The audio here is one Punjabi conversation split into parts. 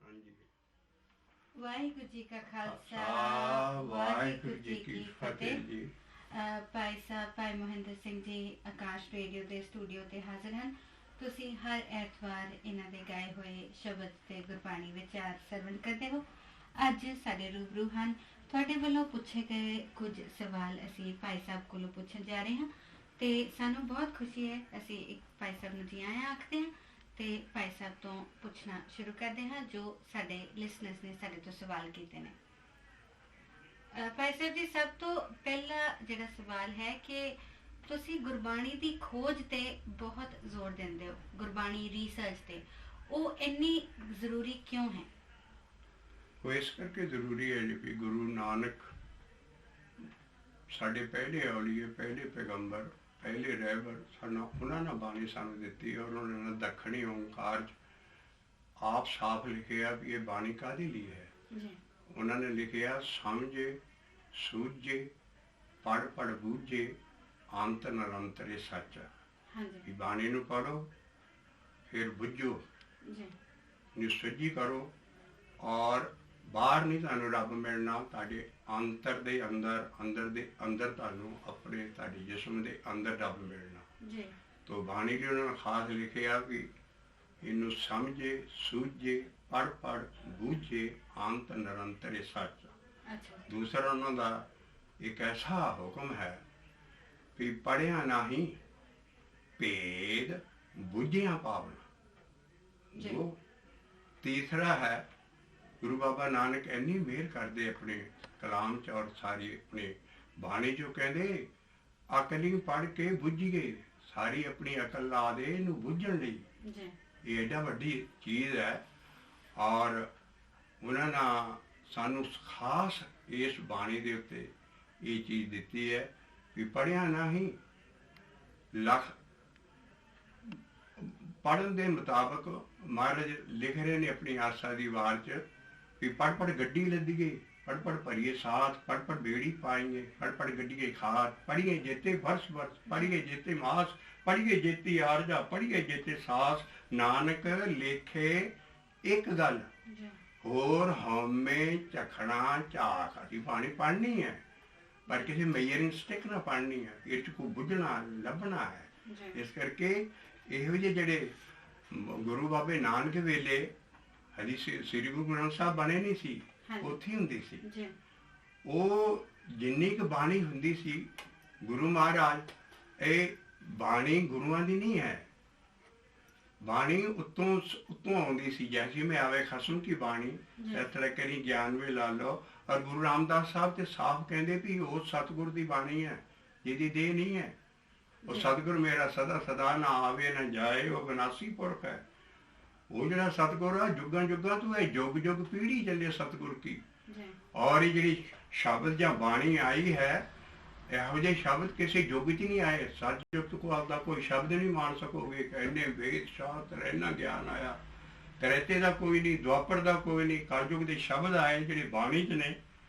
ਹਾਂਜੀ। ਵਾਹਿਗੁਰੂ ਜੀ ਕਾ ਖਾਲਸਾ ਵਾਹਿਗੁਰੂ ਜੀ ਕੀ ਫਤਿਹ ਜੀ। ਭਾਈ ਸਾਹਿਬ ਭਾਈ ਮੋਹਿੰਦਰ ਸਿੰਘ ਜੀ ਆਕਾਸ਼ ਰੇਡੀਓ ਦੇ ਸਟੂਡੀਓ ਤੇ ਹਾਜ਼ਰ ਹਨ। ਤੁਸੀਂ ਹਰ ਐਤਵਾਰ ਇਹਨਾਂ ਦੇ ਗਾਏ ਹੋਏ ਸ਼ਬਦ ਤੇ ਗੁਰਬਾਣੀ ਵਿਚਾਰ ਸਰਵਣ ਕਰਦੇ ਹੋ। ਅੱਜ ਸਾਡੇ ਰੂਬਰੂ ਹਨ। ਤੁਹਾਡੇ ਵੱਲੋਂ ਪੁੱਛੇ ਗਏ ਕੁਝ ਸਵਾਲ ਅਸੀਂ ਭਾਈ ਸਾਹਿਬ ਕੋਲੋਂ ਪੁੱਛਣ ਜਾ ਰਹੇ ਹਾਂ ਤੇ ਸਾਨੂੰ ਬਹੁਤ ਖੁਸ਼ੀ ਹੈ। ਅਸੀਂ ਇੱਕ ਭਾਈ ਸਾਹਿਬ ਨੂੰ ਜੀ ਆਇਆਂ ਆਖਦੇ ਹਾਂ ਤੇ ਭਾਈ ਸਾਹਿਬ ਤੋਂ ਪੁੱਛਣਾ ਸ਼ੁਰੂ ਕਰਦੇ ਹਾਂ ਜੋ ਸਾਡੇ ਲਿਸਨਰਸ ਨੇ ਸਾਡੇ ਤੋਂ ਸਵਾਲ ਕੀਤੇ ਨੇ। ਭਾਈ ਸਾਹਿਬ ਜੀ, ਸਭ ਤੋਂ ਪਹਿਲਾ ਜਿਹੜਾ ਸਵਾਲ ਹੈ ਕਿ ਤੁਸੀਂ ਗੁਰਬਾਣੀ ਦੀ ਖੋਜ ਤੇ ਬਹੁਤ ਜ਼ੋਰ ਦਿੰਦੇ ਹੋ, ਗੁਰਬਾਣੀ ਰਿਸਰਚ ਤੇ, ਉਹ ਇੰਨੀ ਜ਼ਰੂਰੀ ਕਿਉਂ ਹੈ? ਉਹ ਇਸ ਕਰਕੇ ਜ਼ਰੂਰੀ ਹੈ ਜੀ ਵੀ ਗੁਰੂ ਨਾਨਕ ਸਾਡੇ ਪਹਿਲੇ ਔਲੀਏ, ਪਹਿਲੇ ਪੈਗੰਬਰ, ਪਹਿਲੇ ਰਹਿਬਰ ਸਾਨੂੰ, ਉਹਨਾਂ ਨੇ ਬਾਣੀ ਸਾਨੂੰ ਦਿੱਤੀ ਔਰ ਉਹਨਾਂ ਨੇ ਦੱਖਣੀ ਓਂਕਾਰ 'ਚ ਆਪ ਸਾਫ਼ ਲਿਖਿਆ ਵੀ ਇਹ ਬਾਣੀ ਕਾਹਦੇ ਲਈ ਹੈ। ਉਹਨਾਂ ਨੇ ਲਿਖਿਆ ਸਮਝੇ ਸੂਝੇ ਪੜ੍ਹ ਪੜ੍ਹ ਬੂਝੇ ਅੰਤ ਨਿਰੰਤਰ ਸੱਚ। ਵੀ ਬਾਣੀ ਨੂੰ ਪੜ੍ਹੋ ਫਿਰ ਬੁੱਝੋ, ਨਿਸੁਝੀ ਕਰੋ ਔਰ ਬਾਹਰ ਨਹੀਂ ਤੁਹਾਨੂੰ ਰੱਬ ਮਿਲਣਾ, ਤੁਹਾਡੇ ਅੰਤਰ ਦੇ ਅੰਦਰ, ਅੰਦਰ ਦੇ ਅੰਦਰ ਤੁਹਾਨੂੰ ਆਪਣੇ ਤੁਹਾਡੇ ਜਿਸਮ ਦੇ ਅੰਦਰ ਰੱਬ ਮਿਲਣਾ। ਤੋ ਬਾਣੀ ਦੀ ਉਹਨਾਂ ਨੇ ਖਾਸ ਲਿਖਿਆ ਵੀ ਇਹਨੂੰ ਸਮਝੇ ਸੂਝੇ ਪੜ੍ਹ ਪੜ੍ਹ ਬੂਝੇ ਅੰਤ ਨਿਰੰਤਰ ਸੱਚ। ਦੂਸਰਾ ਉਹਨਾਂ ਦਾ ਇੱਕ ਐਸਾ ਹੁਕਮ ਹੈ ਵੀ ਪੜ੍ਹਿਆ ਨਹੀਂ ਭੇਦ ਬੁੱਝਿਆ ਪਾਵਨਾ। ਜੋ ਤੀਸਰਾ ਹੈ, ਗੁਰੂ ਬਾਬਾ ਨਾਨਕ ਇੰਨੀ ਮਿਹਰ ਕਰਦੇ ਆਪਣੇ ਕਲਾਮ 'ਚ ਔਰ ਸਾਰੀ ਆਪਣੇ ਬਾਣੀ 'ਚੋਂ, ਕਹਿੰਦੇ ਅਕਲੀ ਪੜ੍ਹ ਕੇ ਬੁੱਝੀਏ, ਸਾਰੀ ਆਪਣੀ ਅਕਲ ਲਾ ਦੇ ਇਹਨੂੰ ਬੁੱਝਣ ਲਈ। ਇਹ ਐਡਾ ਵੱਡੀ ਚੀਜ਼ ਹੈ ਔਰ ਉਹਨਾਂ ਨੇ ਸਾਨੂੰ ਖਾਸ ਇਸ ਬਾਣੀ ਦੇ ਉੱਤੇ ਇਹ ਚੀਜ਼ ਦਿੱਤੀ ਹੈ ਵੀ ਪੜ੍ਹਿਆ ਨਹੀਂ ਲੱਖ। ਪੜ੍ਹਨ ਦੇ ਮੁਤਾਬਕ ਮਹਾਰਾਜ ਲਿਖ ਰਹੇ ਨੇ ਆਪਣੀ ਆਸਾ ਦੀ ਵਾਰ 'ਚ ਵੀ ਪੜ੍ਹ ਪੜ੍ਹ ਗੱਡੀ ਲੱਦੀਏ, ਪੜ੍ਹ ਪੜ੍ਹ ਭਰੀਏ ਸਾਥ, ਪੜ੍ਹ ਪੜ੍ਹ ਬੇੜੀ ਪਾਈਏ, ਪੜ੍ਹ ਪੜ੍ਹ ਗੱਡੀਏ ਖਾਤ, ਪੜ੍ਹੀਏ ਜੇਤੇ ਵਰਸ ਵਰਸ, ਪੜ੍ਹੀਏ ਜੇਤੇ ਮਾਸ, ਪੜ੍ਹੀਏ ਜੇਤੀ ਆਰਜਾ, ਪੜ੍ਹੀਏ ਜੇਤੇ ਸਾਸ। ਨਾਨਕ ਲੇਖੇ ਇੱਕ ਗੱਲ ਹੋਰ ਹਉਮੈ ਝਖਣਾ ਝਾਕ। ਅਸੀਂ ਬਾਣੀ ਪੜ੍ਹਨੀ ਹੈ ਪਰ ਕਿਸੇ ਮੇਜਰਿੰਗ ਸਟਿਕ ਨਾਲ ਪੜ੍ਹਨੀ ਹੈ, ਇਹ 'ਚ ਕੋਈ ਬੁੱਝਣਾ ਲੱਭਣਾ ਹੈ। ਇਸ ਕਰਕੇ ਇਹੋ ਜਿਹੇ ਜਿਹੜੇ ਗੁਰੂ ਬਾਬੇ ਨਾਨਕ ਵੇਲੇ ਹਜੇ ਸ੍ਰੀ ਗੁਰੂ ਗ੍ਰੰਥ ਸਾਹਿਬ ਬਣੇ ਨਹੀਂ ਸੀ, ਉੱਥੇ ਹੁੰਦੀ ਸੀ। ਉਹ ਜਿੰਨੀ ਕੁ ਬਾਣੀ ਹੁੰਦੀ ਸੀ, ਗੁਰੂ ਮਹਾਰਾਜ, ਇਹ ਬਾਣੀ ਗੁਰੂਆਂ ਦੀ ਨਹੀਂ ਹੈ, ਬਾਣੀ ਉੱਤੋਂ ਆਉਂਦੀ ਸੀ। ਜੈਸੀ ਮੈਂ ਆਵੇ ਖਸਮ ਕੀ ਬਾਣੀ ਇਸ ਤਰ੍ਹਾਂ ਕਰੀ ਗਿਆਨ ਵੀ ਲਾ ਲਓ। ਔਰ ਗੁਰੂ ਰਾਮਦਾਸ ਸਾਹਿਬ ਤੇ ਸਾਫ਼ ਕਹਿੰਦੇ ਵੀ ਉਹ ਸਤਿਗੁਰ ਦੀ ਬਾਣੀ ਹੈ, ਜਿਹਦੀ ਦੇਹ ਨਹੀਂ ਹੈ। ਉਹ ਸਤਿਗੁਰ ਮੇਰਾ ਸਦਾ ਸਦਾ ਨਾ ਆਵੇ ਨਾ ਜਾਏ, ਉਹ ਵਿਨਾਸੀ ਪੁਰਖ ਹੈ। ਉਹ ਜਿਹੜਾ ਸਤਿਗੁਰ ਆ ਜੁਗਾਂ ਜੁਗਾਂ ਤੋਂ, ਇਹ ਜੁਗ ਜੁਗ ਪੀੜ੍ਹੀ ਚੱਲੇ ਸਤਿਗੁਰ ਕੀ। ਔਰ ਇਹ ਜਿਹੜੀ ਸ਼ਬਦ ਜਾਂ ਬਾਣੀ ਆਈ ਹੈ, ਇਹੋ ਜਿਹੇ ਸ਼ਬਦ ਕਿਸੇ ਯੁੱਗ 'ਚ ਨਹੀਂ ਆਏ। ਸੱਚ ਯੁੱਗ ਕੋ ਆਪਦਾ ਕੋਈ ਸ਼ਬਦ ਨਹੀਂ ਮਾਣ ਸਕੋਗੇ। ਇੰਨੇ ਵੇਦ ਸ਼ਾਸਤਰ, ਇੰਨਾ ਗਿਆਨ ਆਇਆ। ਤ੍ਰੇਤੇ ਦਾ ਕੋਈ ਨਹੀਂ, ਦੁਆਪਰ ਦਾ ਕੋਈ ਨਹੀਂ, ਕਲਯੁਗ ਦੇ ਸ਼ਬਦ ਆਏ ਜਿਹੜੇ ਬਾਣੀ 'ਚ ਨੇ।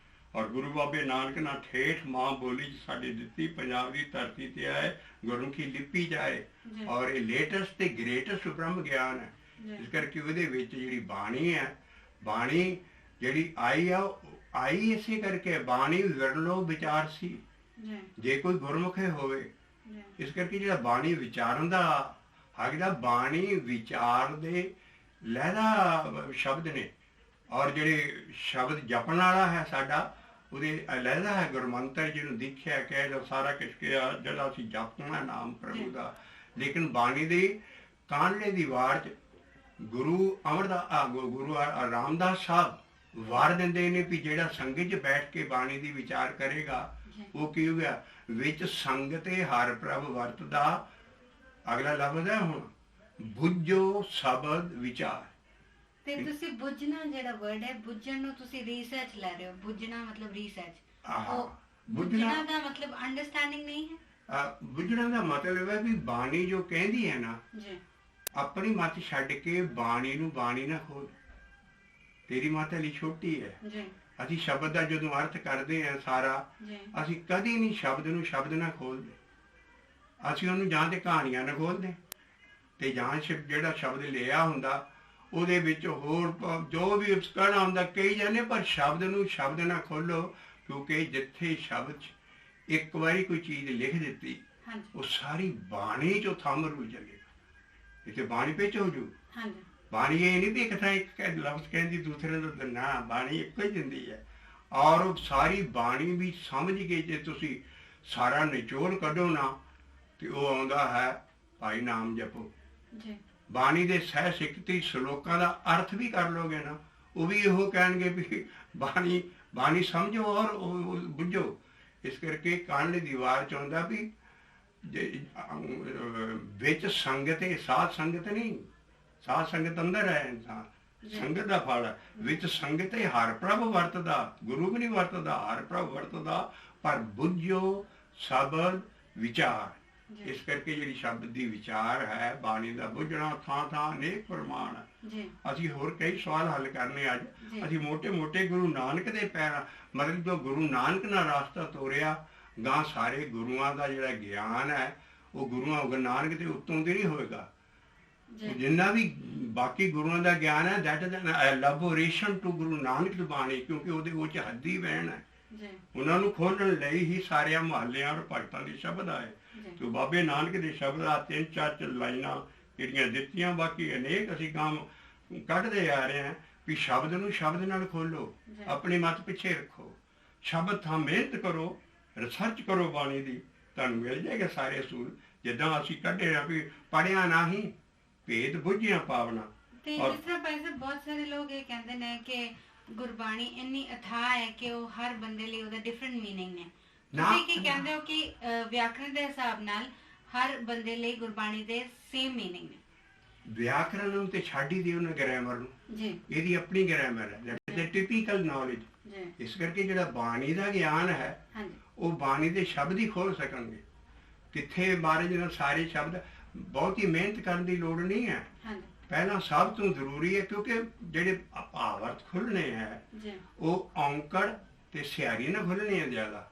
ਔਰ ਗੁਰੂ ਬਾਬੇ ਨਾਨਕ ਨਾਲ ਠੇਠ ਮਾਂ ਬੋਲੀ 'ਚ ਸਾਡੀ ਦਿੱਤੀ, ਪੰਜਾਬ ਦੀ ਧਰਤੀ 'ਤੇ ਆਏ, ਗੁਰਮੁਖੀ ਲਿਪੀ 'ਚ ਆਏ। ਔਰ ਇਹ ਲੇਟੈਸਟ ਤੇ ਗ੍ਰੇਟੈਸਟ ਬ੍ਰਹਮ ਗਿਆਨ ਹੈ। ਇਸ ਕਰਕੇ ਉਹਦੇ ਵਿੱਚ ਜਿਹੜੀ ਬਾਣੀ ਹੈ, ਬਾਣੀ ਜਿਹੜੀ ਆਈ ਆ, ਆਈ ਇਸੇ ਕਰਕੇ ਬਾਣੀ ਵਿਰਲੋ ਵਿਚਾਰ ਸੀ ਜੇ ਕੋਈ ਗੁਰਮੁਖੇ ਹੋਵੇ। ਇਸ ਕਰਕੇ ਜਿਹੜਾ ਬਾਣੀ ਵਿਚਾਰਨ ਦਾ ਹੱਕ ਦਾ, ਬਾਣੀ ਵਿਚਾਰ ਦੇ ਲਹਿਦਾ ਸ਼ਬਦ ਨੇ। ਔਰ ਜਿਹੜੇ ਸ਼ਬਦ ਜਪਣ ਵਾਲਾ ਹੈ ਸਾਡਾ, ਉਹਦੇ ਲਹਿਦਾ ਹੈ ਗੁਰਮੰਤਰ, ਜਿਹਨੂੰ ਦੇਖਿਆ ਕਹਿ ਲਓ ਸਾਰਾ ਕੁਛ ਕਿਹਾ ਜਿਹੜਾ ਅਸੀਂ ਜਪਣਾ ਨਾਮ ਪ੍ਰਭੂ ਦਾ। ਲੇਕਿਨ ਬਾਣੀ ਦੀ ਕਾਂਢਲੇ ਦੀ ਵਾਰ 'ਚ ਗੁਰੂ ਗੁਰੂ ਰਾਮਦਾਸ ਸਾਹਿਬ ਵਾਰ ਦਿੰਦੇ ਨੇ ਵੀ ਜਿਹੜਾ ਸੰਗਤ 'ਚ ਬੈਠ ਕੇ ਬਾਣੀ ਦੀ ਵਿਚਾਰ ਕਰੇਗਾ ਉਹ ਕੀ ਹੋ ਗਿਆ, ਵਿੱਚ ਸੰਗਤੇ ਹਰ ਪ੍ਰਭ ਵਰਤਦਾ। ਅਗਲਾ ਲਫ਼ਜ਼ ਹੈ ਹੁਣ, ਬੁੱਝੋ ਸ਼ਬਦ ਵਿਚਾਰ। ਤੇ ਤੁਸੀਂ ਬੁੱਝਣਾ ਜਿਹੜਾ ਵਰਡ ਹੈ, ਬੁੱਝਣ ਨੂੰ ਤੁਸੀਂ ਰਿਸਰਚ ਲੈ ਰਹੇ ਹੋ। ਬੁੱਝਣਾ ਮਤਲਬ ਰਿਸਰਚ, ਬੁੱਝਣਾ ਦਾ ਮਤਲਬ ਅੰਡਰਸਟੈਂਡਿੰਗ ਨਹੀਂ ਹੈ। ਬੁੱਝਣਾ ਦਾ ਮਤਲਬ ਹੈ ਵੀ ਬਾਣੀ ਜੋ ਕਹਿੰਦੀ ਹੈ ਨਾ, ਆਪਣੀ ਮੱਤ ਛੱਡ ਕੇ ਬਾਣੀ ਨੂੰ ਬਾਣੀ ਨਾ ਖੋਲ। ਤੇਰੀ ਮੱਤ ਹਲੀ ਛੋਟੀ ਹੈ। ਅਸੀਂ ਸ਼ਬਦ ਦਾ ਜਦੋਂ ਅਰਥ ਕਰਦੇ ਹਾਂ ਸਾਰਾ, ਅਸੀਂ ਕਦੀ ਨਹੀਂ ਸ਼ਬਦ ਨੂੰ ਸ਼ਬਦ ਨਾ ਖੋਲਦੇ। ਅਸੀਂ ਉਹਨੂੰ ਜਾਂ ਤੇ ਕਹਾਣੀਆਂ ਨਾ ਖੋਲਦੇ ਤੇ ਜਾਂ ਜਿਹੜਾ ਸ਼ਬਦ ਲਿਆ ਹੁੰਦਾ ਉਹਦੇ ਵਿੱਚ ਹੋਰ ਜੋ ਵੀ ਕਹਿਣਾ ਹੁੰਦਾ ਕਹੀ ਜਾਂਦੇ, ਪਰ ਸ਼ਬਦ ਨੂੰ ਸ਼ਬਦ ਨਾ ਖੋਲੋ, ਕਿਉਂਕਿ ਜਿੱਥੇ ਸ਼ਬਦ 'ਚ ਇੱਕ ਵਾਰੀ ਕੋਈ ਚੀਜ਼ ਲਿਖ ਦਿੱਤੀ ਉਹ ਸਾਰੀ ਬਾਣੀ 'ਚੋਂ ਥੰਮ ਰੂ ਜਾਏਗਾ, ਇੱਥੇ ਬਾਣੀ ਵਿੱਚ ਹੋ ਜੂ। ਬਾਣੀ ਇਹ ਨਹੀਂ ਵੀ ਇੱਕ ਥਾਂ ਇੱਕ ਲਫ਼ਜ਼ ਕਹਿੰਦੀ ਦੂਸਰੇ ਦਾ, ਨਾ, ਬਾਣੀ ਇੱਕੋ ਹੀ ਦਿੰਦੀ ਹੈ। ਔਰ ਉਹ ਸਾਰੀ ਬਾਣੀ ਵੀ ਸਮਝ ਕੇ ਜੇ ਤੁਸੀਂ ਸਾਰਾ ਨਿਚੋੜ ਕੱਢੋ ਨਾ, ਤੇ ਉਹ ਆਉਂਦਾ ਹੈ ਭਾਈ ਨਾਮ ਜਪੋ। ਬਾਣੀ ਦੇ ਸਹਿ ਸਿੱਖਤੀ ਸ਼ਲੋਕਾਂ ਦਾ ਅਰਥ ਵੀ ਕਰ ਲੋਗੇ ਨਾ, ਉਹ ਵੀ ਇਹੋ ਕਹਿਣਗੇ ਵੀ ਬਾਣੀ ਸਮਝੋ ਔਰ ਉਹ ਬੁੱਝੋ। ਇਸ ਕਰਕੇ ਕਾਂਢਲੀ ਦੀਵਾਰ ਚ ਆਉਂਦਾ ਵੀ ਵਿੱਚ ਸੰਗਤ ਹੈ, ਸਾਧ ਸੰਗਤ ਨਹੀਂ, ਸਾਧ ਸੰਗਤ ਅੰਦਰ ਹੈ ਇਨਸਾਨ, ਸੰਗਤ ਦਾ ਫਲ ਹੈ। ਵਿੱਚ ਸੰਗਤ ਹੈ, ਹਰ ਪ੍ਰਭ ਵਰਤਦਾ, ਗੁਰੂ ਵੀ ਨਹੀਂ ਵਰਤਦਾ, ਹਰ ਪ੍ਰਭ ਵਰਤਦਾ, ਪਰ ਬੁੱਝੋ ਸ਼ਬਦ ਵਿਚਾਰ। ਇਸ ਕਰਕੇ ਜਿਹੜੀ ਸ਼ਬਦ ਦੀ ਵਿਚਾਰ ਹੈ, ਬਾਣੀ ਦਾ ਬੁੱਝਣਾ, ਥਾਂ ਥਾਂ ਅਨੇਕ ਪ੍ਰਮਾਣ ਹੈ। ਅਸੀਂ ਹੋਰ ਕਈ ਸਵਾਲ ਹੱਲ ਕਰਨੇ ਅੱਜ। ਅਸੀਂ ਮੋਟੇ ਮੋਟੇ ਗੁਰੂ ਨਾਨਕ ਦੇ ਪੈਰਾਂ, ਮਤਲਬ ਜੋ ਗੁਰੂ ਨਾਨਕ ਨਾਲ ਰਾਸਤਾ ਤੋਰਿਆ, ਗਾਂ ਸਾਰੇ ਗੁਰੂਆਂ ਦਾ ਜਿਹੜਾ ਗਿਆਨ ਹੈ ਉਹ ਗੁਰੂ ਨਾਨਕ ਦੇ ਉੱਤੋਂ ਦੀ ਨਹੀਂ ਹੋਏਗਾ। ਜਿੰਨਾ ਵੀ ਬਾਕੀ ਗੁਰੂਆਂ ਦਾ ਗਿਆਨ ਹੈ, that is an ਐਲੈਬੋਰੇਸ਼ਨ to Guru Nanak ਦੀ ਬਾਣੀ, ਕਿਉਂਕਿ ਉਹਦੇ ਵਿੱਚ ਹੱਦੀ ਵਹਿਣ ਹੈ। ਉਹਨਾਂ ਨੂੰ ਖੋਲਣ ਲਈ ਹੀ ਸਾਰਿਆਂ ਮੁਹੱਲਿਆਂ ਔਰ ਭਗਤਾਂ ਦੇ ਸ਼ਬਦ ਆਏ। ਤੇ ਬਾਬੇ ਨਾਨਕ ਦੇ ਸ਼ਬਦ ਆ 3-4 ਲਾਈਨਾਂ ਜਿਹੜੀਆਂ ਦਿੱਤੀਆਂ, ਬਾਕੀ ਅਨੇਕ ਅਸੀਂ ਕੰਮ ਕੱਢਦੇ ਆ ਰਹੇ ਹਾਂ ਵੀ ਸ਼ਬਦ ਨੂੰ ਸ਼ਬਦ ਨਾਲ ਖੋਲੋ, ਆਪਣੀ ਮੱਤ ਪਿੱਛੇ ਰੱਖੋ, ਸ਼ਬਦ ਥਾਂ ਮਿਹਨਤ ਕਰੋ, ਰਿਸਰਚ ਕਰੋ ਬਾਣੀ ਦੀ, ਤੁਹਾਨੂੰ ਮਿਲ ਜਾਏਗਾ ਸਾਰੇ ਅਸੂਲ ਜਿੱਦਾਂ ਅਸੀਂ ਕੱਢੇ ਆ ਵੀ ਪੜ੍ਹਿਆ ਨਹੀਂ ਭੇਦ ਬੁੱਝਿਆ ਪਾਵਨਾ। ਤੇ ਜਿਸ ਤਰ੍ਹਾਂ ਭਾਈ ਸਾਹਿਬ ਬਹੁਤ ਸਾਰੇ ਲੋਕ ਇਹ ਕਹਿੰਦੇ ਨੇ ਕਿ ਗੁਰਬਾਣੀ ਇੰਨੀ ਅਥਾਹ ਹੈ ਕਿ ਉਹ ਹਰ ਬੰਦੇ ਲਈ ਉਹਦਾ ਡਿਫਰੈਂਟ ਮੀਨਿੰਗ ਹੈ। ਤੁਸੀਂ ਕੀ ਕਹਿੰਦੇ ਹੋ ਕਿ ਵਿਆਕਰਣ ਦੇ ਹਿਸਾਬ ਨਾਲ ਹਰ ਬੰਦੇ ਲਈ ਗੁਰਬਾਣੀ ਦੇ ਸੇਮ ਮੀਨਿੰਗ ਨੇ? ਵਿਆਕਰਣ ਨੂੰ ਤੇ ਛੱਡ ਹੀ ਦਿਓ ਨਾ, ਗ੍ਰਾਮਰ ਨੂੰ ਜੀ, ਇਹਦੀ ਆਪਣੀ ਗ੍ਰਾਮਰ ਹੈ, ਦੈਟ ਟਿਪੀਕਲ ਨੌਲੇਜ। ਇਸ ਕਰਕੇ ਜਿਹੜਾ ਬਾਣੀ ਦਾ ਗਿਆਨ ਹੈ ਉਹ ਬਾਣੀ ਦੇ ਸ਼ਬਦ ਹੀ ਖੋਲ ਸਕਣਗੇ। ਕਿੱਥੇ ਮਹਾਰਾਜ ਨਾਲ ਸਾਰੇ ਸ਼ਬਦ, ਬਹੁਤੀ ਮਿਹਨਤ ਕਰਨ ਦੀ ਲੋੜ ਨਹੀਂ ਹੈ। ਪਹਿਲਾਂ ਸਭ ਤੋਂ ਜ਼ਰੂਰੀ ਹੈ, ਕਿਉਂਕਿ ਜਿਹੜੇ ਭਾਵ-ਅਰਥ ਖੁੱਲ੍ਹਣੇ ਹੈ ਉਹ ਔਂਕੜ ਤੇ ਸਿਆਰੀ ਨਾਲ ਖੁੱਲ੍ਹਣੇ ਹੈ ਜ਼ਿਆਦਾ,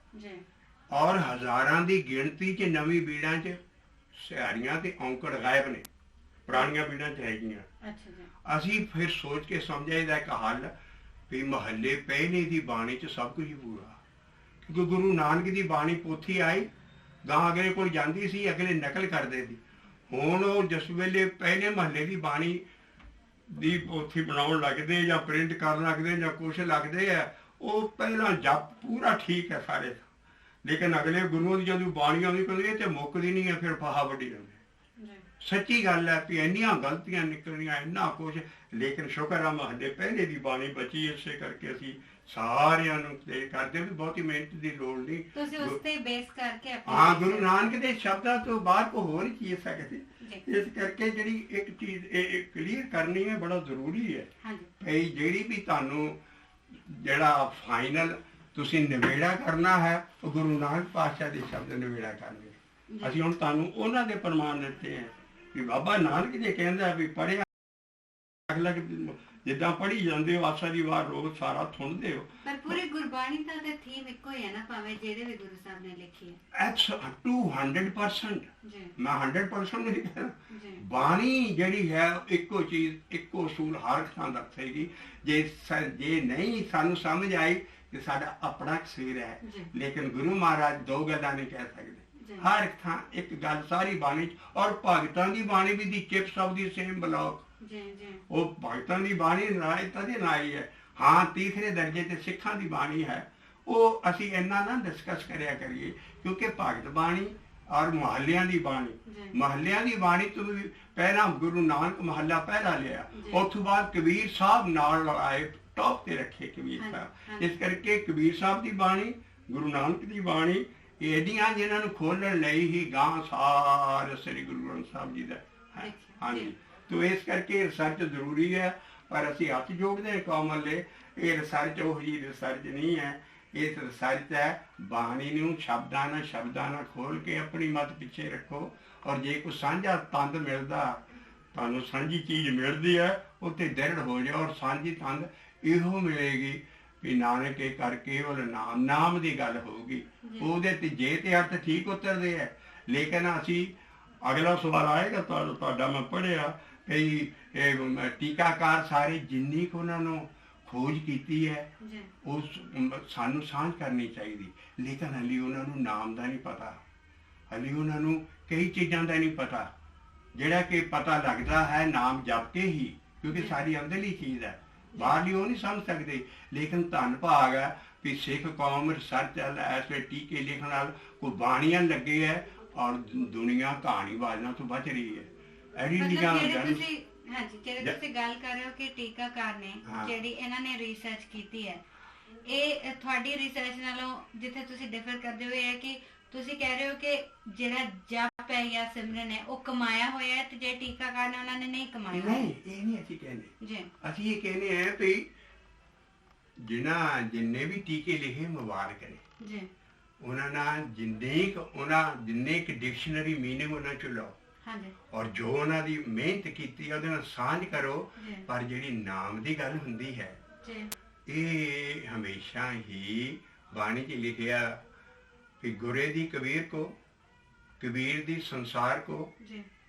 ਔਰ ਹਜ਼ਾਰਾਂ ਦੀ ਗਿਣਤੀ 'ਚ ਨਵੀਂ ਬੀੜਾਂ 'ਚ ਸਿਆਰੀਆਂ ਤੇ ਔਂਕੜ ਗਾਇਬ ਨੇ, ਪੁਰਾਣੀਆਂ ਬੀੜਾਂ 'ਚ ਹੈਗੀਆਂ। ਅਸੀਂ ਫਿਰ ਸੋਚ ਕੇ ਸਮਝਾਈਦਾ ਇੱਕ ਹੱਲ ਵੀ ਮਹੱਲੇ ਪਹਿਲੇ ਦੀ ਬਾਣੀ 'ਚ ਸਭ ਕੁਝ ਪੂਰਾ, ਕਿਉਂਕਿ ਗੁਰੂ ਨਾਨਕ ਦੀ ਬਾਣੀ ਪੋਥੀ ਆਈ, ਗਾਂ ਅਗਲੇ ਕੋਲ ਜਾਂਦੀ ਸੀ, ਅਗਲੇ ਨਕਲ ਕਰਦੇ ਸੀ। ਹੁਣ ਉਹ ਜਿਸ ਵੇਲੇ ਪਹਿਲੇ ਮਹੱਲੇ ਦੀ ਬਾਣੀ ਦੀ ਪੋਥੀ ਬਣਾਉਣ ਲੱਗਦੇ ਜਾਂ ਪ੍ਰਿੰਟ ਕਰਨ ਲੱਗਦੇ ਜਾਂ ਕੁਛ ਲੱਗਦੇ ਆ, ਉਹ ਪਹਿਲਾਂ ਜਪ ਪੂਰਾ ਠੀਕ ਹੈ ਸਾਰੇ, ਲੇਕਿਨ ਅਗਲੇ ਗੁਰੂਆਂ ਦੀ ਜਦੋਂ ਬਾਣੀ ਆਉਂਦੀ ਕਹਿੰਦੇ ਇਹ ਤੇ ਮੁੱਕਦੀ ਨਹੀਂ ਹੈ, ਫਿਰ ਫਾਹਾ ਵੱਢੀ ਜਾਂਦੇ। ਸੱਚੀ ਗੱਲ ਹੈ ਵੀ ਇੰਨੀਆਂ ਗਲਤੀਆਂ ਨਿਕਲੀਆਂ, ਇੰਨਾ ਕੁਛ, ਲੇਕਿਨ ਸ਼ੁਕਰ ਆ ਮਹੱਲੇ ਪਹਿਲੇ ਦੀ ਬਾਣੀ ਬਚੀ। ਇਸੇ ਕਰਕੇ ਅਸੀਂ ਸਾਰਿਆਂ ਨੂੰ ਤੇ ਕਰਦੇ ਵੀ ਬਹੁਤੀ ਮਿਹਨਤ ਦੀ ਲੋੜ ਨਹੀਂ, ਤੁਸੀਂ ਉਸ ਤੇ ਬੇਸ ਕਰਕੇ ਹਾਂ ਗੁਰੂ ਨਾਨਕ ਦੇ ਸ਼ਬਦਾਂ ਤੋਂ ਬਾਹਰ ਕੋਈ ਹੋਰ ਨਹੀਂ ਚੀਜ਼ ਸਕਦੀ। ਇਸ ਕਰਕੇ ਜਿਹੜੀ ਇੱਕ ਚੀਜ਼ ਇਹ ਕਲੀਅਰ ਕਰਨੀ ਹੈ ਬੜਾ ਜ਼ਰੂਰੀ ਹੈ ਭਈ ਜਿਹੜੀ ਵੀ ਤੁਹਾਨੂੰ ਜਿਹੜਾ ਫਾਈਨਲ ਤੁਸੀਂ ਨਿਬੇੜਾ ਕਰਨਾ ਹੈ ਉਹ ਗੁਰੂ ਨਾਨਕ ਪਾਤਸ਼ਾਹ ਦੇ ਸ਼ਬਦ ਨਿਬੇੜਾ ਕਰਨਗੇ। ਅਸੀਂ ਹੁਣ ਤੁਹਾਨੂੰ ਉਹਨਾਂ ਦੇ ਪ੍ਰਮਾਣ ਦਿੱਤੇ ਹੈ ਵੀ ਬਾਬਾ ਨਾਨਕ ਜੀ ਕਹਿੰਦਾ ਵੀ ਪੜ੍ਹਿਆ ਅਗਲਾ ਜਿੱਦਾਂ ਪੜ੍ਹੀ ਜਾਂਦੇ ਹੋ ਆਸਾ ਦੀ ਵਾਰ ਰੋਜ਼ ਸਾਰਾ ਸੁਣਦੇ ਹੋ, ਪਰ ਪੂਰੀ ਗੁਰਬਾਣੀ ਦਾ ਤੇ ਥੀਮ ਇੱਕੋ ਹੀ ਹੈ ਨਾ, ਭਾਵੇਂ ਜਿਹੜੇ ਵੀ ਗੁਰੂ ਸਾਹਿਬ ਨੇ ਲਿਖੀ ਹੈ। 200% ਮੈਂ 100% ਨਹੀਂ ਕਹਿਣਾ, ਬਾਣੀ ਜਿਹੜੀ ਹੈ ਇੱਕੋ ਚੀਜ਼, ਇੱਕੋ ਅਸੂਲ ਹਰ ਥਾਂ ਦੱਸੇਗੀ। ਜੇ ਨਹੀਂ ਸਾਨੂੰ ਸਮਝ ਆਈ ਕਿ ਸਾਡਾ ਆਪਣਾ ਕਸੂਰ ਹੈ, ਲੇਕਿਨ ਗੁਰੂ ਮਹਾਰਾਜ ਦੋ ਗੱਲਾਂ ਨਹੀਂ ਕਹਿ ਸਕਦੇ, ਹਰ ਥਾਂ ਇੱਕ ਗੱਲ ਸਾਰੀ ਬਾਣੀ ਚ। ਔਰ ਭਗਤਾਂ ਦੀ ਬਾਣੀ ਵੀ ਦੀ chips of the same block, ਉਹ ਭਗਤਾਂ ਦੀ ਬਾਣੀ ਰਾਇਤਾ ਦੀ ਨਾਈ ਹੈ। ਹਾਂ ਤੀਸਰੇ ਦਰਜੇ ਤੇ ਸਿੱਖਾਂ ਦੀ ਬਾਣੀ ਹੈ, ਉਹ ਅਸੀਂ ਇੰਨਾ ਨਾ ਡਿਸਕਸ ਕਰਿਆ ਕਰੀਏ, ਕਿਉਂਕਿ ਭਗਤ ਬਾਣੀ ਔਰ ਮੁਹੱਲਿਆਂ ਦੀ ਬਾਣੀ, ਮੁਹੱਲਿਆਂ ਦੀ ਬਾਣੀ ਤੋਂ ਵੀ ਪਹਿਲਾਂ ਗੁਰੂ ਨਾਨਕ ਮਹੱਲਾ ਪਹਿਲਾ ਲਿਆ, ਉਸ ਤੋਂ ਬਾਅਦ ਕਬੀਰ ਸਾਹਿਬ ਨਾਲ ਆਏ, ਟੌਪ ਤੇ ਰੱਖੇ ਕਬੀਰ ਸਾਹਿਬ। ਇਸ ਕਰਕੇ ਕਬੀਰ ਸਾਹਿਬ ਦੀ ਬਾਣੀ, ਗੁਰੂ ਨਾਨਕ ਦੀ ਬਾਣੀ, ਇਹਦੀਆਂ ਜਿਹਨਾਂ ਨੂੰ ਖੋਲਣ ਲਈ ਹੀ ਗਾਂ ਸਾਰੇ ਸ੍ਰੀ ਗੁਰੂ ਗ੍ਰੰਥ ਸਾਹਿਬ ਜੀ ਦਾ ਹੈ। ਹਾਂਜੀ, ਤੋ ਇਸ ਕਰਕੇ ਰਿਸਰਚ ਜ਼ਰੂਰੀ ਹੈ, ਪਰ ਅਸੀਂ ਹੱਥ ਜੋੜਦੇ ਹਾਂ ਕੌਮ ਵੱਲੇ, ਇਹ ਰਿਸਰਚ ਉਹ ਜਿਹੀ ਰਿਸਰਚ ਨਹੀਂ ਹੈ। ਇਸ ਰਿਸਰਚ ਹੈ ਬਾਣੀ ਨੂੰ ਸ਼ਬਦਾਂ ਨਾਲ ਖੋਲ ਕੇ ਆਪਣੀ ਮੱਤ ਪਿੱਛੇ ਰੱਖੋ, ਔਰ ਜੇ ਕੋਈ ਸਾਂਝਾ ਤੰਦ ਮਿਲਦਾ, ਤੁਹਾਨੂੰ ਸਾਂਝੀ ਚੀਜ਼ ਮਿਲਦੀ ਹੈ, ਉੱਥੇ ਦ੍ਰਿੜ ਹੋ ਜਾਓ, ਔਰ ਸਾਂਝੀ ਤੰਦ ਇਹੋ ਮਿਲੇਗੀ ਵੀ ਨਾਨਕ ਇਹ ਕਰ ਕੇਵਲ ਨਾਮ ਦੀ ਗੱਲ ਹੋਊਗੀ। ਉਹਦੇ ਤੇ ਜੇ ਤੇ ਅਰਥ ਠੀਕ ਉਤਰਦੇ ਹੈ, ਲੇਕਿਨ ਅਸੀਂ ਅਗਲਾ ਸਵਾਲ ਆਏਗਾ ਤੁਹਾਡਾ, ਮੈਂ ਪੜ੍ਹਿਆ ਕਈ ਟੀਕਾਕਾਰ ਸਾਰੇ ਜਿੰਨੀ ਕੁ ਉਹਨਾਂ ਨੂੰ ਖੋਜ ਕੀਤੀ ਹੈ ਜੀ ਉਸ ਸਾਨੂੰ ਸਾਂਝ ਕਰਨੀ ਚਾਹੀਦੀ, ਲੇਕਿਨ ਹਾਲੇ ਉਹਨਾਂ ਨੂੰ ਨਾਮ ਦਾ ਨਹੀਂ ਪਤਾ, ਹਾਲੇ ਉਹਨਾਂ ਨੂੰ ਕਈ ਚੀਜ਼ਾਂ ਦਾ ਨਹੀਂ ਪਤਾ, ਜਿਹੜਾ ਕਿ ਪਤਾ ਲੱਗਦਾ ਹੈ ਨਾਮ ਜਪ ਕੇ ਹੀ, ਕਿਉਂਕਿ ਸਾਰੀ ਅੰਦਰਲੀ ਚੀਜ਼ ਹੈ, ਬਾਹਰਲੀ ਉਹ ਨਹੀਂ ਸਮਝ ਸਕਦੇ। ਲੇਕਿਨ ਧੰਨ ਭਾਗ ਹੈ ਵੀ ਸਿੱਖ ਕੌਮ ਰਿਸਰਚ ਇਸ ਵੇਲੇ ਟੀਕੇ ਲਿਖਣ ਨਾਲ ਕੋਈ ਬਾਣੀਆਂ ਲੱਗੇ ਹੈ ਔਰ ਦੁਨੀਆ ਕਹਾਣੀਬਾਜ਼ਾਂ ਤੋਂ ਬਚ ਰਹੀ ਹੈ। ਐਡੀਆਂ ਹਾਂਜੀ, ਜਿਹੜੇ ਤੁਸੀਂ ਗੱਲ ਕਰ ਰਹੇ ਹੋ ਕਿ ਟੀਕਾਕਾਰ ਨੇ ਜਿਹੜੀ ਇਹਨਾਂ ਨੇ ਰਿਸਰਚ ਕੀਤੀ ਹੈ, ਇਹ ਤੁਹਾਡੀ ਰਿਸਰਚ ਨਾਲੋਂ ਜਿੱਥੇ ਤੁਸੀਂ ਡਿਫਰ ਕਰਦੇ ਹੋ ਇਹ ਹੈ ਕਿ ਤੁਸੀਂ ਕਹਿ ਰਹੇ ਹੋ ਕਿ ਜਿਹੜਾ ਜਪ ਹੈ ਜਾਂ ਸਿਮਰਨ ਹੈ ਉਹ ਕਮਾਇਆ ਹੋਇਆ ਹੈ, ਤੇ ਜਿਹੜੇ ਟੀਕਾਕਾਰ ਨੇ ਉਹਨਾਂ ਨੇ ਨਹੀਂ ਕਮਾਇਆ। ਨਹੀਂ, ਇਹ ਨਹੀਂ ਅਸੀਂ ਕਹਿੰਦੇ ਜੀ, ਅਸੀਂ ਇਹ ਕਹਿੰਦੇ ਆ ਵੀ ਜਿੰਨੇ ਵੀ ਟੀਕੇ ਲਿਖੇ ਮੁਬਾਰਕ ਨੇ ਜੀ, ਉਹਨਾਂ ਨਾਲ ਜਿੰਨੇ ਕੁ ਡਿਕਸ਼ਨਰੀ ਮੀਨਿੰਗ ਉਹਨਾਂ ਚੋਂ ਲਓ, ਹਾਂਜੀ, ਔਰ ਜੋ ਉਹਨਾਂ ਦੀ ਮਿਹਨਤ ਕੀਤੀ ਉਹਦੇ ਨਾਲ ਸਾਂਝ ਕਰੋ। ਜੀ, ਪਰ ਜਿਹੜੀ ਨਾਮ ਦੀ ਗੱਲ ਹੁੰਦੀ ਹੈ ਜੀ, ਇਹ ਹਮੇਸ਼ਾ ਹੀ ਬਾਣੀ 'ਚ ਲਿਖਿਆ कि गुरे दी कबीर को, कबीर दी संसार को, ਜੀ,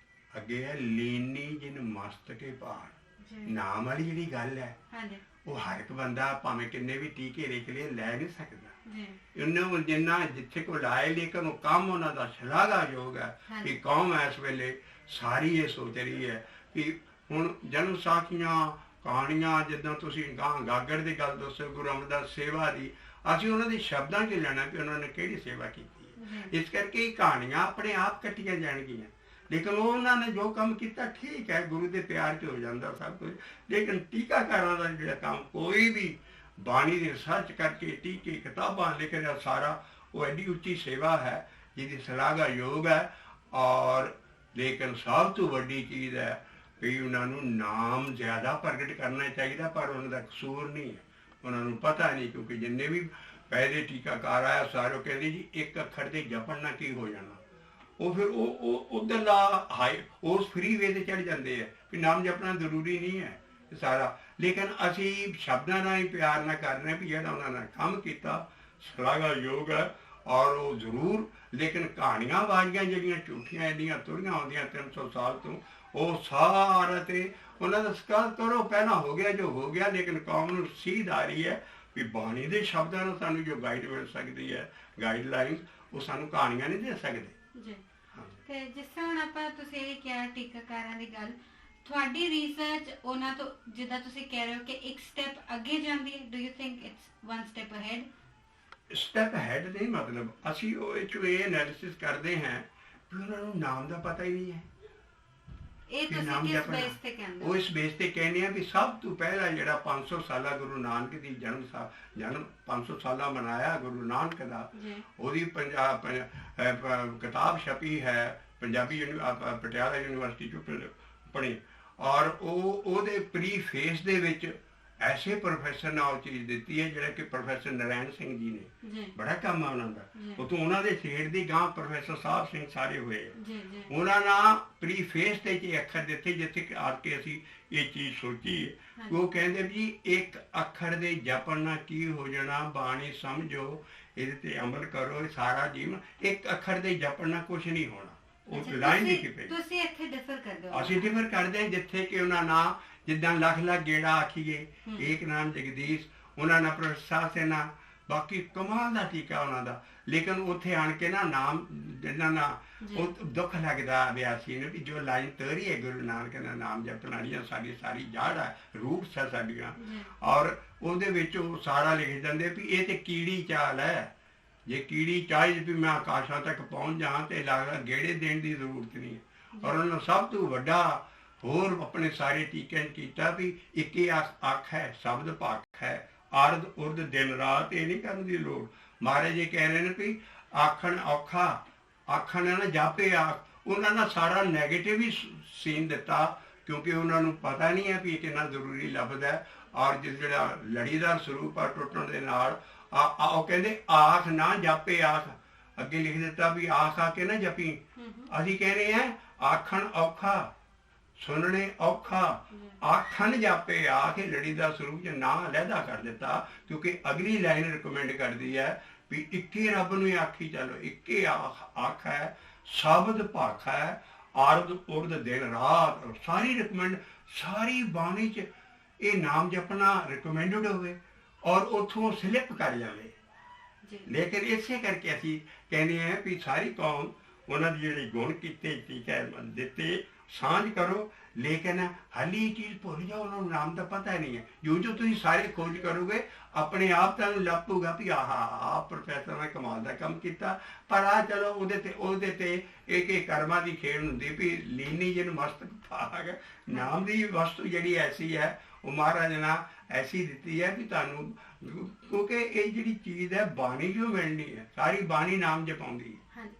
अगे है लीनी जिन मस्त के पार। ਜੀ, नाम वाली जिहड़ी गल है ਹਾਂਜੀ, वो हर एक बंदा भावें किन्ने भी टीके लिख लिए लै नहीं सकता, ਜੀ, उन्हें जिन्ना जिथे को लाए, लेकिन वो काम उन्हों का शलाघायोग है हाँ कि कौम इस वेले सारी ये सोच रही है कि हुण जन्म साखियां कहानियां जिद्दां तुसीं गागड़ की गल दसो, गुरु अमरदास सेवा की, ਅਸੀਂ ਉਹਨਾਂ ਦੇ ਸ਼ਬਦਾਂ 'ਚ ਲੈਣਾ ਕਿ ਉਹਨਾਂ ਨੇ ਕਿਹੜੀ ਸੇਵਾ ਕੀਤੀ ਹੈ। ਇਸ ਕਰਕੇ ਇਹ ਕਹਾਣੀਆਂ ਆਪਣੇ ਆਪ ਕੱਟੀਆਂ ਜਾਣਗੀਆਂ, ਲੇਕਿਨ ਉਹਨਾਂ ਨੇ ਜੋ ਕੰਮ ਕੀਤਾ ਠੀਕ ਹੈ, ਗੁਰੂ ਦੇ ਪਿਆਰ 'ਚ ਹੋ ਜਾਂਦਾ ਸਭ ਕੁਝ। ਲੇਕਿਨ ਟੀਕਾਕਾਰਾਂ ਦਾ ਜਿਹੜਾ ਕੰਮ, ਕੋਈ ਵੀ ਬਾਣੀ ਦੀ ਰਿਸਰਚ ਕਰਕੇ ਟੀਕੇ ਕਿਤਾਬਾਂ ਲਿਖ ਰਿਹਾ ਸਾਰਾ, ਉਹ ਐਡੀ ਉੱਚੀ ਸੇਵਾ ਹੈ ਜਿਹਦੀ ਸ਼ਲਾਘਾਯੋਗ ਹੈ। ਔਰ ਲੇਕਿਨ ਸਭ ਤੋਂ ਵੱਡੀ ਚੀਜ਼ ਹੈ ਵੀ ਉਹਨਾਂ ਨੂੰ ਨਾਮ ਜ਼ਿਆਦਾ ਪ੍ਰਗਟ ਕਰਨਾ ਚਾਹੀਦਾ, ਪਰ ਉਹਨਾਂ ਦਾ ਕਸੂਰ ਨਹੀਂ ਹੈ, ਉਹਨਾਂ ਨੂੰ ਪਤਾ ਨਹੀਂ। ਕਿਉਂਕਿ ਜਿੰਨੇ ਵੀ ਪਹਿਲੇ ਟੀਕਾਕਾਰ ਆਇਆ ਸਾਰੇ ਕਹਿੰਦੇ ਜੀ ਇੱਕ ਅੱਖਰ ਦੇ ਜਪਣ ਨਾਲ ਕੀ ਹੋ ਜਾਣਾ, ਉਹ ਫਿਰ ਉਹ ਉੱਧਰਲਾ ਉਸ ਫਰੀ ਵੇ ਤੇ ਚੜ ਜਾਂਦੇ ਆ ਵੀ ਨਾਮ ਜਪਣਾ ਜ਼ਰੂਰੀ ਨਹੀਂ ਹੈ ਸਾਰਾ। ਲੇਕਿਨ ਅਸੀਂ ਸ਼ਬਦਾਂ ਨਾਲ ਹੀ ਪਿਆਰ ਨਾਲ ਕਰ ਰਹੇ ਵੀ ਜਿਹੜਾ ਉਹਨਾਂ ਨੇ ਕੰਮ ਕੀਤਾ ਸ਼ਲਾਘਾਯੋਗ ਹੈ ਔਰ ਉਹ ਜ਼ਰੂਰ। ਲੇਕਿਨ ਕਹਾਣੀਆਂ ਬਾਜ਼ੀਆਂ ਜਿਹੜੀਆਂ ਝੂਠੀਆਂ ਐਡੀਆਂ ਤੁਰੀਆਂ ਆਉਂਦੀਆਂ 300 ਸਾਲ ਤੋਂ, ਉਹ ਸਾਰਾ ਤੇ ਉਹਨਾਂ ਦਾ ਸਕਾਲ ਕਰੋ, ਪਹਿਲਾਂ ਹੋ ਗਿਆ ਜੋ ਹੋ ਗਿਆ। ਲੇਕਿਨ ਕੌਮ ਨੂੰ ਸੀਧ ਆ ਰਹੀ ਹੈ ਵੀ ਬਾਣੀ ਦੇ ਸ਼ਬਦਾਂ ਨੂੰ ਸਾਨੂੰ ਜੋ ਗਾਈਡ ਮਿਲ ਸਕਦੀ ਹੈ, ਗਾਈਡਲਾਈਨ, ਉਹ ਸਾਨੂੰ ਕਹਾਣੀਆਂ ਨਹੀਂ ਦੇ ਸਕਦੇ ਜੀ। ਤੇ ਜਿਸ ਤਰ੍ਹਾਂ ਹੁਣ ਆਪਾਂ ਤੁਸੀਂ ਇਹ ਕਿਹਾ ਟੀਕਾਕਾਰਾਂ ਦੀ ਗੱਲ, ਤੁਹਾਡੀ ਰਿਸਰਚ ਉਹਨਾਂ ਤੋਂ ਜਿੱਦਾਂ ਤੁਸੀਂ ਕਹਿ ਰਹੇ ਹੋ ਕਿ ਇੱਕ ਸਟੈਪ ਅੱਗੇ ਜਾਂਦੀ ਹੈ, do you think it's one step ahead? Step ahead ਨਹੀਂ, ਮਤਲਬ ਅਸੀਂ ਉਹ ਇਹ ਐਨਾਲਿਸਿਸ ਕਰਦੇ ਹਾਂ ਵੀ ਉਹਨਾਂ ਨੂੰ ਨਾਮ ਦਾ ਪਤਾ ਹੀ ਨਹੀਂ ਹੈ। ਇਹ ਤੁਸੀਂ ਕਿਸ ਬੇਸ ਤੇ ਕਹਿੰਦੇ ਹੋ? ਉਹ ਇਸ ਬੇਸ ਤੇ ਕਹਿੰਦੇ ਆ ਵੀ ਸਭ ਤੋਂ ਪਹਿਲਾਂ ਜਿਹੜਾ 500 ਸਾਲਾ ਗੁਰੂ ਨਾਨਕ ਦੀ ਜਨਮ 500 ਸਾਲਾ ਮਨਾਇਆ ਗੁਰੂ ਨਾਨਕ ਦਾ, ਉਹਦੀ ਕਿਤਾਬ ਛਪੀ ਹੈ ਪੰਜਾਬੀ ਪਟਿਆਲਾ ਯੂਨੀਵਰਸਿਟੀ ਚੋਂ ਪੜ੍ਹੀ, ਔਰ ਉਹਦੇ ਪ੍ਰੀਫੇਸ ਦੇ ਵਿੱਚ ਐਸੇ ਪ੍ਰੋਫੈਸਰ ਨਾਲ ਚੀਜ਼ ਦਿੱਤੀ ਹੈ ਜਿਹੜਾ ਕਿ ਪ੍ਰੋਫੈਸਰ ਨਰੈਣ ਸਿੰਘ ਜੀ ਨੇ, ਬੜਾ ਕੰਮ ਆ ਉਹਨਾਂ ਦਾ। ਉਤੋਂ ਉਹਨਾਂ ਦੇ ਸੇਠ ਦੀ ਗਾਂ ਪ੍ਰੋਫੈਸਰ ਸਾਹਿਬ ਸਿੰਘ ਸਾਰੇ ਹੋਏ, ਉਹਨਾਂ ਨਾਲ ਪ੍ਰੀਫੇਸ ਤੇ ਜੇ ਅੱਖਰ ਦਿੱਤੇ ਜਿੱਥੇ ਆ ਕੇ ਅਸੀਂ ਇਹ ਚੀਜ਼ ਸੋਚੀ। ਉਹ ਕਹਿੰਦੇ ਵੀ ਇੱਕ ਅੱਖਰ ਦੇ ਜਪਣ ਨਾਲ ਕੀ ਹੋ ਜਾਣਾ, ਬਾਣੀ ਸਮਝੋ, ਇਹਦੇ ਤੇ ਅਮਲ ਕਰੋ, ਸਾਰਾ ਜੀਵਨ ਇੱਕ ਅੱਖਰ ਦੇ ਜਪਣ ਨਾਲ ਕੁਛ ਨਹੀਂ ਹੋਣਾ। ਉਹ ਲਾਈਨ ਲਿਖੀ ਪਈ। ਤੁਸੀਂ ਇੱਥੇ ਡਿਫਰ ਕਰਦੇ ਹੋ? ਅਸੀਂ ਡਿਫਰ ਕਰਦੇ ਹਾਂ ਜਿੱਥੇ ਕਿ ਉਹਨਾਂ ਨਾਲ ਜਿੱਦਾਂ ਲੱਖ ਲੱਖ ਗੇੜਾ ਆਖੀਏ, ਏਕ ਨਾਮ ਜਗਦੀਸ਼, ਉਹਨਾਂ ਨਾਲ ਪ੍ਰੋਫੈਸਰ ਸੇਨਾ, ਬਾਕੀ ਕਮਾਲ ਦਾ ਟੀਕਾ ਉਹਨਾਂ ਦਾ। ਲੇਕਿਨ ਉੱਥੇ ਆਣ ਕੇ ਨਾ ਨਾਮ ਜਿੰਨਾ ਨਾ ਉਹ ਦੁੱਖ ਲੱਗਦਾ ਅਭਿਆਸੀ ਨੂੰ ਵੀ ਜੋ ਲਾਈਨ ਤੇਰੀ ਹੈ ਗੁਰੂ ਨਾਨਕ ਦਾ ਨਾਮ ਜਪਣ ਵਾਲੀਆਂ ਸਾਡੀ ਸਾਰੀ ਜੜ ਹੈ, ਰੂਟਸ ਹੈ ਸਾਡੀਆਂ, ਔਰ ਉਹਦੇ ਵਿੱਚ ਉਹ ਸਾਰਾ ਲਿਖ ਜਾਂਦੇ ਵੀ ਇਹ ਤੇ ਕੀੜੀ ਚਾਲ ਹੈ। ਜੇ ਕੀੜੀ ਚਾਹੇ ਵੀ ਮੈਂ ਆਕਾਸ਼ਾਂ ਤੱਕ ਪਹੁੰਚ ਜਾਵਾਂ ਤੇ ਲੱਗਦਾ ਗੇੜੇ ਦੇਣ ਦੀ ਜ਼ਰੂਰਤ ਨਹੀਂ। ਔਰ ਉਹਨਾਂ ਸਭ ਤੋਂ ਵੱਡਾ ਹੋਰ ਆਪਣੇ ਸਾਰੇ ਟੀਕਿਆਂ ਕੀਤਾ ਵੀ ਇੱਕ ਹੀ ਅੱਖ ਹੈ, ਸ਼ਬਦ ਭੱਖ ਹੈ, ਅਰਧ ਉਰਧ ਦਿਨ ਰਾਤ ਇਹ ਨਹੀਂ ਕਰਨ ਦੀ ਲੋੜ। ਮਹਾਰਾਜ ਜੀ ਕਹਿ ਰਹੇ ਨੇ ਵੀ ਆਖਣ ਔਖਾ, ਆਖਣ ਨਾ ਜਾਪੇ ਆਖ। ਉਹਨਾਂ ਦਾ ਸਾਰਾ ਨੈਗੇਟਿਵ ਹੀ ਸੀਨ ਦਿੱਤਾ ਕਿਉਂਕਿ ਉਹਨਾਂ ਨੂੰ ਪਤਾ ਨਹੀਂ ਹੈ ਵੀ ਇਹ ਕਿੰਨਾ ਜ਼ਰੂਰੀ ਲੱਭਦਾ। ਔਰ ਜਿਸ ਜਿਹੜਾ ਲੜੀਦਾਰ ਸਰੂਪ ਆ ਟੁੱਟਣ ਦੇ ਨਾਲ ਉਹ ਕਹਿੰਦੇ ਆਖ ਨਾ ਜਾਪੇ ਆਖ, ਅੱਗੇ ਲਿਖ ਦਿੱਤਾ ਵੀ ਆਖ ਆ ਕੇ ਨਾ ਜਪੀ। ਅਸੀਂ ਕਹਿ ਰਹੇ ਹਾਂ ਆਖਣ ਔਖਾ, ਸੁਣਨੇ ਔਖਾ, ਆਖਣ ਜਾਪੇ ਆਖ, ਲੜੀਦਾਰ ਸਰੂਪ ਚ ਨਾਂ ਅਲੱਗਾ ਕਰ ਦਿੱਤਾ ਕਿਉਂਕਿ ਅਗਲੀ ਲਾਈਨ ਰਿਕਮੈਂਡ ਕਰਦੀ ਹੈ ਵੀ ਇੱਕੇ ਰੱਬ ਨੂੰ ਆਖੀ ਚੱਲੋ, ਇੱਕੇ ਆਖ ਹੈ, ਸ਼ਬਦ ਭੱਖ ਹੈ, ਆਰਦ ਉਰਦ ਦਿਨ ਰਾਤ ਸਾਰੀ ਰਿਕਮੈਂਡ, ਸਾਰੀ ਬਾਣੀ 'ਚ ਇਹ ਨਾਮ ਜਪਣਾ ਰਿਕਮੈਂਡਡ ਹੋਵੇ ਔਰ ਉੱਥੋਂ ਸਲਿੱਪ ਕਰ ਜਾਵੇ। ਜੀ ਲੇਕਿਨ ਇਸੇ ਕਰਕੇ ਅਸੀਂ ਕਹਿੰਦੇ ਹਾਂ ਵੀ ਸਾਰੀ ਕੌਮ ਉਹਨਾਂ ਦੇ ਜਿਹੜੇ ਗੁਣ ਕੀਤੇ, ਠੀਕ ਹੈ, ਦਿੱਤੇ, ਸਾਂਝ ਕਰੋ, ਲੇਕਿਨ ਹਾਲੀ ਇਹ ਚੀਜ਼ ਭੁੱਲ ਜਾਓ, ਉਹਨਾਂ ਨੂੰ ਨਾਮ ਦਾ ਪਤਾ ਨਹੀਂ ਹੈ। ਜੋ ਤੁਸੀਂ ਸਾਰੇ ਖੋਜ ਕਰੋਗੇ ਆਪਣੇ ਆਪ ਤੁਹਾਨੂੰ ਲੱਭੂਗਾ ਵੀ ਆਹ ਪ੍ਰੋਫੈਸਰ ਨੇ ਕਮਾਲ ਦਾ ਕੰਮ ਕੀਤਾ। ਪਰ ਆ ਚਲੋ ਉਹਦੇ ਤੇ ਇੱਕ ਕਰਮਾਂ ਦੀ ਖੇਡ ਹੁੰਦੀ ਵੀ ਲੀਨੀ ਜਿਹਨੂੰ ਮਸਤਕ ਭਾਗ, ਨਾਮ ਦੀ ਵਸਤੂ ਜਿਹੜੀ ਐਸੀ ਹੈ ਉਹ ਮਹਾਰਾਜ ਨੇ ਐਸੀ ਦਿੱਤੀ ਹੈ ਵੀ ਤੁਹਾਨੂੰ, ਕਿਉਂਕਿ ਇਹ ਜਿਹੜੀ ਚੀਜ਼ ਹੈ ਬਾਣੀ ਜੋ ਮਿਲਣੀ ਹੈ, ਸਾਰੀ ਬਾਣੀ ਨਾਮ ਜਪਾਉਂਦੀ ਹੈ। ਹਾਂਜੀ।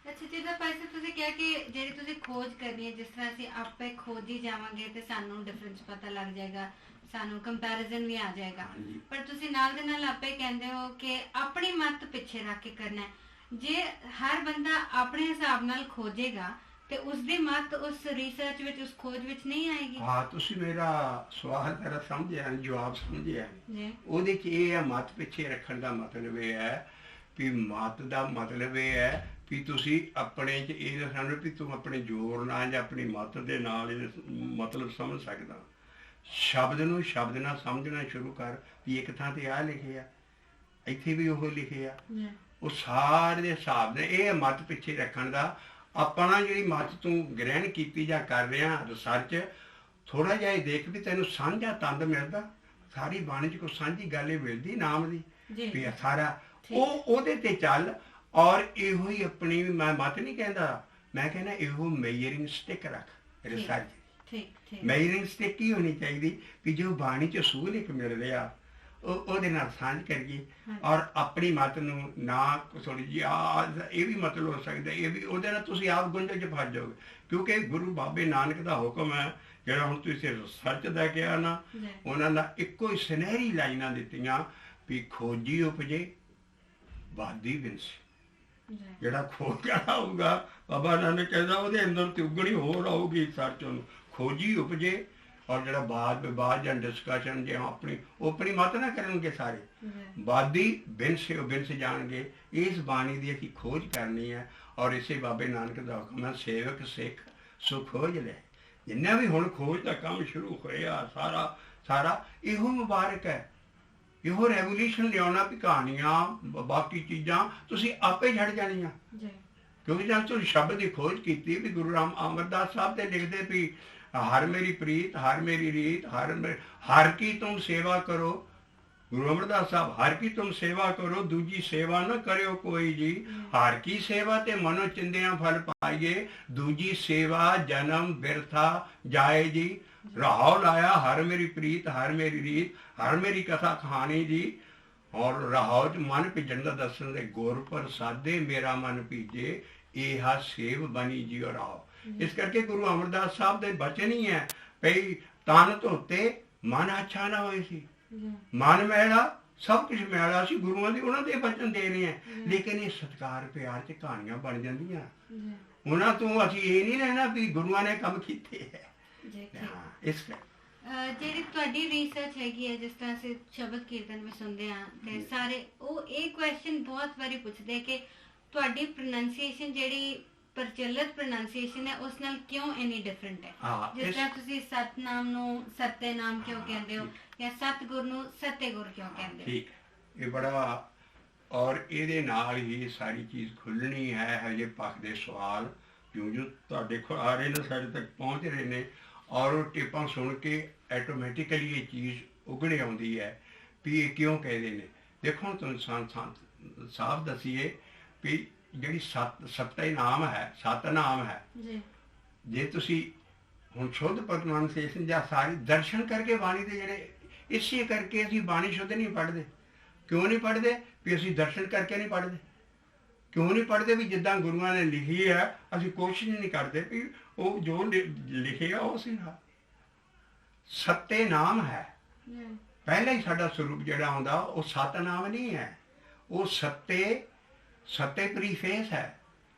ਅੱਛਾ, ਜਿੱਦਾਂ ਭਾਈ ਸਾਹਿਬ ਤੁਸੀਂ ਕਿਹਾ ਕਿ ਜਿਹੜੀ ਤੁਸੀਂ ਖੋਜ ਕਰਨੀ ਹੈ, ਜਿਸ ਤਰ੍ਹਾਂ ਅਸੀਂ ਆਪੇ ਖੋਜੀ ਜਾਵਾਂਗੇ ਤੇ ਸਾਨੂੰ ਡਿਫਰੈਂਸ ਪਤਾ ਲੱਗ ਜਾਏਗਾ, ਸਾਨੂੰ ਕੰਪੈਰੀਜ਼ਨ ਵੀ ਆ ਜਾਏਗਾ। ਹਾਂਜੀ। ਪਰ ਤੁਸੀਂ ਨਾਲ ਦੇ ਨਾਲ ਆਪੇ ਕਹਿੰਦੇ ਹੋ ਕਿ ਆਪਣੀ ਮੱਤ ਪਿੱਛੇ ਰੱਖ ਕੇ ਕਰਨਾ ਹੈ। ਜੇ ਹਰ ਬੰਦਾ ਆਪਣੇ ਹਿਸਾਬ ਨਾਲ ਖੋਜੇਗਾ ਤੇ ਉਸਦੀ ਮੱਤ ਉਸ ਰਿਸਰਚ ਵਿੱਚ, ਉਸ ਖੋਜ ਵਿੱਚ ਨਹੀਂ ਆਏਗੀ। ਹਾਂ, ਤੁਸੀਂ ਮੇਰਾ ਸਵਾਲ ਮੇਰਾ ਸਮਝਿਆ, ਜਵਾਬ ਸਮਝਿਆ ਜੀ ਉਹਦੇ 'ਚ ਇਹ ਹੈ, ਮੱਤ ਪਿੱਛੇ ਰੱਖਣ ਦਾ ਮਤਲਬ ਇਹ ਹੈ ਵੀ ਮੱਤ ਦਾ ਮਤਲਬ ਇਹ ਹੈ ਵੀ ਤੁਸੀਂ ਆਪਣੇ 'ਚ ਇਹ ਦੱਸਣਾ ਵੀ ਤੂੰ ਆਪਣੇ ਜ਼ੋਰ ਨਾਲ ਜਾਂ ਆਪਣੀ ਮੱਤ ਦੇ ਨਾਲ ਇਹ ਮਤਲਬ ਸਮਝ ਸਕਦਾ। ਸ਼ਬਦ ਨੂੰ ਸ਼ਬਦ ਨਾਲ ਸਮਝਣਾ ਸ਼ੁਰੂ ਕਰ ਵੀ ਇੱਕ ਥਾਂ ਤੇ ਆਹ ਲਿਖਿਆ, ਇੱਥੇ ਵੀ ਉਹ ਲਿਖਿਆ, ਜੀ ਉਹ ਸਾਰੇ ਦੇ ਹਿਸਾਬ ਨਾਲ। ਇਹ ਹੈ ਮੱਤ ਪਿੱਛੇ ਰੱਖਣ ਦਾ। ਆਪਣਾ ਜਿਹੜੀ ਮੱਤ ਤੂੰ ਗ੍ਰਹਿਣ ਕੀਤੀ ਜਾਂ ਕਰ ਰਿਹਾ ਰਿਸਰਚ, ਥੋੜਾ ਜਿਹਾ ਇਹ ਦੇਖ ਵੀ ਤੈਨੂੰ ਸਾਂਝਾ ਤੰਦ ਮਿਲਦਾ। ਸਾਰੀ ਬਾਣੀ 'ਚ ਕੋਈ ਸਾਂਝੀ ਗੱਲ ਇਹ ਮਿਲਦੀ ਨਾਮ ਦੀ ਜੀ ਵੀ ਸਾਰਾ ਠੀਕ। ਉਹਦੇ ਤੇ ਚੱਲ। ਔਰ ਇਹੋ ਹੀ ਆਪਣੀ, ਮੈਂ ਮਤ ਨਹੀਂ ਕਹਿੰਦਾ, ਮੈਂ ਕਹਿੰਦਾ ਇਹੋ ਮੇਜਰਿੰਗ ਸਟਿਕ ਰੱਖ ਰਿਸਰਚ। ਠੀਕ ਠੀਕ ਮੇਜਰਿੰਗ ਸਟਿਕ ਹੀ ਹੋਣੀ ਚਾਹੀਦੀ ਵੀ ਜੋ ਬਾਣੀ 'ਚ ਅਸੂਲ ਇੱਕ ਮਿਲ ਰਿਹਾ ਉਹਦੇ ਨਾਲ ਸਾਂਝ ਕਰੀਏ। ਔਰ ਆਪਣੀ ਮਤ ਨੂੰ ਨਾ ਥੋੜੀ ਜਿਹੀ ਇਹ ਵੀ ਮਤਲਬ ਹੋ ਸਕਦਾ, ਇਹ ਵੀ ਉਹਦੇ ਨਾਲ ਤੁਸੀਂ ਆਪ ਗੁੰਝਲ 'ਚ ਫਸ ਜਾਓਗੇ। ਕਿਉਂਕਿ ਗੁਰੂ ਬਾਬੇ ਨਾਨਕ ਦਾ ਹੁਕਮ ਹੈ ਜਿਹੜਾ ਹੁਣ ਤੁਸੀਂ ਰਿਸਰਚ ਦਾ ਕਿਹਾ ਨਾ, ਜੀ ਉਹਨਾਂ ਦਾ ਇੱਕੋ ਹੀ ਸੁਨਹਿਰੀ ਲਾਈਨਾਂ ਦਿੱਤੀਆਂ ਵੀ ਖੋਜੀ ਉਪਜੇ ਵਾਦੀ ਵਿੰਸੇ। ਜੀ ਜਿਹੜਾ ਖੋਜ ਕਰਨਾ ਹੋਊਗਾ, ਬਾਬਾ ਨਾਨਕ ਕਹਿੰਦਾ ਉਹਦੇ ਅੰਦਰ ਤੇ ਉਗਣੀ ਹੋਰ ਆਊਗੀ ਸਰਚ ਨੂੰ। ਖੋਜੀ ਉਪਜੇ ਔਰ ਜਿਹੜਾ ਬਾਦ ਵਿਵਾਦ ਜਾਂ ਡਿਸਕਸ਼ਨ ਜੇ ਆਪਣੀ ਮਤ ਨਾ ਕਰਨਗੇ ਸਾਰੇ, ਜੀ ਵਾਦੀ ਬਿਨਸ ਜਾਣਗੇ। ਇਸ ਬਾਣੀ ਦੀ ਅਸੀਂ ਖੋਜ ਕਰਨੀ ਹੈ ਔਰ ਇਸੇ ਬਾਬੇ ਨਾਨਕ ਦਾ ਹੁਕਮ ਹੈ, ਸੇਵਕ ਸਿੱਖ ਸੋ ਖੋਜ ਲੈ। ਜਿੰਨਾ ਵੀ ਹੁਣ ਖੋਜ ਦਾ ਕੰਮ ਸ਼ੁਰੂ ਹੋਇਆ ਸਾਰਾ ਇਹੋ ਮੁਬਾਰਕ ਹੈ। ਇਹੋ ਰੈਵੋਲੂਸ਼ਨ ਲਿਆਉਣਾ ਵੀ ਕਹਾਣੀਆਂ ਬਾਕੀ ਚੀਜ਼ਾਂ ਤੁਸੀਂ ਆਪੇ ਛੱਡ ਜਾਣੀਆਂ। ਜੀ ਕਿਉਂਕਿ ਜਦ ਤੁਸੀਂ ਸ਼ਬਦ ਦੀ ਖੋਜ ਕੀਤੀ ਵੀ ਗੁਰੂ ਰਾਮ ਅਮਰਦਾਸ ਸਾਹਿਬ ਤੇ ਲਿਖਦੇ ਵੀ ਹਰ ਮੇਰੀ ਪ੍ਰੀਤ ਹਰ ਮੇਰੀ ਰੀਤ ਹਰ ਕੀ ਤੁਮ ਸੇਵਾ ਕਰੋ। ਗੁਰੂ ਅਮਰਦਾਸ ਸਾਹਿਬ, ਹਰ ਕੀ ਤੁਮ ਸੇਵਾ ਕਰੋ ਦੂਜੀ ਸੇਵਾ ਨਾ ਕਰਿਓ ਕੋਈ ਜੀ। ਹਰ ਕੀ ਸੇਵਾ ਤੇ ਮਨੋ ਚਿੰਦਿਆਂ ਫਲ ਪਾਈਏ, ਦੂਜੀ ਸੇਵਾ ਜਨਮ ਬਿਰਥਾ ਜਾਏ ਜੀ। ਰਾਹੋ ਲਾਇਆ ਹਰ ਮੇਰੀ ਪ੍ਰੀਤ ਹਰ ਮੇਰੀ ਰੀਤ ਹਰ ਮੇਰੀ ਕਥਾ ਕਹਾਣੀ ਜੀ। ਔਰ ਰਾਹੋ 'ਚ ਮਨ ਭਿੱਜਣ ਦਾ ਦੱਸਣ ਦੇ, ਗੁਰ ਪ੍ਰਸਾਦੇ ਮੇਰਾ ਮਨ ਭੀਜੇ ਇਹਾ ਸੇਵ ਬਣੀ ਜੀ ਰਾਹੋ। ਇਸ ਕਰਕੇ ਗੁਰੂ ਅਮਰਦਾਸ ਸਾਹਿਬ ਦੇ ਬਚਨ ਹੀ ਹੈ ਭਈ ਤਨ ਧੋਤੇ ਮਨ ਅੱਛਾ ਨਾ ਹੋਏ ਸੀ। ਮਨ ਮੈਲਾ ਸਭ ਕੁਝ ਮੈਲਾ ਸੀ। ਗੁਰੂਆਂ ਦੇ ਉਹਨਾਂ ਦੇ ਬਚਨ ਦੇ ਰਹੇ ਹੈ, ਲੇਕਿਨ ਇਹ ਸਤਿਕਾਰ ਪਿਆਰ 'ਚ ਕਹਾਣੀਆਂ ਬਣ ਜਾਂਦੀਆਂ। ਉਹਨਾਂ ਤੋਂ ਅਸੀਂ ਇਹ ਨਹੀਂ ਲੈਣਾ ਵੀ ਗੁਰੂਆਂ ਨੇ ਕੰਮ ਕੀਤੇ ਹੈ। ਇਸ ਜਿਹੜੀ ਤੁਹਾਡੀ ਰਿਸਰਚ ਹੈਗੀ ਹੈ, ਜਿਸ ਤਰ੍ਹਾਂ ਅਸੀਂ ਸ਼ਬਦ ਕੀਰਤਨ ਵਿੱਚ ਸੁਣਦੇ ਹਾਂ ਤੇ ਸਾਰੇ ਉਹ ਇਹ ਕੁਐਸਚਨ ਬਹੁਤ ਵਾਰੀ ਪੁੱਛਦੇ ਕਿ ਤੁਹਾਡੀ ਪ੍ਰੋਨੰਸੀਏਸ਼ਨ ਜਿਹੜੀ ਪ੍ਰਚਲਿਤ ਪ੍ਰੋਨੰਸੀਏਸ਼ਨ ਹੈ ਉਸ ਨਾਲ ਕਿਉਂ ਇੰਨੀ ਡਿਫਰੈਂਟ ਹੈ। ਜਿਸ ਤਰ੍ਹਾਂ ਤੁਸੀਂ ਸਤਨਾਮ ਨੂੰ ਸਤੇ ਨਾਮ ਕਿਉਂ ਕਹਿੰਦੇ ਹੋ ਜਾਂ ਸਤਿਗੁਰ ਨੂੰ ਸਤਿਗੁਰ ਕਿਉਂ ਕਹਿੰਦੇ ਹੋ। ਠੀਕ, ਇਹ ਬੜਾ, ਔਰ ਇਹਦੇ ਨਾਲ ਹੀ ਸਾਰੀ ਚੀਜ਼ ਖੁੱਲਣੀ ਹੈ। ਹਜੇ ਪੱਖ ਦੇ ਸਵਾਲ ਜਿਉਂ ਤੁਹਾਡੇ ਕੋਲ ਆ ਰਹੇ ਨੇ, ਸਾਡੇ ਤੱਕ ਪਹੁੰਚ ਰਹੇ ਨੇ ਔਰ ਉਹ ਟੇਪਾਂ ਸੁਣ ਕੇ ਆਟੋਮੈਟਿਕਲੀ ਇਹ ਚੀਜ਼ ਉਗੜ ਆਉਂਦੀ ਹੈ ਵੀ ਇਹ ਕਿਉਂ ਕਹਿੰਦੇ ਨੇ। ਦੇਖੋ ਤੁਹਾਨੂੰ ਸਾਫ਼ ਦੱਸੀਏ ਵੀ ਜਿਹੜੀ ਸੱਤੇ ਨਾਮ ਹੈ, ਸਤਨਾਮ ਹੈ ਜੀ। ਜੇ ਤੁਸੀਂ ਹੁਣ ਸ਼ੁੱਧ ਪ੍ਰੋਨੰਸੀਏਸ਼ਨ ਜਾਂ ਸਾਰੀ ਦਰਸ਼ਨ ਕਰਕੇ ਬਾਣੀ ਦੇ ਜਿਹੜੇ, ਇਸੇ ਕਰਕੇ ਅਸੀਂ ਬਾਣੀ ਸ਼ੁੱਧ ਨਹੀਂ ਪੜ੍ਹਦੇ। ਕਿਉਂ ਨਹੀਂ ਪੜ੍ਹਦੇ ਵੀ ਅਸੀਂ ਦਰਸ਼ਨ ਕਰਕੇ ਨਹੀਂ ਪੜ੍ਹਦੇ। ਕਿਉਂ ਨਹੀਂ ਪੜ੍ਹਦੇ ਵੀ ਜਿੱਦਾਂ ਗੁਰੂਆਂ ਨੇ ਲਿਖੀ ਹੈ ਅਸੀਂ ਕੋਸ਼ਿਸ਼ ਨਹੀਂ ਕਰਦੇ ਵੀ ਉਹ ਜੋ ਲਿਖਿਆ ਉਹ ਸੀ। ਸੱਤੇ ਨਾਮ ਹੈ, ਪਹਿਲਾਂ ਹੀ ਸਾਡਾ ਸਰੂਪ ਜਿਹੜਾ ਆਉਂਦਾ ਉਹ ਸਤਨਾਮ ਨਹੀਂ ਹੈ, ਉਹ ਸੱਤੇ ਪ੍ਰੀਫੇਸ ਹੈ।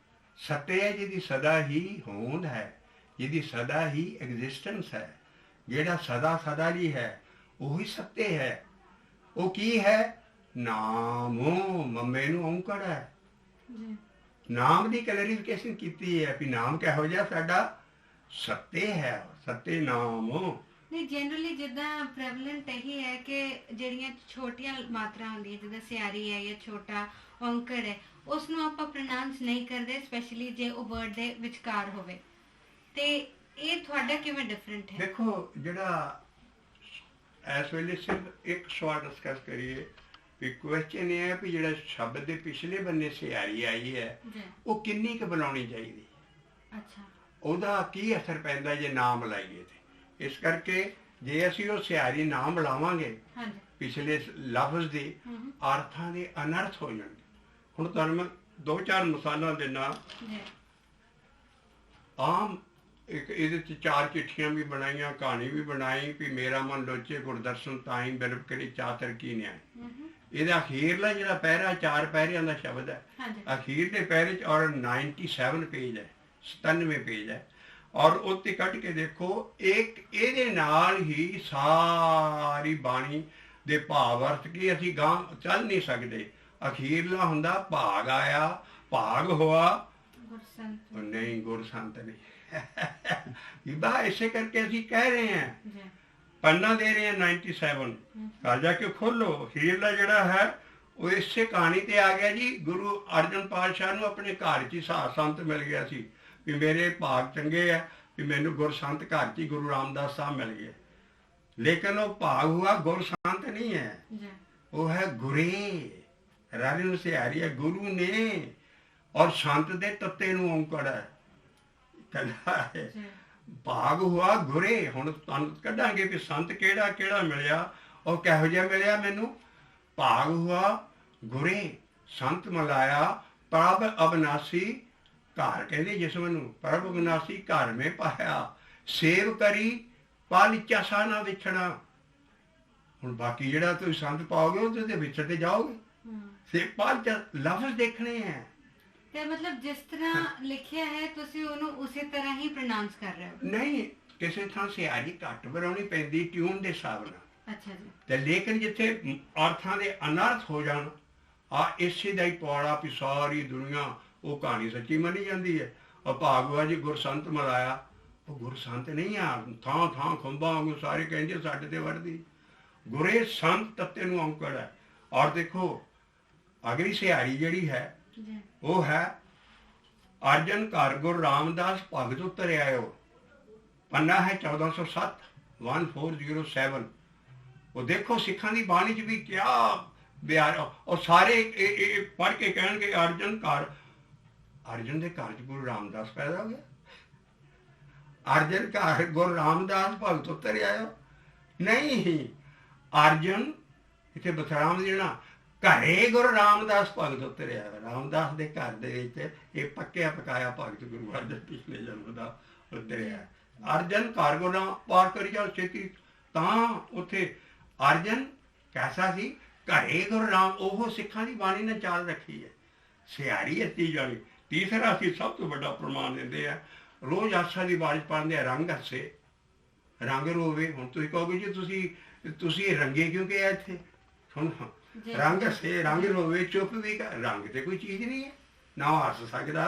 ਸੱਤੇ ਹੈ ਜਿਹਦੀ ਸਦਾ ਹੀ ਹੋਂਦ ਹੈ, ਜਿਹਦੀ ਸਦਾ ਹੀ ਐਗਜ਼ਿਸਟੈਂਸ ਹੈ, ਜਿਹੜਾ ਸਦਾ ਲਈ ਹੈ ਉਹੀ ਸੱਤੇ ਹੈ। ਉਹ ਕੀ ਹੈ? ਨਾਮੋ ਮੰਮੇ ਨੂੰ ਔਂਕੜ ਹੈ। ਨਾਮ ਦੀ ਕਲੈਰੀਫਿਕੇਸ਼ਨ ਕੀਤੀ ਹੈ ਵੀ ਨਾਮ ਕਿਹੋ ਜਿਹਾ ਸਾਡਾ ਸੱਤੇ ਹੈ, ਸੱਤੇ ਨਾਮ। ਨਹੀਂ ਜਨਰਲੀ ਜਿੱਦਾਂ ਪ੍ਰੈਵਲੈਂਟ ਇਹੀ ਹੈ ਕਿ ਜਿਹੜੀਆਂ ਛੋਟੀਆਂ ਮਾਤਰਾ ਹੁੰਦੀਆਂ ਜਿੱਦਾਂ ਸਿਆਰੀ ਹੈ ਜਾਂ ਛੋਟਾ ਔਂਕੜ ਹੈ ਉਸ ਨੂੰ ਆਪਾਂ ਪ੍ਰੋਨਾਂਸ ਨਹੀਂ ਕਰਦੇ, ਸਪੈਸ਼ਲੀ ਜੇ ਉਹ ਵਰਡ ਦੇ ਵਿਚਕਾਰ ਹੋਵੇ। ਤੇ ਇਹ ਤੁਹਾਡਾ ਕਿਵੇਂ ਡਿਫਰੈਂਟ ਹੈ? ਦੇਖੋ ਜਿਹੜਾ ਇਸ ਵੇਲੇ ਸਿਰਫ ਇੱਕ ਸਵਾਲ ਡਿਸਕਸ ਕਰੀਏ ਵੀ ਕੁਐਸਚਨ ਇਹ ਹੈ ਵੀ ਜਿਹੜਾ ਸ਼ਬਦ ਦੇ ਪਿਛਲੇ ਬੰਨੇ ਸਿਆਰੀ ਆਈ ਹੈ ਉਹ ਕਿੰਨੀ ਕੁ ਬੁਲਾਉਣੀ ਚਾਹੀਦੀ, ਅੱਛਾ ਉਹਦਾ ਕੀ ਅਸਰ ਪੈਂਦਾ ਜੇ ਨਾਮ ਲਾਈਏ ਤੇ। ਇਸ ਕਰਕੇ ਜੇ ਅਸੀਂ ਉਹ ਸਿਆਰੀ ਨਾਮ ਲਾਵਾਂਗੇ ਪਿਛਲੇ ਲਫ਼ਜ਼ ਦੇ ਅਰਥਾਂ ਦੇ ਅਨਰਥ ਹੋ ਜਾਣਗੇ। ਹੁਣ ਤੁਹਾਨੂੰ ਮੈਂ 2-4 ਮਿਸਾਲਾਂ ਦੇਣਾ। ਆਮ ਇੱਕ ਇਹਦੇ 'ਚ 4 ਚਿੱਠੀਆਂ ਵੀ ਬਣਾਈਆਂ, ਕਹਾਣੀ ਵੀ ਬਣਾਈ ਵੀ ਮੇਰਾ ਮਨ ਲੋਚੇ ਗੁਰਦਰਸ਼ਨ ਤਾਈਂ ਬਿਲਬ ਕਰੀ ਚਾਤਰ ਕੀ ਨਿਆਏ। ਇਹਦਾ ਅਖੀਰਲਾ ਜਿਹੜਾ ਪਹਿਰਾ 4 ਪਹਿਰਿਆਂ ਦਾ ਸ਼ਬਦ ਹੈ, ਅਖੀਰਲੇ ਪਹਿਰੇ 'ਚ ਔਰ 97 ਪੇਜ ਹੈ, 97 ਪੇਜ ਹੈ। ਔਰ ਉੱਤੇ ਕੱਢ ਕੇ ਦੇਖੋ ਇੱਕ ਇਹਦੇ ਨਾਲ ਹੀ ਸਾਰੀ ਬਾਣੀ ਦੇ ਭਾਵ ਅਰਥ ਕੀ ਅਸੀਂ ਗਾਂ ਚੱਲ ਨਹੀਂ ਸਕਦੇ। ਅਖੀਰਲਾ ਹੁੰਦਾ ਭਾਗ ਆਇਆ, ਭਾਗ ਹੋਆ, ਨਹੀਂ ਗੁਰਸੰਤ ਨਹੀਂ ਬੀਬਾ। ਇਸੇ ਕਰਕੇ ਅਸੀਂ ਕਹਿ ਰਹੇ ਹਾਂ, ਪੰਨਾ ਦੇ ਰਹੇ ਹਾਂ 97 ਘਰ ਜਾ ਕੇ ਖੋਲੋ। ਅਖੀਰਲਾ ਜਿਹੜਾ ਹੈ ਉਹ ਇਸੇ ਕਹਾਣੀ ਤੇ ਆ ਗਿਆ ਜੀ। ਗੁਰੂ ਅਰਜਨ ਪਾਤਸ਼ਾਹ ਨੂੰ ਆਪਣੇ ਘਰ 'ਚ ਹੀ ਸੰਤ ਮਿਲ ਗਿਆ ਸੀ ਵੀ ਮੇਰੇ ਭਾਗ ਚੰਗੇ ਆ ਵੀ ਮੈਨੂੰ ਗੁਰਸੰਤ ਘਰ 'ਚ ਹੀ ਗੁਰੂ ਰਾਮਦਾਸ ਸਾਹਿਬ ਮਿਲ ਗਏ। ਲੇਕਿਨ ਉਹ ਭਾਗ ਹੁਆ ਗੁਰਸੰਤ ਨਹੀਂ ਹੈ, ਉਹ ਹੈ ਗੁਰੇ। ਰਾਵੀ ਨੂੰ ਸਿਆਰੀ ਹੈ ਗੁਰੂ ਨੇ, ਔਰ ਸੰਤ ਦੇ ਤੱਤੇ ਨੂੰ ਔਂਕੜ ਹੈ ਕਹਿੰਦਾ ਹੈ। ਭਾਗ ਹੁਆ ਗੁਰੇ। ਹੁਣ ਤੁਹਾਨੂੰ ਕੱਢਾਂਗੇ ਵੀ ਸੰਤ ਕਿਹੜਾ ਕਿਹੜਾ ਮਿਲਿਆ ਉਹ ਕਿਹੋ ਜਿਹਾ ਮਿਲਿਆ ਮੈਨੂੰ। ਭਾਗ ਹੁਆ ਗੁਰੇ, ਸੰਤ ਮਲਾਇਆ ਪ੍ਰਭ ਅਬਨਾਸੀ ਘਰ ਕਹਿੰਦੇ ਜਿਸ ਮੈਨੂੰ ਪ੍ਰਭ ਅਬਨਾਸੀ ਘਰ ਮੇ ਪਾਇਆ। ਸੇਵ ਕਰੀ ਪਲ ਚਾਸਾ ਨਾ ਵਿਛਣਾ। ਹੁਣ ਬਾਕੀ ਜਿਹੜਾ ਤੁਸੀਂ ਸੰਤ ਪਾਓਗੇ ਉਹਦੇ ਵਿਛੜ ਤੇ ਜਾਓਗੇ। ਸੇ ਪਲ ਲਫ਼ਜ਼ ਦੇਖਣੇ ਹੈ ਤੇ ਮਤਲਬ ਜਿਸ ਤਰ੍ਹਾਂ ਲਿਖਿਆ ਹੈ ਤੁਸੀਂ ਉਹਨੂੰ ਉਸੇ ਤਰ੍ਹਾਂ ਹੀ ਪ੍ਰੋਨਾਂਸ ਕਰ ਰਹੇ ਹੋ? ਨਹੀਂ, ਕਿਸੇ ਥਾਂ ਸਿਆਰੀ ਘੱਟ ਬਣਾਉਣੀ ਪੈਂਦੀ ਟਿਊਨ ਦੇ ਹਿਸਾਬ ਨਾਲ। ਅੱਛਾ ਜੀ। ਤੇ ਲੇਕਿਨ ਜਿੱਥੇ ਅਰਥਾਂ ਦੇ ਅਨਰਥ ਹੋ ਜਾਣ ਆ ਇਸੇ ਦਾ ਹੀ ਪੌੜਾ ਵੀ ਸਾਰੀ ਦੁਨੀਆ ਉਹ ਕਹਾਣੀ ਸੱਚੀ ਮੰਨੀ ਜਾਂਦੀ ਹੈ। ਔਰ ਭਾਗਵਾ ਜੀ ਗੁਰਸੰਤ ਮਲਾਇਆ, ਉਹ ਗੁਰਸੰਤ ਨਹੀਂ ਆ। ਥਾਂ ਥਾਂ ਖੰਭਾਂ ਵਾਂਗੂ ਸਾਰੇ ਕਹਿੰਦੇ ਸਾਡੇ ਤੇ ਵਰਦੀ। ਗੁਰੇ ਸੰਤ ਤੱਤੇ ਨੂੰ ਔਂਕੜ ਹੈ। ਔਰ ਦੇਖੋ ਅਗਲੀ ਸਿਆਰੀ ਜਿਹੜੀ ਹੈ ਉਹ ਹੈ ਅਰਜਨ ਘਰ ਗੁਰੂ ਰਾਮਦਾਸ ਭਗਤ ਉਤਰ ਆਇਓ। ਪੰਨਾ ਹੈ 1407 1407। ਉਹ ਦੇਖੋ ਸਿੱਖਾਂ ਦੀ ਬਾਣੀ 'ਚ ਵੀ ਕਿਆ ਬਿਆਨ। ਔਰ ਸਾਰੇ ਇਹ ਪੜ੍ਹ ਕੇ ਕਹਿਣਗੇ ਅਰਜਨ ਘਰ, ਅਰਜਨ ਦੇ ਘਰ 'ਚ ਗੁਰੂ ਰਾਮਦਾਸ ਪੈਦਾ ਹੋ ਗਿਆ। ਅਰਜਨ ਘਰ ਗੁਰੂ ਰਾਮਦਾਸ ਭਗਤ ਉਤਰ ਆਇਓ ਨਹੀਂ। ਅਰਜਨ ਇੱਥੇ ਬਥਰਾਮ ਦੇਣਾ ਘਰੇ ਗੁਰੂ ਰਾਮਦਾਸ ਭਗਤ ਉਤਰਿਆ। ਰਾਮਦਾਸ ਦੇ ਘਰ ਦੇ ਵਿੱਚ ਇਹ ਪੱਕਿਆ ਪਕਾਇਆ ਭਗਤ ਗੁਰੂ ਅਰਜਨ ਪਿਛਲੇ ਜਨਮ ਦਾ ਉਤਰਿਆ। ਅਰਜਨ ਘਰ ਗੁਰੂ ਰਾਮ ਪਾਠ ਕਰੀ ਜਾਓ ਛੇਤੀ। ਤਾਂ ਉੱਥੇ ਅਰਜਨ ਕੈਸਾ ਸੀ ਘਰੇ ਗੁਰੂ ਰਾਮ। ਉਹ ਸਿੱਖਾਂ ਦੀ ਬਾਣੀ ਨੇ ਚਾਲ ਰੱਖੀ ਹੈ। ਸਿਆਰੀ ਅੱਤੀ ਜਾਣੀ। ਤੀਸਰਾ ਅਸੀਂ ਸਭ ਤੋਂ ਵੱਡਾ ਪ੍ਰਮਾਣ ਦਿੰਦੇ ਆ, ਰੋਜ਼ ਆਸਾ ਦੀ ਬਾਣੀ ਪੜ੍ਹਦੇ ਆ, ਰੰਗ ਹੱਸੇ ਰੰਗ ਰੋਵੇ। ਹੁਣ ਤੁਸੀਂ ਕਹੋਗੇ ਜੀ ਤੁਸੀਂ ਰੰਗੇ ਕਿਉਂ ਕਿਹਾ ਇੱਥੇ? ਸੁਣ, ਰੰਗ ਹੱਸੇ ਰੰਗ ਰੋਵੇ ਚੁੱਪ ਵੀ ਰੰਗ ਤੇ ਕੋਈ ਚੀਜ਼ ਨਹੀਂ ਹੈ ਨਾ ਹੱਸ ਸਕਦਾ।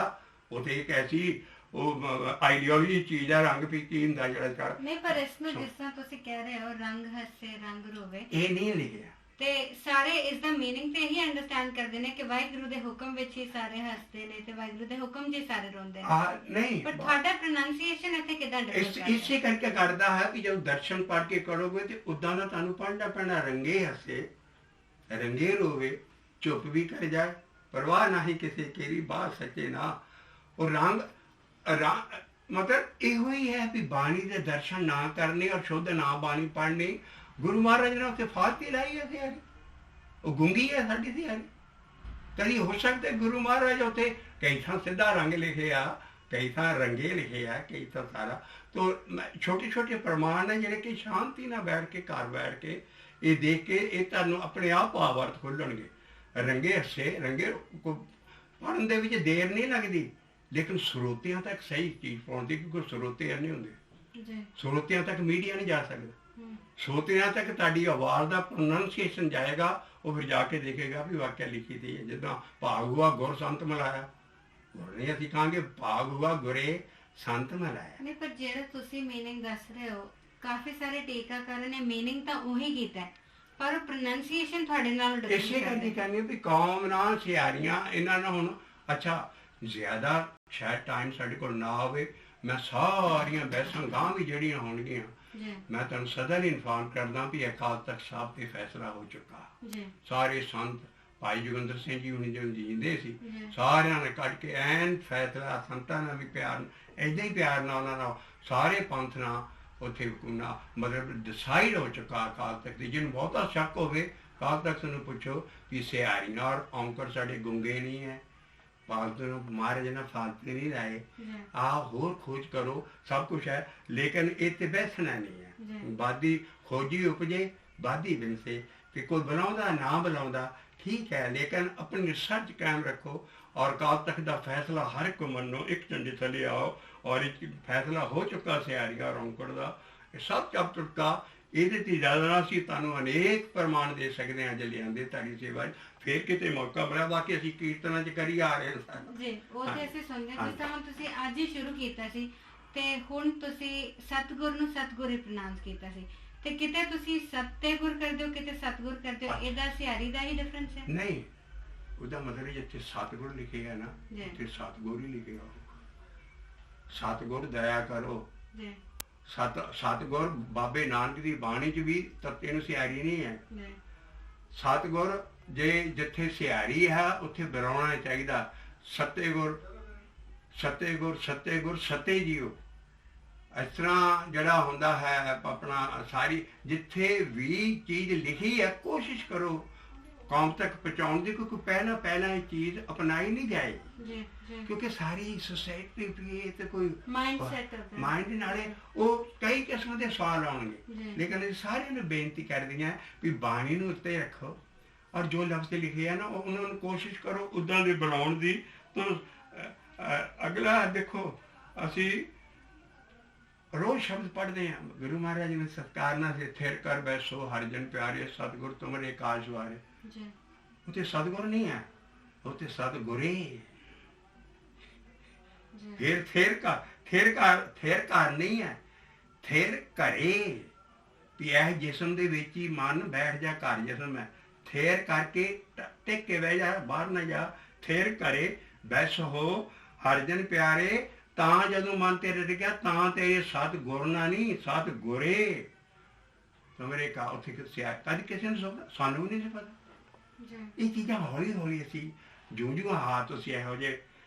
ਉਹ ਤੇ ਇੱਕ ਐਸੀ ਉਹ ਆਈਡੀਓਲੋਜੀ ਚੀਜ਼ ਹੈ ਰੰਗ ਵੀ ਕੀ ਹੁੰਦਾ ਜਿਹੜਾ ਚੜ ਨਹੀਂ। ਪਰ ਇਸ ਨੂੰ ਜਿਸ ਤਰ੍ਹਾਂ ਤੁਸੀਂ ਕਹਿ ਰਹੇ ਹੋ ਰੰਗ ਹੱਸੇ ਰੰਗ ਰੋਵੇ, ਇਹ ਨਹੀਂ ਲਿਖਿਆ। ਤੇ ਸਾਰੇ ਇਸ ਦਾ ਮੀਨਿੰਗ ਤੇ ਇਹੀ ਅੰਡਰਸਟੈਂਡ ਕਰਦੇ ਨੇ ਕਿ ਵਾਹਿਗੁਰੂ ਦੇ ਹੁਕਮ ਵਿੱਚ ਹੀ ਸਾਰੇ ਹੱਸਦੇ ਨੇ ਤੇ ਵਾਹਿਗੁਰੂ ਦੇ ਹੁਕਮ 'ਚ ਹੀ ਸਾਰੇ ਰੋਂਦੇ ਨੇ। ਨਹੀਂ, ਪਰ ਤੁਹਾਡਾ ਪ੍ਰੋਨਾਂਸੀਏਸ਼ਨ ਇੱਥੇ ਕਿਦਾਂ ਡਿਫਰੈਂਟ ਹੈ? ਇਸੇ ਕਰਕੇ ਕਰਦਾ ਹੈ ਕਿ ਜਦੋਂ ਦਰਸ਼ਨ ਪੜ੍ਹ ਕੇ ਕਰੋਗੇ ਤੇ ਉਦਾਂ ਦਾ ਤੁਹਾਨੂੰ ਪੜ੍ਹਨਾ ਪੈਣਾ। ਰੰਗੇ ਹੱਸੇ ਰੰਗੇ ਰੋਵੇ ਚੁੱਪ ਵੀ ਕਰ ਜਾਏ ਪਰਵਾਹ ਨਹੀਂ ਕਿਸੇ ਕੇਰੀ ਬਾਤ ਸੱਚੇ ਨਾ। ਉਹ ਰੰਗ ਮਤਲਬ ਇਹੋ ਹੀ ਹੈ ਵੀ ਬਾਣੀ ਦੇ ਦਰਸ਼ਨ ਨਾ ਕਰਨੇ ਔਰ ਸ਼ੁੱਧ ਨਾ ਬਾਣੀ ਪੜ੍ਹਨੀ। ਗੁਰੂ ਮਹਾਰਾਜ ਨੇ ਉੱਥੇ ਫਾਲਤੀ ਲਾਈ ਹੈ ਸਿਆਰੀ। ਉਹ ਗੁੰਗੀ ਹੈ ਸਾਡੀ ਸਿਆਰੀ। ਕਦੀ ਹੋ ਸਕਦਾ ਗੁਰੂ ਮਹਾਰਾਜ ਉੱਥੇ ਕਈ ਥਾਂ ਸਿੱਧਾ ਰੰਗ ਲਿਖਿਆ, ਕਈ ਥਾਂ ਰੰਗੇ ਲਿਖਿਆ, ਕਈ ਥਾਂ ਸਾਰਾ। ਤੋ ਛੋਟੇ ਛੋਟੇ ਪ੍ਰਮਾਣ ਨੇ ਜਿਹੜੇ ਕਿ ਸ਼ਾਂਤੀ ਨਾਲ ਬੈਠ ਕੇ ਘਰ ਬੈਠ ਕੇ ਇਹ ਦੇਖ ਕੇ ਇਹ ਤੁਹਾਨੂੰ ਆਪਣੇ ਆਪ ਭਾਵ ਅਰਥ ਖੋਲ੍ਹਣਗੇ। ਰੰਗੇ ਹੱਸੇ ਰੰਗੇ ਪੜ੍ਹਨ ਦੇ ਵਿੱਚ ਦੇਰ ਨਹੀਂ ਲੱਗਦੀ, ਲੇਕਿਨ ਸਰੋਤਿਆਂ ਤੱਕ ਸਹੀ ਚੀਜ਼ ਪਹੁੰਚਦੀ ਕਿਉਂਕਿ ਸਰੋਤੇ ਨਹੀਂ ਹੁੰਦੇ। ਸਰੋਤਿਆਂ ਤੱਕ ਮੀਡੀਆ ਨਹੀਂ ਜਾ ਸਕਦਾ। ਸਰੋਤਿਆਂ ਤੱਕ ਤੁਹਾਡੀ ਆਵਾਜ਼ ਦਾ ਪ੍ਰੋਨਾਂਸੀਏਸ਼ਨ ਜਾਏਗਾ। ਉਹ ਫਿਰ ਜਾ ਕੇ ਦੇਖੇਗਾ ਵੀ ਵਾਕਿਆ ਲਿਖੀ ਦੀ ਹੈ। ਜਿੱਦਾਂ ਭਾਗ ਹੁਆ ਗੁਰ ਸੰਤ ਮਲਾਇਆ ਗੁਰ ਨਹੀਂ ਅਸੀਂ ਕਹਾਂਗੇ ਭਾਗ ਹੁਆ ਗੁਰੇ ਸੰਤ ਮਲਾਇਆ। ਨਹੀਂ, ਪਰ ਜਿਹੜਾ ਤੁਸੀਂ ਮੀਨਿੰਗ ਦੱਸ ਰਹੇ ਹੋ, ਕਾਫੀ ਸਾਰੇ ਟੀਕਾਕਾਰਾਂ ਨੇ ਮੀਨਿੰਗ ਤਾਂ ਉਹੀ ਕੀਤਾ ਹੈ, ਪਰ ਉਹ ਪ੍ਰੋਨੰਸੀਏਸ਼ਨ ਤੁਹਾਡੇ ਨਾਲ ਇਸੇ ਕਰਕੇ ਕਹਿੰਦੇ ਵੀ ਕੌਮ ਨਾਲ ਸਿਆਰੀਆਂ ਇਹਨਾਂ ਨਾਲ ਹੁਣ ਅੱਛਾ ਜ਼ਿਆਦਾ ਸ਼ਾਇਦ ਟਾਈਮ ਸਾਡੇ ਕੋਲ ਨਾ ਹੋਵੇ, ਮੈਂ ਸਾਰੀਆਂ ਬਹਿਸਾਂ ਗਾਂ ਵੀ ਜਿਹੜੀਆਂ ਹੋਣਗੀਆਂ ਮੈਂ ਤੁਹਾਨੂੰ ਸਦਾ ਹੀ ਇਨਫਾਰਮ ਕਰਦਾ ਵੀ ਅਕਾਲ ਤਖਤ ਸਾਹਿਬ ਤੇ ਫੈਸਲਾ ਹੋ ਚੁੱਕਾ। ਸਾਰੇ ਸੰਤ ਭਾਈ ਜੋਗਿੰਦਰ ਸਿੰਘ ਜੀ ਹੁਣੀ ਜਦੋਂ ਜੀਂਦੇ ਸੀ ਸਾਰਿਆਂ ਨੇ ਕੱਢ ਕੇ ਐਨ ਫੈਸਲਾ, ਸੰਤਾਂ ਨਾਲ ਵੀ ਪਿਆਰ, ਏਦਾਂ ਹੀ ਪਿਆਰ ਨਾਲ ਉਹਨਾਂ ਨਾਲ ਸਾਰੇ ਪੰਥ ਨਾਲ ਉੱਥੇ ਮਤਲਬ ਡਿਸਾਈਡ ਹੋ ਚੁੱਕਾ ਅਕਾਲ ਤਖਤ ਦੀ। ਜਿਹਨੂੰ ਬਹੁਤਾ ਸ਼ੱਕ ਹੋਵੇ ਅਕਾਲ ਤਖਤ ਨੂੰ ਪੁੱਛੋ ਵੀ ਸਿਹਾਰੀਆਂ ਔਰ ਔਂਕੜ ਸਾਡੇ ਗੁੰਗੇ ਨਹੀਂ ਹੈ, ਫਾਲਤੂ ਨੂੰ ਮਹਾਰਾਜ ਨੇ ਫਾਲਤੂ ਨਹੀਂ ਲਾਏ, ਆਹ ਹੋਰ ਖੋਜ ਕਰੋ, ਸਭ ਕੁਛ ਹੈ, ਲੇਕਿਨ ਇਹ ਤੇ ਬੈਠਣਾ ਨਹੀਂ ਹੈ। ਬਾਦੀ ਖੋਜੀ ਉਪਜੇ ਬਾਦੀ ਬਿਨਸੇ, ਕਿ ਕੋਈ ਬੁਲਾਉਂਦਾ ਨਾ ਬੁਲਾਉਂਦਾ ਠੀਕ ਹੈ, ਲੇਕਿਨ ਆਪਣੀ ਰਿਸਰਚ ਕਾਇਮ ਰੱਖੋ ਔਰ ਅਕਾਲ ਤਖਤ ਦਾ ਫੈਸਲਾ ਹਰ ਇੱਕ ਮੰਨੋ, ਇੱਕ ਝੰਡੇ ਥੱਲੇ ਆਓ ਔਰ ਇੱਕ ਫੈਸਲਾ ਹੋ ਚੁੱਕਾ ਸਿਹਾਰੀਆਂ ਔਰ ਔਂਕੜ ਦਾ, ਇਹ ਸਭ ਚੱਪ ਚੁੱਕਾ। ਇਹਦੇ ਤੇ ਜ਼ਿਆਦਾ ਅਸੀਂ ਤੁਹਾਨੂੰ ਅਨੇਕ ਪ੍ਰਮਾਣ ਦੇ ਸਕਦੇ ਹਾਂ ਜੇ ਲਿਆਂਦੇ ਤੁਹਾਡੀ ਸੇਵਾ 'ਚ, ਫਿਰ ਕਿਤੇ ਮੌਕਾ ਮਿਲਿਆ। ਬਾਕੀ ਅਸੀਂ ਕੀਰਤਨਾਂ 'ਚ ਕਰੀ ਆ ਰਹੇ ਹਾਂ ਜੀ, ਉਹ ਤੇ ਅਸੀਂ ਸੁਣਦੇ ਜਿਸ ਤਰ੍ਹਾਂ ਤੁਸੀਂ ਅੱਜ ਹੀ ਸ਼ੁਰੂ ਕੀਤਾ ਸੀ ਤੇ ਹੁਣ ਤੁਸੀਂ ਸਤਿਗੁਰ ਨੂੰ ਸਤਿਗੁਰ ਹੀ ਪ੍ਰੋਨਾਂਸ ਕੀਤਾ ਸੀ, ਤੇ ਕਿਤੇ ਤੁਸੀਂ ਸਤਿਗੁਰ ਕਰਦੇ ਹੋ, ਕਿਤੇ ਸਤਿਗੁਰ ਕਰਦੇ ਹੋ, ਇਹਦਾ ਸਿਹਾਰੀ ਦਾ ਹੀ ਡਿਫਰੈਂਸ ਹੈ? ਨਹੀਂ, ਉਹਦਾ ਮਤਲਬ ਜਿੱਥੇ ਸਤਿਗੁਰ ਲਿਖਿਆ ਨਾ ਉੱਥੇ ਸਤਿਗੁਰ ਹੀ ਲਿਖਿਆ। ਸਤਿਗੁਰ ਦਇਆ ਕਰੋ, ਸਤਿਗੁਰ ਬਾਬੇ ਨਾਨਕ ਦੀ ਬਾਣੀ 'ਚ ਵੀ ਤੱਤੇ ਨੂੰ ਸਿਹਾਰੀ ਨਹੀਂ ਹੈ। ਸਤਿਗੁਰ ਜੇ ਜਿੱਥੇ ਸਿਹਾਰੀ ਹੈ ਉੱਥੇ ਬੁਲਾਉਣਾ ਚਾਹੀਦਾ, ਸਤਿਗੁਰ ਸਤਿਗੁਰ ਸਤਿਗੁਰ ਸਤੇ ਜੀਓ। ਇਸ ਤਰ੍ਹਾਂ ਜਿਹੜਾ ਹੁੰਦਾ ਹੈ ਆਪਣਾ ਸਾਰੀ ਜਿੱਥੇ ਵੀ ਚੀਜ਼ ਲਿਖੀ ਹੈ ਕੋਸ਼ਿਸ਼ ਕਰੋ ਕੌਮ ਤੱਕ ਪਹੁੰਚਾਉਣ ਦੀ, ਕਿਉਂਕਿ ਪਹਿਲਾਂ ਇਹ ਚੀਜ਼ ਅਪਣਾਈ ਨਹੀਂ ਜਾਏਗੀ, ਕਿਉਂਕਿ ਸਾਰੀ ਸੋਸਾਇਟੀ ਵੀ ਤੇ ਕੋਈ ਮਾਈਂਡ ਨਾਲੇ ਉਹ ਕਈ ਕਿਸਮ ਦੇ ਸਵਾਲ ਆਉਣਗੇ, ਲੇਕਿਨ ਇਹ ਸਾਰਿਆਂ ਨੂੰ ਬੇਨਤੀ ਕਰਦੀਆਂ ਵੀ ਬਾਣੀ ਨੂੰ ਉੱਤੇ ਰੱਖੋ ਔਰ ਜੋ ਲਫ਼ਜ਼ ਲਿਖੇ ਆ ਨਾ ਉਹਨਾਂ ਨੂੰ ਕੋਸ਼ਿਸ਼ ਕਰੋ ਉੱਦਾਂ ਦੇ ਬਣਾਉਣ ਦੀ। ਤਾਂ ਅਗਲਾ ਦੇਖੋ ਅਸੀਂ ਰੋਜ਼ ਸ਼ਬਦ ਪੜ੍ਹਦੇ ਹਾਂ, ਗੁਰੂ ਮਹਾਰਾਜ ਨੇ ਸਤਿਕਾਰ ਨਾਲ ਸੇ ਥਿਰ ਕਰ ਬੈਸੋ ਹਰਿਜਨ ਪਿਆਰੇ ਸਤਿਗੁਰ ਤੁਮਰੇ ਕਾਜ ਵਾਰੇ, ਉੱਥੇ ਸਤਿਗੁਰ ਨਹੀਂ ਹੈ, ਉੱਥੇ ਸਤਿਗੁਰੇ। ਫਿਰ ਥਿਰ ਘਰ ਨਹੀਂ ਹੈ, ਥਿਰ ਘਰੇ ਵੀ ਇਹ ਜਿਸਮ ਦੇ ਵਿੱਚ ਹੀ ਮਨ ਬੈਠ ਜਾ, ਘਰ ਜਿਸਮ ਹੈ, ਥਿਰ ਕਰਕੇ ਟਿਕ ਕੇ ਬਹਿ ਜਾ, ਬਾਹਰ ਨਾ ਜਾ, ਥਿਰ ਘਰੇ ਬੈਸ ਹੋ ਹਰਿਜਨ ਪਿਆਰੇ। ਤਾਂ ਜਦੋਂ ਮਨ ਤੇਰੇ ਟਿਕਿਆ ਤਾਂ ਤੇਰੇ ਸਤਿਗੁਰ ਨਾ ਨਹੀਂ ਸਤਿਗੁਰੇ ਤੁਮਰੇ ਕਾ। ਉੱਥੇ ਕਦ ਕਿਸੇ ਨੂੰ ਸੋਚਦਾ ਸਾਨੂੰ ਵੀ ਨਹੀਂ ਸੀ ਪਤਾ। ਇਹ ਚੀਜ਼ਾਂ ਹੌਲੀ ਹੌਲੀ ਅਸੀਂ ਜੂਝੂਆਂ ਹਾਥ ਤੁਸੀਂ ਇਹੋ ਜਿਹੇ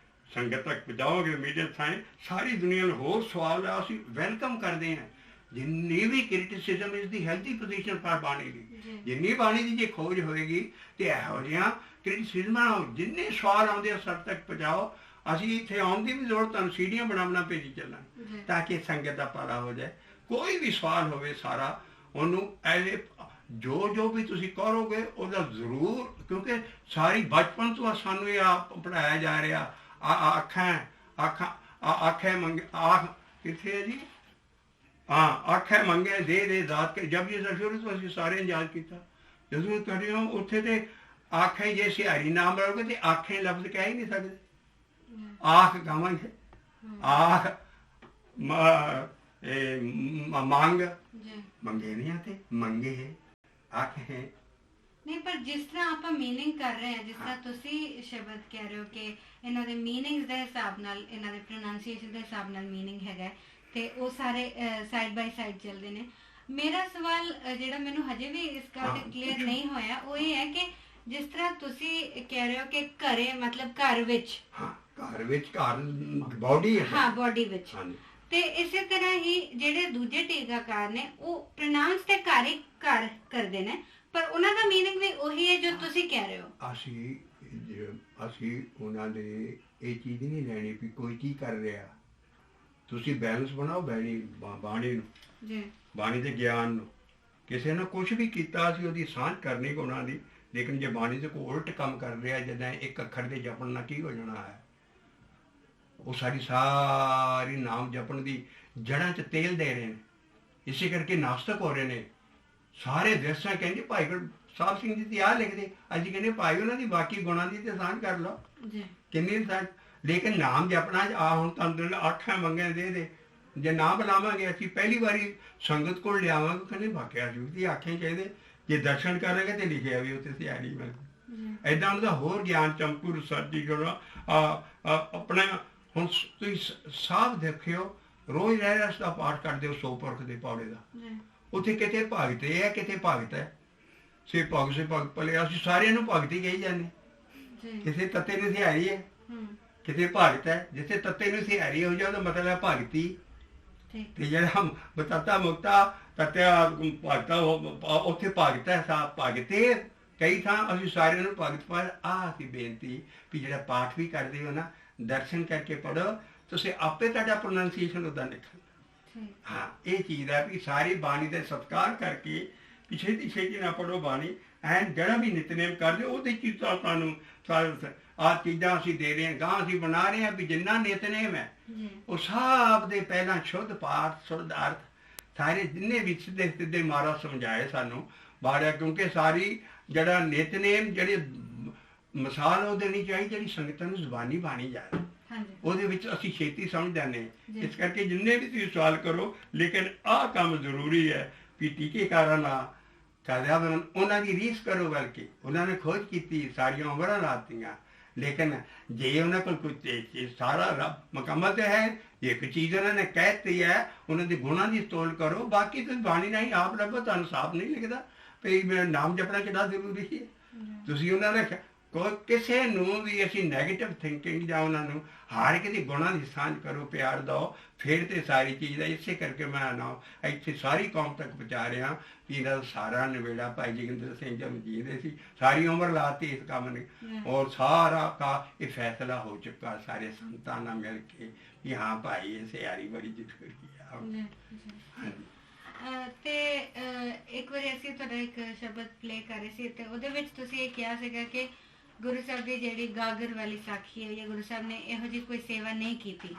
ਸੰਗਤ ਤੱਕ ਪਹੁੰਚਾਓਗੇ ਮੀਡੀਆ ਥਾਂ, ਸਾਰੀ ਦੁਨੀਆ ਨੂੰ ਹੋਰ ਸਵਾਲ ਆ ਅਸੀਂ ਵੈਲਕਮ ਕਰਦੇ ਹਾਂ। ਜਿੰਨੀ ਵੀ criticism is the healthy position for ਬਾਣੀ ਦੀ, ਜਿੰਨੀ ਬਾਣੀ ਦੀ ਜੇ ਖੋਜ ਹੋਏਗੀ ਤੇ ਇਹੋ ਜਿਹੀਆਂ ਕ੍ਰਿਟਿਸਿਜ਼ਮਾਂ ਜਿੰਨੇ ਸਵਾਲ ਆਉਂਦੇ ਆ ਸਭ ਤੱਕ ਪਹੁੰਚਾਓ। ਅਸੀਂ ਇੱਥੇ ਆਉਣ ਦੀ ਵੀ ਜ਼ਰੂਰਤ ਤੁਹਾਨੂੰ ਸੀੜੀਆਂ ਬਣਾ ਭੇਜੀ ਚੱਲਾਂਗੇ ਤਾਂ ਕਿ ਸੰਗਤ ਦਾ ਭਲਾ ਹੋ ਜਾਏ। ਕੋਈ ਵੀ ਸਵਾਲ ਹੋਵੇ ਸਾਰਾ ਉਹਨੂੰ ਐਵੇਂ ਜੋ ਵੀ ਤੁਸੀਂ ਕਰੋਗੇ ਉਹਦਾ ਜ਼ਰੂਰ, ਕਿਉਂਕਿ ਸਾਰੀ ਬਚਪਨ ਤੋਂ ਸਾਨੂੰ ਇਹ ਪੜ੍ਹਾਇਆ ਜਾ ਰਿਹਾ। ਆਖੇ ਮੰਗੇ ਆਖ ਕਿੱਥੇ ਹੈ ਜੀ? ਹਾਂ, ਆਖੇ ਮੰਗੇ ਦੇ ਦਾਤ ਕੇ ਜਬ ਇਹ ਸ਼ੁਰੂ ਤੋਂ ਅਸੀਂ ਸਾਰੇ ਇੰਜਾਜ਼ ਕੀਤਾ। ਜਦੋਂ ਕਰੀ ਉੱਥੇ ਤੇ ਆਖੇ ਜੇ ਸਿਹਾਰੀ ਨਾਮ ਲਓਗੇ ਤੇ ਆਖੇ ਲਫ਼ਜ਼ ਕਹਿ ਹੀ ਨਹੀਂ ਸਕਦੇ। ਆਖ ਗਾਵਾਂਗੇ, ਆਖ ਮੰਗ ਮੰਗੇ ਨਹੀਂ ਆਤੇ, ਮੰਗੇ ਹੈ ਆਖ ਹੈ ਨਹੀਂ। ਪਰ ਜਿਸ ਤਰ੍ਹਾਂ ਆਪਾਂ ਮੀਨਿੰਗ ਕਰ ਰਹੇ ਹਾਂ, ਜਿਸ ਤਰ੍ਹਾਂ ਤੁਸੀਂ ਸ਼ਬਦ ਕਹਿ ਰਹੇ ਹੋ ਕਿ ਇਹਨਾਂ ਦੇ ਮੀਨਿੰਗਸ ਦੇ ਹਿਸਾਬ ਨਾਲ, ਇਹਨਾਂ ਦੇ ਪ੍ਰੋਨਾਂਸੀਏਸ਼ਨ ਦੇ ਹਿਸਾਬ ਨਾਲ ਮੀਨਿੰਗ ਹੈਗਾ ਤੇ ਉਹ ਸਾਰੇ ਸਾਈਡ ਬਾਈ ਸਾਈਡ ਚੱਲਦੇ ਨੇ। ਮੇਰਾ ਸਵਾਲ ਜਿਹੜਾ ਮੈਨੂੰ ਹਜੇ ਵੀ ਇਸ ਗੱਲ ਤੇ ਕਲੀਅਰ ਨਹੀਂ ਹੋਇਆ ਉਹ ਇਹ ਹੈ ਕਿ ਜਿਸ ਤਰ੍ਹਾਂ ਤੁਸੀਂ ਕਹਿ ਰਹੇ ਹੋ ਕਿ ਘਰੇ ਮਤਲਬ ਘਰ ਵਿੱਚ, ਘਰ ਬੋਡੀ ਹੈ, ਹਾਂ ਬੋਡੀ ਵਿੱਚ, ਤੇ ਇਸੇ ਤਰ੍ਹਾਂ ਹੀ ਜਿਹੜੇ ਦੂਜੇ ਟੀਕਾਕਾਰ ਨੇ ਉਹ ਪ੍ਰੋਨਾਂਸ ਤੇ ਘਰ ਕਰਦੇ ਨੇ, ਪਰ ਉਹਨਾਂ ਦਾ ਮੀਨਿੰਗ ਵੀ ਉਹੀ ਹੈ ਜੋ ਤੁਸੀਂ ਕਹਿ ਰਹੇ ਹੋ। ਅਸੀਂ ਉਹਨਾਂ ਦੇ ਇਹ ਚੀਜ਼ ਨਹੀਂ ਲੈਣੀ ਵੀ ਕੋਈ ਕੀ ਕਰ ਰਿਹਾ। ਤੁਸੀਂ ਬੈਲੈਂਸ ਬਣਾਓ ਬਾਣੀ ਨੂੰ, ਬਾਣੀ ਦੇ ਗਿਆਨ ਨੂੰ। ਕਿਸੇ ਨੇ ਕੁਛ ਵੀ ਕੀਤਾ ਅਸੀਂ ਉਹਦੀ ਸਾਂਝ ਕਰਨੀ ਉਹਨਾਂ ਦੀ, ਲੇਕਿਨ ਜੇ ਬਾਣੀ ਦੇ ਕੋਈ ਉਲਟ ਕੰਮ ਕਰ ਰਿਹਾ ਜਿੱਦਾਂ ਇੱਕ ਅੱਖਰ ਦੇ ਜਪਣ ਨਾਲ ਕੀ ਹੋ ਜਾਣਾ ਹੈ, ਉਹ ਸਾਰੀ ਨਾਮ ਜਪਣ ਦੀ ਜੜ੍ਹਾਂ 'ਚ ਤੇਲ ਦੇ ਰਹੇ ਨੇ। ਇਸੇ ਕਰਕੇ ਨਾਸਤਕ ਹੋ ਰਹੇ ਨੇ ਸਾਰੇ ਦੇਸਾਂ। ਕਹਿੰਦੇ ਭਾਈ ਸਾਹਿਬ ਸਿੰਘ ਜੀ ਤੇ ਆਹ ਲਿਖਦੇ, ਅਸੀਂ ਕਹਿੰਦੇ ਭਾਈ ਉਹਨਾਂ ਦੀ ਬਾਕੀ ਗੁਣਾਂ ਦੀ ਤੇ ਸਾਂਝ ਕਰ ਲਓ। ਕਿੰਨੀ ਲੇਕਿਨ ਨਾਮ ਜਪਣਾ ਆ ਹੁਣ ਤੰਦਰੁਲ ਆਠਾਂ ਮੰਗਿਆ ਦੇ ਜੇ ਨਾ ਬੁਲਾਵਾਂਗੇ ਅਸੀਂ ਪਹਿਲੀ ਵਾਰੀ ਸੰਗਤ ਕੋਲ ਲਿਆਵਾਂਗੇ ਕਹਿੰਦੇ ਵਾਕਿਆ ਜੁਗਤੀ ਆਖੇ ਚਾਹੀਦੇ ਜੇ ਦਰਸ਼ਨ ਕਰਾਂਗੇ ਤੇ ਲਿਖਿਆ ਵੀ ਉੱਥੇ ਸਿਆਰੀ ਮਿਲ ਐਦਾਂ ਉਹਦਾ ਹੋਰ ਗਿਆਨ ਚਮਕੂ ਰਿਸਰਚੀ ਕਰੋ ਆਪਣਾ ਹੁਣ ਤੁਸੀਂ ਸਾਫ ਦੇਖਿਓ ਰੋਜ਼ ਰਹਿਰਾਸ ਦਾ ਪਾਠ ਕਰਦੇ ਹੋ ਸੋ ਪੁਰਖ ਦੇ ਪੌੜੇ ਦਾ ਉੱਥੇ ਕਿਤੇ ਭਗਤ ਹੈ ਕਿਤੇ ਭਗਤ ਹੈ ਸੇ ਭਗਤ ਭਲੇ ਅਸੀਂ ਸਾਰਿਆਂ ਨੂੰ ਭਗਤ ਹੀ ਕਹੀ ਜਾਂਦੇ ਕਿਸੇ ਤੱਤੇ ਨੂੰ ਸਿਹਾਰੀ ਹੈ ਕਿਤੇ ਭਗਤ ਹੈ ਜਿੱਥੇ ਤੱਤੇ ਨੂੰ ਸਿਹਾਰੀ ਹੋ ਜਾਏ ਉਹਦਾ ਮਤਲਬ ਹੈ ਭਗਤੀ ਤੇ ਜਿਹੜਾ ਬਤਾਤਾ ਮੁਕਤਾ ਤੱਤਿਆ ਭਗਤਾ ਉੱਥੇ ਭਗਤ ਹੈ ਸਾ ਭਗਤੇ ਕਈ ਥਾਂ ਅਸੀਂ ਸਾਰਿਆਂ ਨੂੰ ਭਗਤ ਪਰ ਅਸੀਂ ਬੇਨਤੀ ਵੀ ਜਿਹੜਾ ਪਾਠ ਵੀ ਕਰਦੇ ਹੋ ਨਾ ਦਰਸ਼ਨ ਕਰਕੇ ਪੜ੍ਹੋ ਤੁਸੀਂ ਆਪੇ ਤੁਹਾਡਾ ਪ੍ਰੋਨਾਂਸੀਏਸ਼ਨ ਉਹਦਾ ਨਿਕਲ ਹਾਂ ਇਹ ਚੀਜ਼ ਹੈ ਵੀ ਸਾਰੀ ਬਾਣੀ ਦਾ ਸਤਿਕਾਰ ਕਰਕੇ ਪਿਛੇ ਦੀ ਛੇਤੀ ਨਾ ਪੜੋ ਬਾਣੀ ਐਨ ਜਿਹੜਾ ਵੀ ਨਿਤਨੇਮ ਕਰਦੇ ਉਹਦੇ ਚੀਜ਼ਾਂ ਤੁਹਾਨੂੰ ਆਹ ਚੀਜ਼ਾਂ ਅਸੀਂ ਦੇ ਰਹੇ ਹਾਂ ਗਾਂ ਅਸੀਂ ਬਣਾ ਰਹੇ ਹਾਂ ਵੀ ਜਿੰਨਾ ਨਿਤਨੇਮ ਹੈ ਉਹ ਸਭ ਦੇ ਪਹਿਲਾਂ ਸ਼ੁੱਧ ਪਾਠ ਸ਼ੁੱਧ ਅਰਥ ਸਾਰੇ ਜਿੰਨੇ ਵੀ ਸਿੱਧੇ ਸਿੱਧੇ ਮਹਾਰਾਜ ਸਮਝਾਏ ਸਾਨੂੰ ਬਾੜਾ ਕਿਉਂਕਿ ਸਾਰੀ ਜਿਹੜਾ ਨਿਤਨੇਮ ਜਿਹੜੀ ਮਿਸਾਲ ਉਹ ਦੇਣੀ ਚਾਹੀਦੀ ਜਿਹੜੀ ਸੰਗਤਾਂ ਨੂੰ ਜ਼ੁਬਾਨੀ ਬਾਣੀ ਜਾਏ ਉਹਦੇ ਵਿੱਚ ਅਸੀਂ ਛੇਤੀ ਸਮਝ ਜਾਂਦੇ ਇਸ ਕਰਕੇ ਜਿੰਨੇ ਵੀ ਤੁਸੀਂ ਸਵਾਲ ਕਰੋ ਲੇਕਿਨ ਆਹ ਕੰਮ ਜ਼ਰੂਰੀ ਹੈ ਵੀ ਟੀਕੇਕਾਰਾਂ ਨਾਲ ਕਰਦਿਆ ਉਹਨਾਂ ਦੀ ਰੀਸ ਕਰੋ ਬਲਕਿ ਉਹਨਾਂ ਨੇ ਖੋਜ ਕੀਤੀ ਸਾਰੀਆਂ ਉਮਰਾਂ ਲਾਤੀਆਂ ਲੇਕਿਨ ਜੇ ਉਹਨਾਂ ਕੋਲ ਕੋਈ ਸਾਰਾ ਰੱਬ ਮੁਕੰਮਲ ਤੇ ਹੈ ਇੱਕ ਚੀਜ਼ ਉਹਨਾਂ ਨੇ ਕਹਿ ਦਿੱਤੀ ਹੈ ਉਹਨਾਂ ਦੇ ਗੁਣਾਂ ਦੀ ਤੋਲ ਕਰੋ ਬਾਕੀ ਤੁਸੀਂ ਬਾਣੀ ਨਹੀਂ ਆਪ ਲੱਭੋ ਤੁਹਾਨੂੰ ਸਾਫ਼ ਨਹੀਂ ਲਿਖਦਾ ਵੀ ਮੇਰਾ ਨਾਮ ਜਪਣਾ ਕਿੰਨਾ ਜ਼ਰੂਰੀ ਹੈ ਤੁਸੀਂ ਉਹਨਾਂ ਨੇ ਕਿਸੇ ਨੂੰ ਵੀ ਅਸੀਂ ਨੈਗੇਟਿਵ ਥਿੰਕਿੰਗ ਜਾਂ ਉਹਨਾਂ ਨੂੰ ਹਰ ਇੱਕ ਦੀ ਗੁਣਾਂ ਦੀ ਸਾਂਝ ਕਰੋ ਪਿਆਰ ਦਿਓ ਫਿਰ ਤੇ ਸਾਰੀ ਚੀਜ਼ ਦਾ ਇਸੇ ਕਰਕੇ ਮੈਂ ਨਾ ਇੱਥੇ ਸਾਰੀ ਕੌਮ ਤੱਕ ਪਹੁੰਚਾ ਰਿਹਾ ਵੀ ਇਹਦਾ ਸਾਰਾ ਨਿਬੇੜਾ ਭਾਈ ਜੋਗਿੰਦਰ ਸਿੰਘ ਜੀ ਜੀਂਦੇ ਸੀ ਸਾਰੀ ਉਮਰ ਲਾਤੀ ਇਸ ਕੰਮ ਨੇ ਔਰ ਸਾਰਾ ਕਾ ਇਹ ਫੈਸਲਾ ਹੋ ਚੁੱਕਾ ਸਾਰੇ ਸੰਤਾਂ ਨਾਲ ਮਿਲ ਕੇ ਵੀ ਹਾਂ ਭਾਈ ਇਹ ਸਿਆਰੀ ਬੜੀ ਜ਼ਰੂਰੀ ਆ ਤੇ ਇੱਕ ਵਾਰੀ ਅਸੀਂ ਤੁਹਾਡਾ ਇੱਕ ਸ਼ਬਦ ਪਲੇ ਕਰ ਰਹੇ ਸੀ ਤੇ ਉਹਦੇ ਵਿੱਚ ਤੁਸੀਂ ਇਹ ਕਿਹਾ ਸੀਗਾ ਕਿ ਗੁਰੂ ਸਾਹਿਬ ਦੀ ਜਿਹੜੀ ਗਾਗਰ ਵਾਲੀ ਸਾਖੀ ਹੈ ਜਾਂ ਗੁਰੂ ਸਾਹਿਬ ਨੇ ਇਹੋ ਜਿਹੀ ਕੋਈ ਸੇਵਾ ਨਹੀਂ ਕੀਤੀ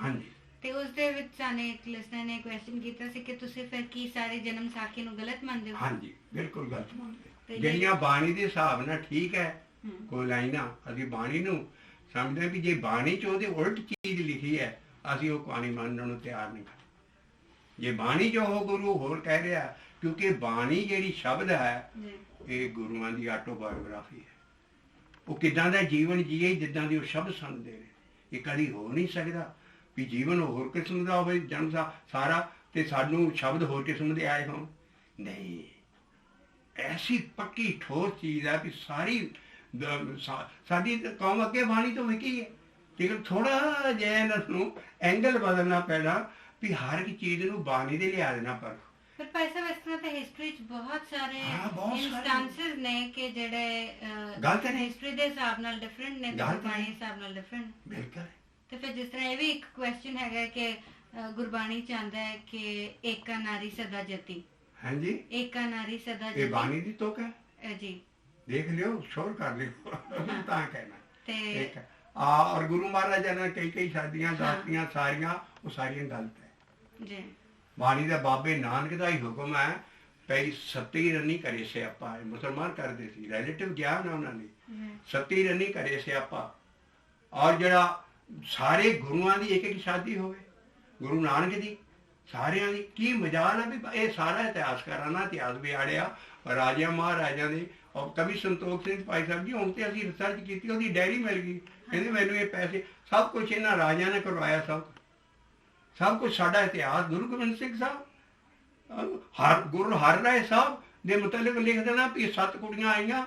ਤੇ ਉਸ ਦੇ ਵਿੱਚ ਸਾਨੂੰ ਇੱਕ ਲਿਸਨਰ ਨੇ ਕੁਐਸਚਨ ਕੀਤਾ ਸੀ ਕਿ ਤੁਸੀਂ ਫਿਰ ਕੀ ਸਾਰੇ ਜਨਮ ਸਾਖੀ ਨੂੰ ਗਲਤ ਮੰਨਦੇ ਹੋ ਹਾਂਜੀ ਬਿਲਕੁਲ ਗਲਤ ਮੰਨਦੇ ਜਿਹੜੀਆਂ ਬਾਣੀ ਦੇ ਹਿਸਾਬ ਨਾਲ ਠੀਕ ਹੈ ਕੋਈ ਲਾਈਨਾਂ ਅਸੀਂ ਬਾਣੀ ਨੂੰ ਸਮਝਦੇ ਵੀ ਜੇ ਬਾਣੀ ਚ ਉਹਦੇ ਉਲਟ ਚੀਜ਼ ਲਿਖੀ ਹੈ ਅਸੀਂ ਉਹ ਬਾਣੀ ਮੰਨਣ ਨੂੰ ਤਿਆਰ ਨਹੀਂ ਜੇ ਬਾਣੀ ਜੋ ਉਹ ਗੁਰੂ ਹੋਰ ਕਹਿ ਰਿਹਾ ਕਿਉਂਕਿ ਬਾਣੀ ਜਿਹੜੀ ਸ਼ਬਦ ਹੈ ਇਹ ਗੁਰੂਆਂ ਦੀ ਆਟੋਬਾਇਓਗ੍ਰਾਫੀ ਹੈ ਉਹ ਕਿੱਦਾਂ ਦਾ ਜੀਵਨ ਜੀਏ ਜਿੱਦਾਂ ਦੀ ਉਹ ਸ਼ਬਦ ਸਾਨੂੰ ਦੇ ਰਹੇ ਇਹ ਕਦੀ ਹੋ ਨਹੀਂ ਸਕਦਾ ਵੀ ਜੀਵਨ ਹੋਰ ਕਿਸਮ ਦਾ ਹੋਵੇ ਜਨਮ ਸਾਰਾ ਤੇ ਸਾਨੂੰ ਸ਼ਬਦ ਹੋਰ ਕਿਸਮ ਦੇ ਆਏ ਹੋਣ ਨਹੀਂ ਐਸੀ ਪੱਕੀ ਠੋਸ ਚੀਜ਼ ਹੈ ਵੀ ਸਾਰੀ ਸਾਡੀ ਕੌਮ ਅੱਗੇ ਬਾਣੀ ਤੋਂ ਵਿਕੀ ਹੈ ਲੇਕਿਨ ਥੋੜਾ ਜਿਹਾ ਇਹਨਾਂ ਨੂੰ ਐਂਗਲ ਬਦਲਣਾ ਪੈਣਾ ਵੀ ਹਰ ਇੱਕ ਚੀਜ਼ ਨੂੰ ਬਾਣੀ ਦੇ ਲਿਆ ਦੇਣਾ ਪਰ ਭਾਈ ਸਾਹਿਬ ਇਸ ਤਰ੍ਹਾਂ ਤੇ ਹਿਸਟਰੀ 'ਚ ਬਹੁਤ ਸਾਰੇ ਇੰਸਟੈਂਸਸ ਨੇ ਕਿ ਜਿਹੜੇ ਗਲਤ ਨੇ ਹਿਸਟਰੀ ਦੇ ਹਿਸਾਬ ਨਾਲ ਡਿਫਰੈਂਟ ਨੇ ਤੇ ਗੁਰਬਾਣੀ ਦੇ ਹਿਸਾਬ ਨਾਲ ਡਿਫਰੈਂਟ ਬਿਲਕੁਲ ਤੇ ਫਿਰ ਜਿਸ ਤਰ੍ਹਾਂ ਇਹ ਵੀ ਇੱਕ ਕੁਐਸਚਨ ਹੈਗਾ ਕਿ ਗੁਰਬਾਣੀ ਚਾਹੁੰਦਾ ਹੈ ਕਿ ਏਕਾ ਨਾਰੀ ਸਦਾ ਜਤੀ ਹਾਂਜੀ ਏਕਾ ਨਾਰੀ ਸਦਾ ਜਤੀ ਇਹ ਬਾਣੀ ਦੀ ਤੋਕ ਹੈ ਜੀ ਦੇਖ ਲਿਓ ਸ਼ੋਰ ਕਰ ਲਿਓ ਤਾਂ ਕਹਿਣਾ ਤੇ ਔਰ ਗੁਰੂ ਮਹਾਰਾਜ ਨੇ ਕਈ ਸ਼ਾਦੀਆਂ ਦੱਸਤੀਆਂ ਸਾਰੀਆਂ ਉਹ ਸਾਰੀਆਂ ਗਲਤ ਹੈ ਜੀ ਬਾਣੀ ਦਾ ਬਾਬੇ ਨਾਨਕ ਦਾ ਹੀ ਹੁਕਮ ਹੈ ਪਈ ਸੱਤੀ ਰਨੀ ਕਰੇ ਸਿਆਪਾ ਮੁਸਲਮਾਨ ਕਰਦੇ ਸੀ ਰਿਲੇਟਿਵ ਗਿਆਨ ਉਹਨਾਂ ਨੇ ਸੱਤੀ ਰਨੀ ਕਰੇ ਸਿਆਪਾ ਔਰ ਜਿਹੜਾ ਸਾਰੇ ਗੁਰੂਆਂ ਦੀ ਇੱਕ ਇੱਕ ਸ਼ਾਦੀ ਹੋਵੇ ਗੁਰੂ ਨਾਨਕ ਦੀ ਸਾਰਿਆਂ ਦੀ ਕੀ ਮਜਾਲ ਹੈ ਵੀ ਇਹ ਸਾਰਾ ਇਤਿਹਾਸਕਾਰਾਂ ਨਾਲ ਇਤਿਹਾਸ ਵਿਆੜਿਆ ਰਾਜਿਆਂ ਮਹਾਰਾਜਿਆਂ ਦੇ ਔਰ ਕਵੀ ਸੰਤੋਖ ਸਿੰਘ ਭਾਈ ਸਾਹਿਬ ਜੀ ਹੁਣ ਤੇ ਅਸੀਂ ਰਿਸਰਚ ਕੀਤੀ ਉਹਦੀ ਡਾਇਰੀ ਮਿਲ ਗਈ ਕਹਿੰਦੇ ਮੈਨੂੰ ਇਹ ਪੈਸੇ ਸਭ ਕੁਝ ਇਹਨਾਂ ਰਾਜਿਆਂ ਨੇ ਕਰਵਾਇਆ ਸਭ ਕੁਝ ਸਾਡਾ ਇਤਿਹਾਸ ਗੁਰੂ ਗੋਬਿੰਦ ਸਿੰਘ ਸਾਹਿਬ ਗੁਰੂ ਹਰ ਰਾਏ ਸਾਹਿਬ ਦੇ ਮੁਤਲਕ ਲਿਖ ਦੇਣਾ ਵੀ 7 ਕੁੜੀਆਂ ਆਈਆਂ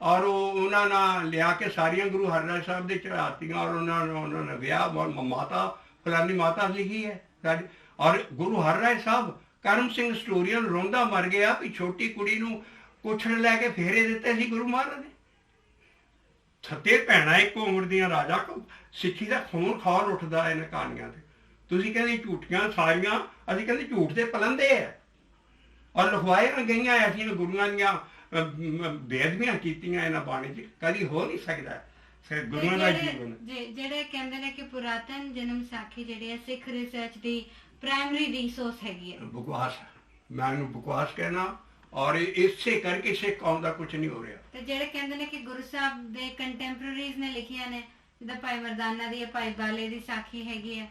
ਔਰ ਉਹਨਾਂ ਨਾਲ ਲਿਆ ਕੇ ਸਾਰੀਆਂ ਗੁਰੂ ਹਰ ਰਾਏ ਸਾਹਿਬ ਦੇ ਚੜਾਤੀਆਂ ਔਰ ਉਹਨਾਂ ਨੇ ਵਿਆਹ ਮਾਤਾ ਫਲਾਨੀ ਮਾਤਾ ਲਿਖੀ ਹੈ ਸਾਡੀ ਔਰ ਗੁਰੂ ਹਰ ਰਾਏ ਸਾਹਿਬ ਕਰਮ ਸਿੰਘ ਸਟੋਰੀਅਨ ਰੋਂਦਾ ਮਰ ਗਿਆ ਵੀ ਛੋਟੀ ਕੁੜੀ ਨੂੰ ਕੁਛੜ ਲੈ ਕੇ ਫੇਰੇ ਦਿੱਤੇ ਸੀ ਗੁਰੂ ਮਹਾਰਾਜ ਨੇ ਸੱਤੇ ਭੈਣਾਂ ਇੱਕੋ ਉਮਰ ਦੀਆਂ ਰਾਜਾ ਸਿੱਖੀ ਦਾ ਖੂਨ ਖੌਰ ਉੱਠਦਾ ਇਹਨਾਂ ਕਹਾਣੀਆਂ ਤੇ ਤੁਸੀਂ ਕਹਿੰਦੇ ਝੂਠੀਆਂ ਸਾਰੀਆਂ ਅਸੀਂ ਕਹਿੰਦੇ ਝੂਠ ਦੇ ਪਲੰਦੇ ਆ ਔਰ ਲਿਖਵਾਈਆਂ ਗਈਆਂ ਐਸੀਆਂ ਗੁਰੂਆਂ ਦੀਆਂ ਬੇਅਦਬੀਆਂ ਕੀਤੀਆਂ ਇਹਨਾਂ ਬਾਣੀ 'ਚ ਕਦੀ ਹੋ ਨਹੀਂ ਸਕਦਾ ਗੁਰੂਆਂ ਦਾ ਜੀਵਨ ਜਿਹੜੇ ਕਹਿੰਦੇ ਨੇ ਕਿ ਪੁਰਾਤਨ ਜਨਮ ਸਾਖੀ ਜਿਹੜੀ ਹੈ ਸਿੱਖ ਰਿਸਰਚ ਦੀ ਪ੍ਰਾਇਮਰੀ ਰਿਸੋਰਸ ਹੈਗੀ ਹੈ ਬਕਵਾਸ ਮੈਂ ਇਹਨੂੰ ਬਕਵਾਸ ਕਹਿਣਾ ਔਰ ਇਸੇ ਕਰਕੇ ਸਿੱਖ ਕੌਮ ਦਾ ਕੁਝ ਨਹੀਂ ਹੋ ਰਿਹਾ ਤੇ ਜਿਹੜੇ ਕਹਿੰਦੇ ਨੇ ਕਿ ਗੁਰੂ ਸਾਹਿਬ ਦੇ ਕੰਟੈਂਪਰਰੀਜ਼ ਨੇ ਲਿਖੀਆਂ ਨੇ ਜਿੱਦਾਂ ਭਾਈ ਮਰਦਾਨਾ ਦੀ ਹੈ, ਭਾਈ ਬਾਲੇ ਦੀ ਸਾਖੀ ਹੈਗੀ ਹੈ,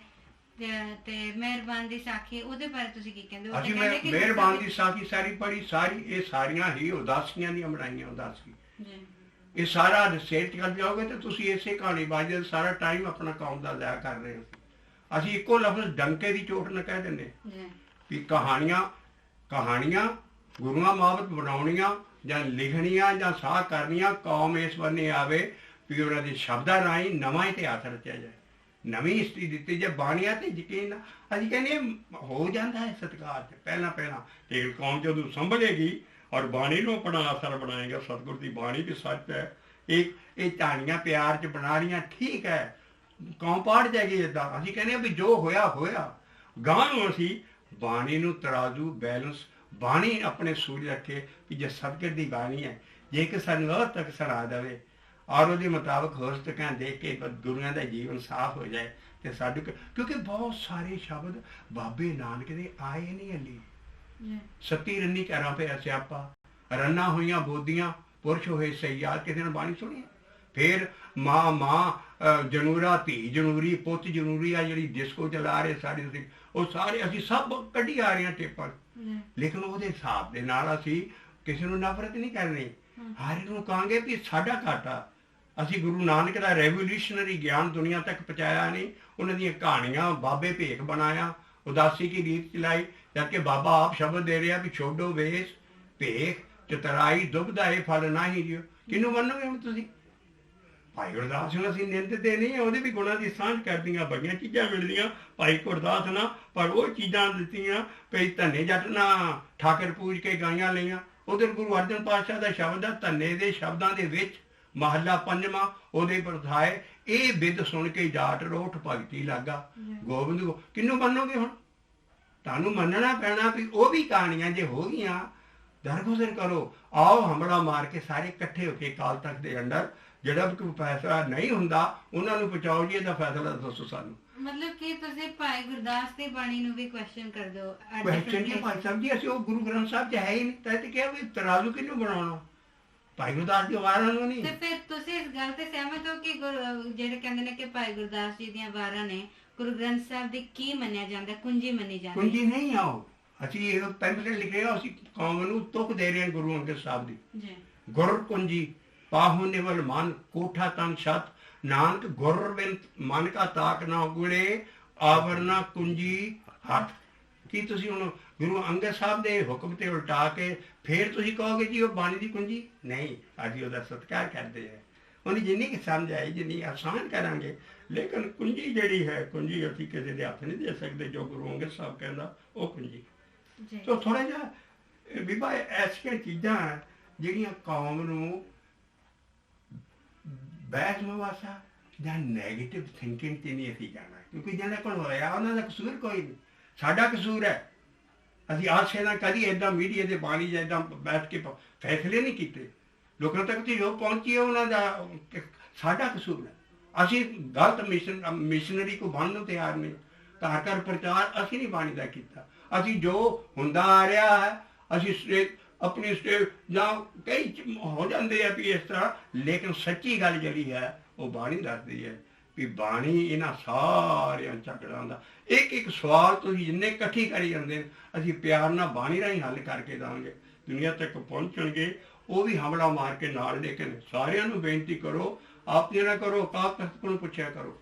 ਤੇ ਮਿਹਰਬਾਨ ਦੀ ਸਾਖੀ, ਉਹਦੇ ਬਾਰੇ ਤੁਸੀਂ ਕੀ ਕਹਿੰਦੇ ਹੋ? ਅਸੀਂ ਮਿਹਰਬਾਨ ਦੀ ਸਾਖੀ ਸਾਰੀ ਪੜ੍ਹੀ, ਸਾਰੀ ਇਹ ਸਾਰੀਆਂ ਹੀ ਉਦਾਸੀਆਂ ਦੀਆਂ ਬਣਾਈਆਂ। ਉਦਾਸੀ ਇਹ ਸਾਰਾ ਰਿਸਰਚ ਕਰ ਜਾਓਗੇ ਤੇ ਤੁਸੀਂ ਇਸੇ ਕਹਾਣੀ ਬਾਜੀ ਸਾਰਾ ਟਾਈਮ ਆਪਣਾ ਕੌਮ ਦਾ ਜ਼ਾਇਆ ਕਰ ਰਹੇ ਹੋ। ਅਸੀਂ ਇੱਕੋ ਲਫ਼ਜ਼ ਡੰਕੇ ਦੀ ਚੋਟ ਨਾਲ ਕਹਿ ਦਿੰਦੇ ਵੀ ਕਹਾਣੀਆਂ ਗੁਰੂਆਂ ਮਾਬਤ ਬਣਾਉਣੀਆਂ ਜਾਂ ਲਿਖਣੀਆਂ ਜਾਂ ਸਾਹ ਕਰਨੀਆਂ, ਕੌਮ ਇਸ ਬੰਨੇ ਆਵੇ ਵੀ ਉਹਨਾਂ ਦੇ ਸ਼ਬਦਾਂ ਰਾਹੀਂ ਨਵਾਂ ਇਤਿਹਾਸ ਰਚਿਆ ਜਾਏ, ਨਵੀਂ ਹਿਸਟਰੀ ਦਿੱਤੀ ਜੇ ਬਾਣੀਆਂ ਤੇ ਯਕੀਨ। ਅਸੀਂ ਕਹਿੰਦੇ ਹੋ ਜਾਂਦਾ ਹੈ ਸਤਿਕਾਰ 'ਚ ਪਹਿਲਾਂ ਤੇ ਕੌਮ ਜਦੋਂ ਸੰਭਲੇਗੀ ਔਰ ਬਾਣੀ ਨੂੰ ਆਪਣਾ ਅਸਰ ਬਣਾਏਗਾ, ਸਤਿਗੁਰ ਦੀ ਬਾਣੀ ਵੀ ਸੱਚ ਹੈ, ਇਹ ਕਹਾਣੀਆਂ ਪਿਆਰ 'ਚ ਬਣਾ ਰਹੀਆਂ, ਠੀਕ ਹੈ, ਕੌਮ ਪਾੜ ਜਾਏਗੀ ਇੱਦਾਂ। ਅਸੀਂ ਕਹਿੰਦੇ ਵੀ ਜੋ ਹੋਇਆ ਗਾਂ ਨੂੰ ਅਸੀਂ ਬਾਣੀ ਨੂੰ ਤਰਾਜੂ ਬੈਲੈਂਸ ਬਾਣੀ ਆਪਣੇ ਸੂਝ ਰੱਖੇ ਕਿ ਜੇ ਸਤਿਗੁਰ ਦੀ ਬਾਣੀ ਹੈ, ਜੇ ਕਿ ਸਾਨੂੰ ਉਹ ਤੱਕ ਸੁਣਾ ਦੇਵੇ ਔਰ ਉਹਦੇ ਮੁਤਾਬਕ ਹੋਸ਼ ਤੱਕਾਂ ਦੇਖ ਕੇ ਗੁਰੂਆਂ ਦਾ ਜੀਵਨ ਸਾਫ਼ ਹੋ ਜਾਏ ਤੇ ਸਾਡੇ ਕਿਉਂਕਿ ਬਹੁਤ ਸਾਰੇ ਸ਼ਬਦ ਬਾਬੇ ਨਾਨਕ ਦੇ ਆਏ ਨਹੀਂ ਹਲੀ। ਸੱਤੀ ਰੰਨੀ ਘਰਾਂ ਪਿਆ ਸਿਆਪਾ, ਰੰਨਾਂ ਹੋਈਆਂ ਬੋਦੀਆਂ, ਪੁਰਸ਼ ਹੋਏ ਸਯਾਦ, ਕਿਸੇ ਨੇ ਬਾਣੀ ਸੁਣੀ? ਫਿਰ ਮਾਂ ਜਨੂਰਾ, ਧੀ ਜਨੂਰੀ, ਪੁੱਤ ਜਨੂਰੀ ਆ ਜਿਹੜੀ ਡਿਸਕੋ ਚਲਾ ਰਹੇ ਸਾਡੇ, ਉਹ ਸਾਰੇ ਅਸੀਂ ਸਭ ਕੱਢੀ ਆ ਰਹੇ ਹਾਂ ਟੇਪਾਂ। ਲੇਕਿਨ ਉਹਦੇ ਹਿਸਾਬ ਦੇ ਨਾਲ ਅਸੀਂ ਕਿਸੇ ਨੂੰ ਨਫ਼ਰਤ ਨਹੀਂ ਕਰਨੀ, ਹਰ ਨੂੰ ਕਹਾਂਗੇ ਵੀ ਸਾਡਾ ਘਾਟਾ। ਅਸੀਂ ਗੁਰੂ ਨਾਨਕ ਦਾ ਰੈਵੋਲੂਸ਼ਨਰੀ ਗਿਆਨ ਦੁਨੀਆ ਤੱਕ ਪਹੁੰਚਾਇਆ ਨਹੀਂ, ਉਹਨਾਂ ਦੀਆਂ ਕਹਾਣੀਆਂ ਬਾਬੇ ਭੇਖ ਬਣਾਇਆ, ਉਦਾਸੀ ਕੀ ਰੀਤ ਚਲਾਈ, ਜਦਕਿ ਬਾਬਾ ਆਪ ਸ਼ਬਦ ਦੇ ਰਿਹਾ ਵੀ ਛੋਡੋ ਵੇਸ ਭੇਖ ਚਤਰਾਈ ਦੁਬਦਾ ਇਹ ਫਲ ਨਾ ਹੀ ਦਿਓ। ਕਿਹਨੂੰ ਮੰਨੋਗੇ ਹੁਣ ਤੁਸੀਂ? ਭਾਈ ਗੁਰਦਾਸ ਨੂੰ ਅਸੀਂ ਨਿੰਦਦੇ ਨਹੀਂ, ਉਹਦੇ ਵੀ ਗੁਣਾਂ ਦੀ ਸਾਂਝ ਕਰਦੀਆਂ, ਬੜੀਆਂ ਚੀਜ਼ਾਂ ਮਿਲਦੀਆਂ ਭਾਈ ਗੁਰਦਾਸ ਨਾਲ, ਪਰ ਉਹ ਚੀਜ਼ਾਂ ਦਿੱਤੀਆਂ ਭਈ ਧੰਨੇ ਜੱਟ ਨਾ ਠਾਕਰ ਪੂਜ ਕੇ ਗਾਈਆਂ ਲਈਆਂ। ਉਧਰ ਗੁਰੂ ਅਰਜਨ ਪਾਤਸ਼ਾਹ ਦਾ ਸ਼ਬਦ ਆ, ਧੰਨੇ ਦੇ ਸ਼ਬਦਾਂ ਦੇ ਵਿੱਚ ਮਹੱਲਾ ਪੰਜਵਾਂ ਉਹਦੇ ਵਰਤਾਏ, ਇਹ ਬਿੱਦ ਸੁਣ ਕੇ ਜਾਟ ਰੋਠ ਭਗਤੀ ਲੱਗਾ ਗੋਬਿੰਦ। ਕਿਹਨੂੰ ਮੰਨੋਗੇ ਹੁਣ? ਤੁਹਾਨੂੰ ਮੰਨਣਾ ਪੈਣਾ ਵੀ ਉਹ ਵੀ ਕਹਾਣੀਆਂ ਜੇ ਹੋ ਗਈਆਂ ਦਰਗੁਜ਼ਰ ਕਰੋ। ਆਓ ਹਮਲਾ ਮਾਰ ਕੇ ਸਾਰੇ ਇਕੱਠੇ ਹੋ ਕੇ ਅਕਾਲ ਤਖਤ ਦੇ ਅੰਦਰ ਜਿਹੜਾ ਵੀ ਕੋਈ ਫੈਸਲਾ ਨਹੀਂ ਹੁੰਦਾ ਉਹਨਾਂ ਨੂੰ ਪਹੁੰਚਾਓ ਜੀ, ਇਹਦਾ ਫੈਸਲਾ ਦੱਸੋ ਸਾਨੂੰ। ਮਤਲਬ ਕਿ ਤੁਸੀਂ ਭਾਈ ਗੁਰਦਾਸ ਦੀ ਬਾਣੀ ਨੂੰ ਵੀ ਕੁਐਸਚਨ ਕਰ ਦਿਓ? ਕੁਐਸਚਨ ਨਹੀਂ ਭਾਈ ਸਾਹਿਬ ਜੀ, ਅਸੀਂ ਉਹ ਗੁਰੂ ਗ੍ਰੰਥ ਸਾਹਿਬ 'ਚ ਹੈ ਹੀ ਨਹੀਂ, ਤੇ ਕਿਹਾ ਵੀ ਤਰਾਜ਼ੂ ਕਿਹਨੂੰ ਬਣਾਉਣਾ? ਭਾਈ ਗੁਰਦਾਸ ਦੀ ਵਾਰਾਂ ਨੂੰ ਨਹੀਂ। ਤੇ ਫਿਰ ਤੁਸੀਂ ਇਸ ਗੱਲ ਤੇ ਸਹਿਮਤ ਹੋ ਕਿ ਜਿਹੜੇ ਕਹਿੰਦੇ ਨੇ ਕਿ ਭਾਈ ਗੁਰਦਾਸ ਜੀ ਦੀਆਂ ਵਾਰਾਂ ਨੇ ਗੁਰੂ ਗ੍ਰੰਥ ਸਾਹਿਬ ਦੀ ਕੀ ਮੰਨਿਆ ਜਾਂਦਾ, ਕੁੰਜੀ ਮੰਨੀ ਜਾਂਦੀ? ਕੁੰਜੀ ਨਹੀਂ ਆਓ, ਅਸੀਂ ਇਹ ਪੈਂਪਲੇਟ ਲਿਖਿਆ, ਅਸੀਂ ਕੌਮ ਨੂੰ ਤੁਕ ਦੇ ਰਹੇ ਹਾਂ ਗੁਰੂ ਅੰਗਦ ਸਾਹਿਬ ਦੀ ਜੀ। ਗੁਰ ਕੁੰਜੀ ਪਾਹੂ ਨਿਵਲ ਮਨ ਕੋਠਾ ਤਨ ਛਤ, ਨਾਨਕ ਗੁਰ ਬਿਨ ਮਨ ਕਾ ਤਾਕ ਨਾ ਗੁੜੇ, ਆਵਰਨਾ ਕੁੰਜੀ ਹੱਥ। ਕੀ ਤੁਸੀਂ ਹੁਣ ਗੁਰੂ ਅੰਗਦ ਸਾਹਿਬ ਦੇ ਹੁਕਮ ਤੇ ਉਲਟਾ ਕੇ ਫਿਰ ਤੁਸੀਂ ਕਹੋਗੇ ਜੀ ਉਹ ਬਾਣੀ ਦੀ ਕੁੰਜੀ? ਨਹੀਂ, ਅਸੀਂ ਉਹਦਾ ਸਤਿਕਾਰ ਕਰਦੇ ਹਾਂ, ਉਹਦੀ ਜਿੰਨੀ ਕਿ ਸਮਝ ਆਈ ਜਿੰਨੀ ਆਸਾਨ ਕਰਾਂਗੇ। ਲੇਕਿਨ ਕੁੰਜੀ ਜਿਹੜੀ ਹੈ, ਕੁੰਜੀ ਅਸੀਂ ਕਿਸੇ ਦੇ ਹੱਥ ਨਹੀਂ ਦੇ ਸਕਦੇ, ਜੋ ਗੁਰੂ ਅੰਗਦ ਸਾਹਿਬ ਕਹਿੰਦਾ ਉਹ ਕੁੰਜੀ। ਤੋ ਥੋੜਾ ਜਿਹਾ ਬੀਬਾ ਐਸੀਆਂ ਚੀਜ਼ਾਂ ਜਿਹੜੀਆਂ ਕੌਮ ਨੂੰ ਬਹਿਸ ਮੁਬਾਸਾ ਜਾਂ ਨੈਗੇਟਿਵ ਥਿੰਕਿੰਗ 'ਤੇ ਨਹੀਂ ਅਸੀਂ ਜਾਣਾ, ਕਿਉਂਕਿ ਜਿਹਨਾਂ ਕੋਲ ਹੋਇਆ ਉਹਨਾਂ ਦਾ ਕਸੂਰ ਕੋਈ ਨਹੀਂ, ਸਾਡਾ ਕਸੂਰ ਹੈ। ਅਸੀਂ ਆਸ਼ੇ ਨਾਲ ਕਦੀ ਇੱਦਾਂ ਮੀਡੀਆ ਦੇ ਬਾਣੀ ਜਾਂ ਇੱਦਾਂ ਬੈਠ ਕੇ ਫੈਸਲੇ ਨਹੀਂ ਕੀਤੇ, ਲੋਕਾਂ ਤੱਕ ਤੇ ਜੋ ਪਹੁੰਚੀ ਉਹਨਾਂ ਦਾ ਸਾਡਾ ਕਸੂਰ ਹੈ। ਅਸੀਂ ਗਲਤ ਮਿਸ਼ਨਰੀ ਕੋ ਬਣਨ ਨੂੰ ਤਿਆਰ ਨਹੀਂ, ਘਰ ਘਰ ਪ੍ਰਚਾਰ ਅਸੀਂ ਨਹੀਂ ਬਾਣੀ ਦਾ ਕੀਤਾ। ਅਸੀਂ ਜੋ ਹੁੰਦਾ ਆ ਰਿਹਾ ਹੈ ਅਸੀਂ ਆਪਣੀ ਸਟੇਟ ਜਾਂ ਕਈ ਹੋ ਜਾਂਦੇ ਆ ਵੀ ਇਸ ਤਰ੍ਹਾਂ, ਲੇਕਿਨ ਸੱਚੀ ਗੱਲ ਜਿਹੜੀ ਹੈ ਉਹ ਬਾਣੀ ਦੱਸਦੀ ਹੈ ਵੀ ਬਾਣੀ ਇਹਨਾਂ ਸਾਰਿਆਂ ਝਗੜਾਂ ਦਾ ਇੱਕ ਸਵਾਲ ਤੁਸੀਂ ਜਿੰਨੇ ਇਕੱਠੀ ਕਰੀ ਜਾਂਦੇ ਨੇ ਅਸੀਂ ਪਿਆਰ ਨਾਲ ਬਾਣੀ ਰਾਹੀਂ ਹੱਲ ਕਰਕੇ ਦੇਵਾਂਗੇ, ਦੁਨੀਆ ਤੱਕ ਪਹੁੰਚਣਗੇ। ਉਹ ਵੀ ਹਮਲਾ ਮਾਰ ਕੇ ਨਾਲ, ਲੇਕਿਨ ਸਾਰਿਆਂ ਨੂੰ ਬੇਨਤੀ ਕਰੋ, ਆਪ ਜਿਹੜਾ ਕਰੋ ਅਕਾਲ ਤਖਤ ਕੋਲ ਪੁੱਛਿਆ ਕਰੋ,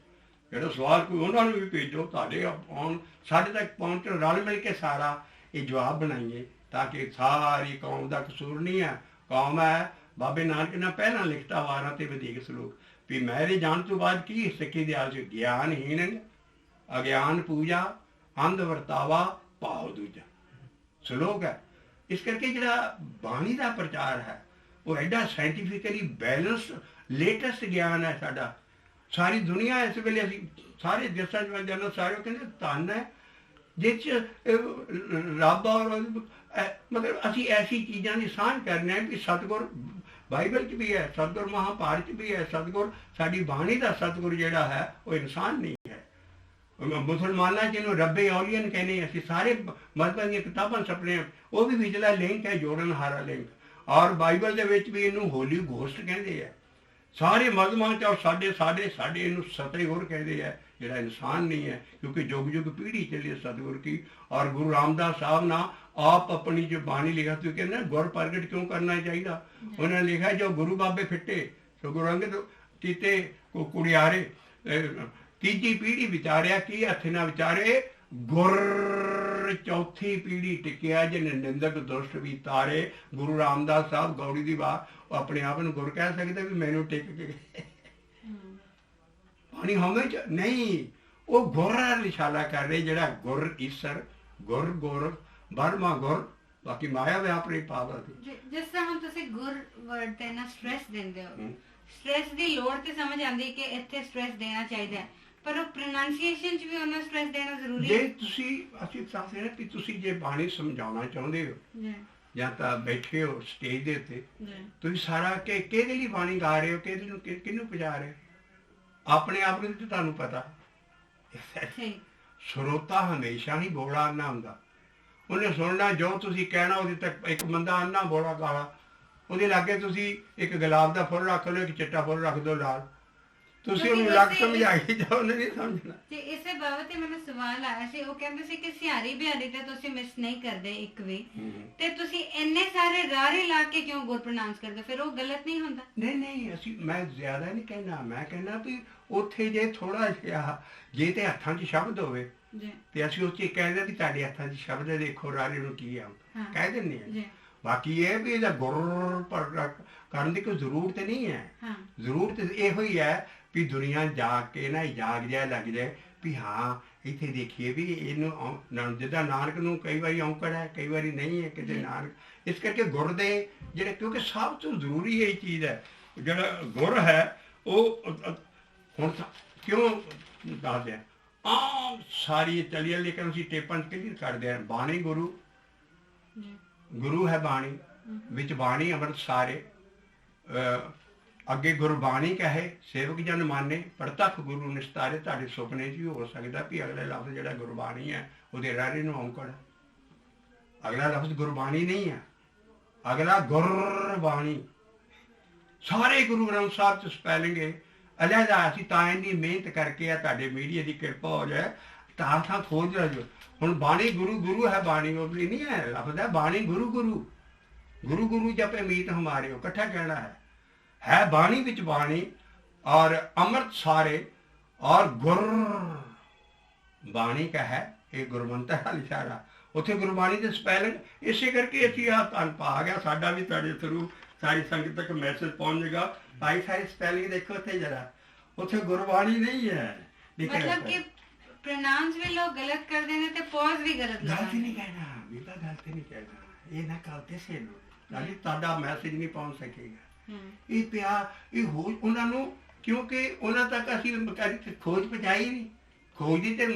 ਜਿਹੜਾ ਸਵਾਲ ਕੋਈ ਉਹਨਾਂ ਨੂੰ ਵੀ ਭੇਜੋ, ਤੁਹਾਡੇ ਸਾਡੇ ਤੱਕ ਪਹੁੰਚਣ, ਰਲ ਮਿਲ ਕੇ ਸਾਰਾ ਇਹ ਜਵਾਬ ਬਣਾਈਏ ਤਾਂ ਕਿ ਸਾਰੀ ਕੌਮ ਦਾ ਕਸੂਰ ਨਹੀਂ ਹੈ। ਕੌਮ ਹੈ ਬਾਬੇ ਨਾਨਕ ਨੇ ਪਹਿਲਾਂ ਲਿਖਤਾ ਵਾਰਾਂ ਤੇ ਵਧੀਕ ਸਲੋਕ ਵੀ ਮੇਰੇ ਜਾਣ ਤੋਂ ਬਾਅਦ ਕੀ ਸਿੱਖੀ ਦੇ ਆਸ ਗਿਆਨਹੀਣ ਅਗਿਆਨ ਪੂਜਾ ਅੰਧ ਵਰਤਾਵਾ ਭਾਵ ਦੂਜਾ ਸਲੋਕ ਹੈ। ਇਸ ਕਰਕੇ ਜਿਹੜਾ ਬਾਣੀ ਦਾ ਪ੍ਰਚਾਰ ਹੈ ਉਹ ਐਡਾ ਸਾਇੰਟੀਫਿਕਲੀ ਬੈਲੈਂਸਡ ਲੇਟੈਸਟ ਗਿਆਨ ਹੈ ਸਾਡਾ। ਸਾਰੀ ਦੁਨੀਆ ਇਸ ਵੇਲੇ ਅਸੀਂ ਸਾਰੇ ਦੇਸ਼ਾਂ 'ਚ ਜਾਣਾ, ਸਾਰੇ ਕਹਿੰਦੇ ਧੰਨ ਹੈ ਜਿਸ 'ਚ ਰੱਬ ਔਰ ਮਤਲਬ ਅਸੀਂ ਐਸੀ ਚੀਜ਼ਾਂ ਦੀ ਸਾਂਝ ਕਰਨੇ ਵੀ ਸਤਿਗੁਰ ਬਾਈਬਲ 'ਚ ਵੀ ਹੈ, ਸਤਿਗੁਰ ਮਹਾਂਭਾਰਤ 'ਚ ਵੀ ਹੈ, ਸਤਿਗੁਰ ਸਾਡੀ ਬਾਣੀ ਦਾ ਸਤਿਗੁਰ ਜਿਹੜਾ ਹੈ ਉਹ ਇਨਸਾਨ ਨਹੀਂ ਹੈ। ਮੁਸਲਮਾਨਾਂ ਜਿਹਨੂੰ ਰੱਬੇ ਔਲੀਅਨ ਕਹਿੰਦੇ, ਅਸੀਂ ਸਾਰੇ ਮਜ਼ਹਬਾਂ ਦੀਆਂ ਕਿਤਾਬਾਂ ਛਪਦੇ ਹਾਂ, ਉਹ ਵੀ ਵਿਚਲਾ ਲਿੰਕ ਹੈ ਜੋੜਨ ਹਾਰਾ ਲਿੰਕ। ਔਰ ਬਾਈਬਲ ਦੇ ਵਿੱਚ ਵੀ ਇਹਨੂੰ ਹੋਲੀ ਗੋਸਟ ਕਹਿੰਦੇ ਆ। ਸਾਰੇ ਮਜ਼ਮਾਂ ਚ, ਔਰ ਸਾਡੇ ਇਹਨੂੰ ਸਤਿਗੁਰ ਕਹਿੰਦੇ ਆ, ਜਿਹੜਾ ਇਨਸਾਨ नहीं है, क्योंकि जुग जुग पीढ़ी चली है सतगुर की। और गुरु रामदास साहब ना आप अपनी जो बाणी लिखा, तो कहते हैं गुर प्रगट क्यों करना चाहिए, उन्होंने लिखा जो गुरु बाबे फिटे सो गुरु अंगद कीते को कुड़ियारे, तीजी पीढ़ी विचारिया की हथ ना विचारे, गुर चौथी पीढ़ी टिकिया जिन निंदक दुष्ट भी तारे। गुरु रामदास साहब गौड़ी की बात अपने आप में गुर कह सकते भी मैनू टिक के पानी हमें नहीं, वो गुर इशारा कर रहे, जरा गुर ईसर गुर गुर बर्मा गुर, बाकी माया व्यापरी पावर थी। जिस तरह हम तुसी गुर वर्ड ते ना स्ट्रेस देंदे हो, स्ट्रेस दी लोड़ ते समझ आंदी कि इत्थे स्ट्रेस देना चाहिए, पर वो प्रोनाउंसिएशन च भी उन्हें स्ट्रेस देना जरूरी जे है। तुसी ਅਸੀਂ ਦੱਸਦੇ ਨੇ ਕਿ ਤੁਸੀਂ ਜੇ ਬਾਣੀ ਸਮਝਾਉਣਾ ਚਾਹੁੰਦੇ ਹੋ ਜਾਂ ਤਾਂ ਬੈਠੇ ਹੋ ਸਟੇਜ ਦੇ ਉੱਤੇ, ਤੁਸੀਂ ਸਾਰਾ ਕਿ ਕਿਹਦੇ ਲਈ ਬਾਣੀ ਗਾ ਰਹੇ ਹੋ, ਕਿਹਦੇ ਨੂੰ ਕਿਹਨੂੰ ਪਜਾ ਰਹੇ ਹੋ, ਆਪਣੇ ਆਪ ਨੂੰ ਤਾਂ ਤੁਹਾਨੂੰ ਪਤਾ। ਸਰੋਤਾ ਹਮੇਸ਼ਾ ਹੀ ਬੋਲਾ ਅੰਨਾ ਹੁੰਦਾ, ਉਹਨੇ ਸੁਣਨਾ ਜੋ ਤੁਸੀਂ ਕਹਿਣਾ। ਉਹਦੇ ਤੱਕ ਇੱਕ ਬੰਦਾ ਅੰਨਾ ਬੋਲਾ ਕਾਲਾ, ਉਹਦੇ ਲਾਗੇ ਤੁਸੀਂ ਇੱਕ ਗੁਲਾਬ ਦਾ ਫੁੱਲ ਰੱਖ ਲਓ, ਇੱਕ ਚਿੱਟਾ ਫੁੱਲ ਰੱਖ ਦਿਓ ਲਾਲ, ਤੁਸੀਂ ਉਹਨੂੰ ਲੱਗ ਸਮਝਾਈ ਜਾਓ, ਉਹਨੇ ਨਹੀਂ ਸਮਝਣਾ। ਤੇ ਇਸੇ ਬਾਬਤ ਤੇ ਮੈਨੂੰ ਸਵਾਲ ਆਇਆ ਸੀ, ਉਹ ਕਹਿੰਦੇ ਸੀ ਕਿ ਸਿਹਾਰੀ ਬਿਹਾਰੀ ਤੇ ਤੁਸੀਂ ਮਿਸ ਨਹੀਂ ਕਰਦੇ ਇੱਕ ਵੀ, ਤੇ ਤੁਸੀਂ ਇੰਨੇ ਸਾਰੇ ਰਾਰੇ ਲਾ ਕੇ ਕਿਉਂ ਗੁਰ ਪ੍ਰੋਨਾਂਸ ਕਰਦੇ, ਫਿਰ ਉਹ ਗਲਤ ਨਹੀਂ ਹੁੰਦਾ? ਨਹੀਂ ਅਸੀਂ, ਮੈਂ ਜ਼ਿਆਦਾ ਨਹੀਂ ਕਹਿਣਾ, ਮੈਂ ਕਹਿਣਾ ਵੀ ਉੱਥੇ ਜੇ ਥੋੜਾ ਜਿਹਾ ਜੇ ਤੇ ਹੱਥਾਂ 'ਚ ਸ਼ਬਦ ਹੋਵੇ ਤੇ ਅਸੀਂ ਉੱਥੇ ਕਹਿੰਦੇ ਵੀ ਤੁਹਾਡੇ ਹੱਥਾਂ 'ਚ ਸ਼ਬਦ ਹੈ, ਦੇਖੋ ਰਾਰੇ ਨੂੰ ਕੀ ਆ, ਕਹਿ ਦਿੰਦੇ ਆ। ਬਾਕੀ ਇਹ ਵੀ ਇਹਦਾ ਗੁਰ ਕਰਨ ਦੀ ਕੋਈ ਜ਼ਰੂਰਤ ਨਹੀਂ ਹੈ। ਜ਼ਰੂਰਤ ਇਹੋ ਹੀ ਹੈ ਵੀ ਦੁਨੀਆ ਜਾਗ ਕੇ ਨਾ ਜਾਗ ਜਾਏ, ਲੱਗ ਜਾਏ ਵੀ ਹਾਂ ਇੱਥੇ ਦੇਖੀਏ ਵੀ ਇਹਨੂੰ, ਜਿੱਦਾਂ ਨਾਨਕ ਨੂੰ ਕਈ ਵਾਰੀ ਔਂਕੜ ਹੈ, ਕਈ ਵਾਰੀ ਨਹੀਂ ਹੈ ਕਿਤੇ ਨਾਨਕ। ਇਸ ਕਰਕੇ ਗੁਰ ਦੇ ਜਿਹੜੇ, ਕਿਉਂਕਿ ਸਭ ਤੋਂ ਜ਼ਰੂਰੀ ਇਹ ਚੀਜ਼ ਹੈ, ਜਿਹੜਾ ਗੁਰ ਹੈ ਉਹ ਹੁਣ ਕਿਉਂ ਦੱਸਦੇ ਆ, ਆਮ ਸਾਰੀ ਚਲੀ, ਲੇਕਿਨ ਅਸੀਂ ਟੇਪਾਂ 'ਚ ਕਲੀਅਰ ਕਰਦੇ ਹਾਂ। ਬਾਣੀ ਗੁਰੂ, ਗੁਰੂ ਹੈ ਬਾਣੀ, ਵਿੱਚ ਬਾਣੀ ਅੰਮ੍ਰਿਤ ਸਾਰੇ, ਅੱਗੇ ਗੁਰਬਾਣੀ ਕਹੇ ਸੇਵਕ ਜਨ ਮਾਨੇ, ਪ੍ਰਤੱਖ ਗੁਰੂ ਨਿਸਤਾਰੇ। ਤੁਹਾਡੇ ਸੁਪਨੇ 'ਚ ਵੀ ਹੋ ਸਕਦਾ ਵੀ ਅਗਲਾ ਲਫ਼ਜ਼ ਜਿਹੜਾ ਗੁਰਬਾਣੀ ਹੈ ਉਹਦੇ ਰਾਰੇ ਨੂੰ ਔਂਕੜ ਹੈ, ਅਗਲਾ ਲਫ਼ਜ਼ ਗੁਰਬਾਣੀ ਨਹੀਂ ਹੈ, ਅਗਲਾ ਗੁਰਬਾਣੀ। ਸਾਰੇ ਗੁਰੂ ਗ੍ਰੰਥ ਸਾਹਿਬ 'ਚ ਸਪੈਲਿੰਗ ਹੈ ਅਲੱਗਾ। ਅਸੀਂ ਤਾਂ ਇੰਨੀ ਮਿਹਨਤ ਕਰਕੇ ਆ, ਤੁਹਾਡੇ ਮੀਡੀਆ ਦੀ ਕਿਰਪਾ ਹੋ ਜਾਏ, ਥਾਂ ਖੋਜ ਲਓ। ਹੁਣ ਬਾਣੀ ਗੁਰੂ, ਗੁਰੂ ਹੈ ਬਾਣੀ, ਉਹ ਨਹੀਂ ਹੈ ਲਫ਼ਜ਼ ਹੈ ਬਾਣੀ ਗੁਰੂ, ਗੁਰੂ ਗੁਰੂ ਗੁਰੂ ਜਪੇ ਮੀਤ ਹਮਾਰੇ, ਉਹ ਇਕੱਠਾ ਕਹਿਣਾ ਹੈ ਬਾਣੀ ਵਿੱਚ ਬਾਣੀ ਔਰ ਅੰਮ੍ਰਿਤ ਸਾਰੇ ਔਰ ਗੁਰ ਬਾਣੀ ਕਾ ਹੈ, ਇਹ ਗੁਰਮੰਤਰ ਦਾ ਇਸ਼ਾਰਾ। ਉੱਥੇ ਗੁਰਬਾਣੀ ਦੇ ਸਪੈਲਿੰਗ, ਇਸੇ ਕਰਕੇ ਅਸੀਂ ਆਹ ਧੰਨ ਪਾ ਗਿਆ, ਸਾਡਾ ਵੀ ਤੁਹਾਡੇ ਥਰੂ ਸਾਰੀ ਸੰਗਤ ਤੱਕ ਮੈਸੇਜ ਪਹੁੰਚ ਜਾਏਗਾ। ਭਾਈ ਸਾਰੀ ਸਪੈਲਿੰਗ ਦੇਖੋ ਉੱਥੇ ਜਰਾ, ਉੱਥੇ ਗੁਰਬਾਣੀ ਨਹੀਂ ਹੈ। मतलब कि प्रोनाउंस भी लोग गलत कर देने ते पॉज भी गलत गलती नहीं कहना, बेटा गलती नहीं कहना, ये ना कहते से लोग ਤੁਹਾਡਾ ਮੈਸੇਜ ਨਹੀਂ ਪਹੁੰਚ ਸਕੇਗਾ। ਇਹ ਪਿਆ ਇਹ ਹੋ ਉਹਨਾਂ ਨੂੰ, ਕਿਉਂਕਿ ਉਹਨਾਂ ਤੱਕ ਅਸੀਂ ਖੋਜ ਪਹੁੰਚਾਈ ਨਹੀਂ। ਖੋਜ ਦੀ ਤੇ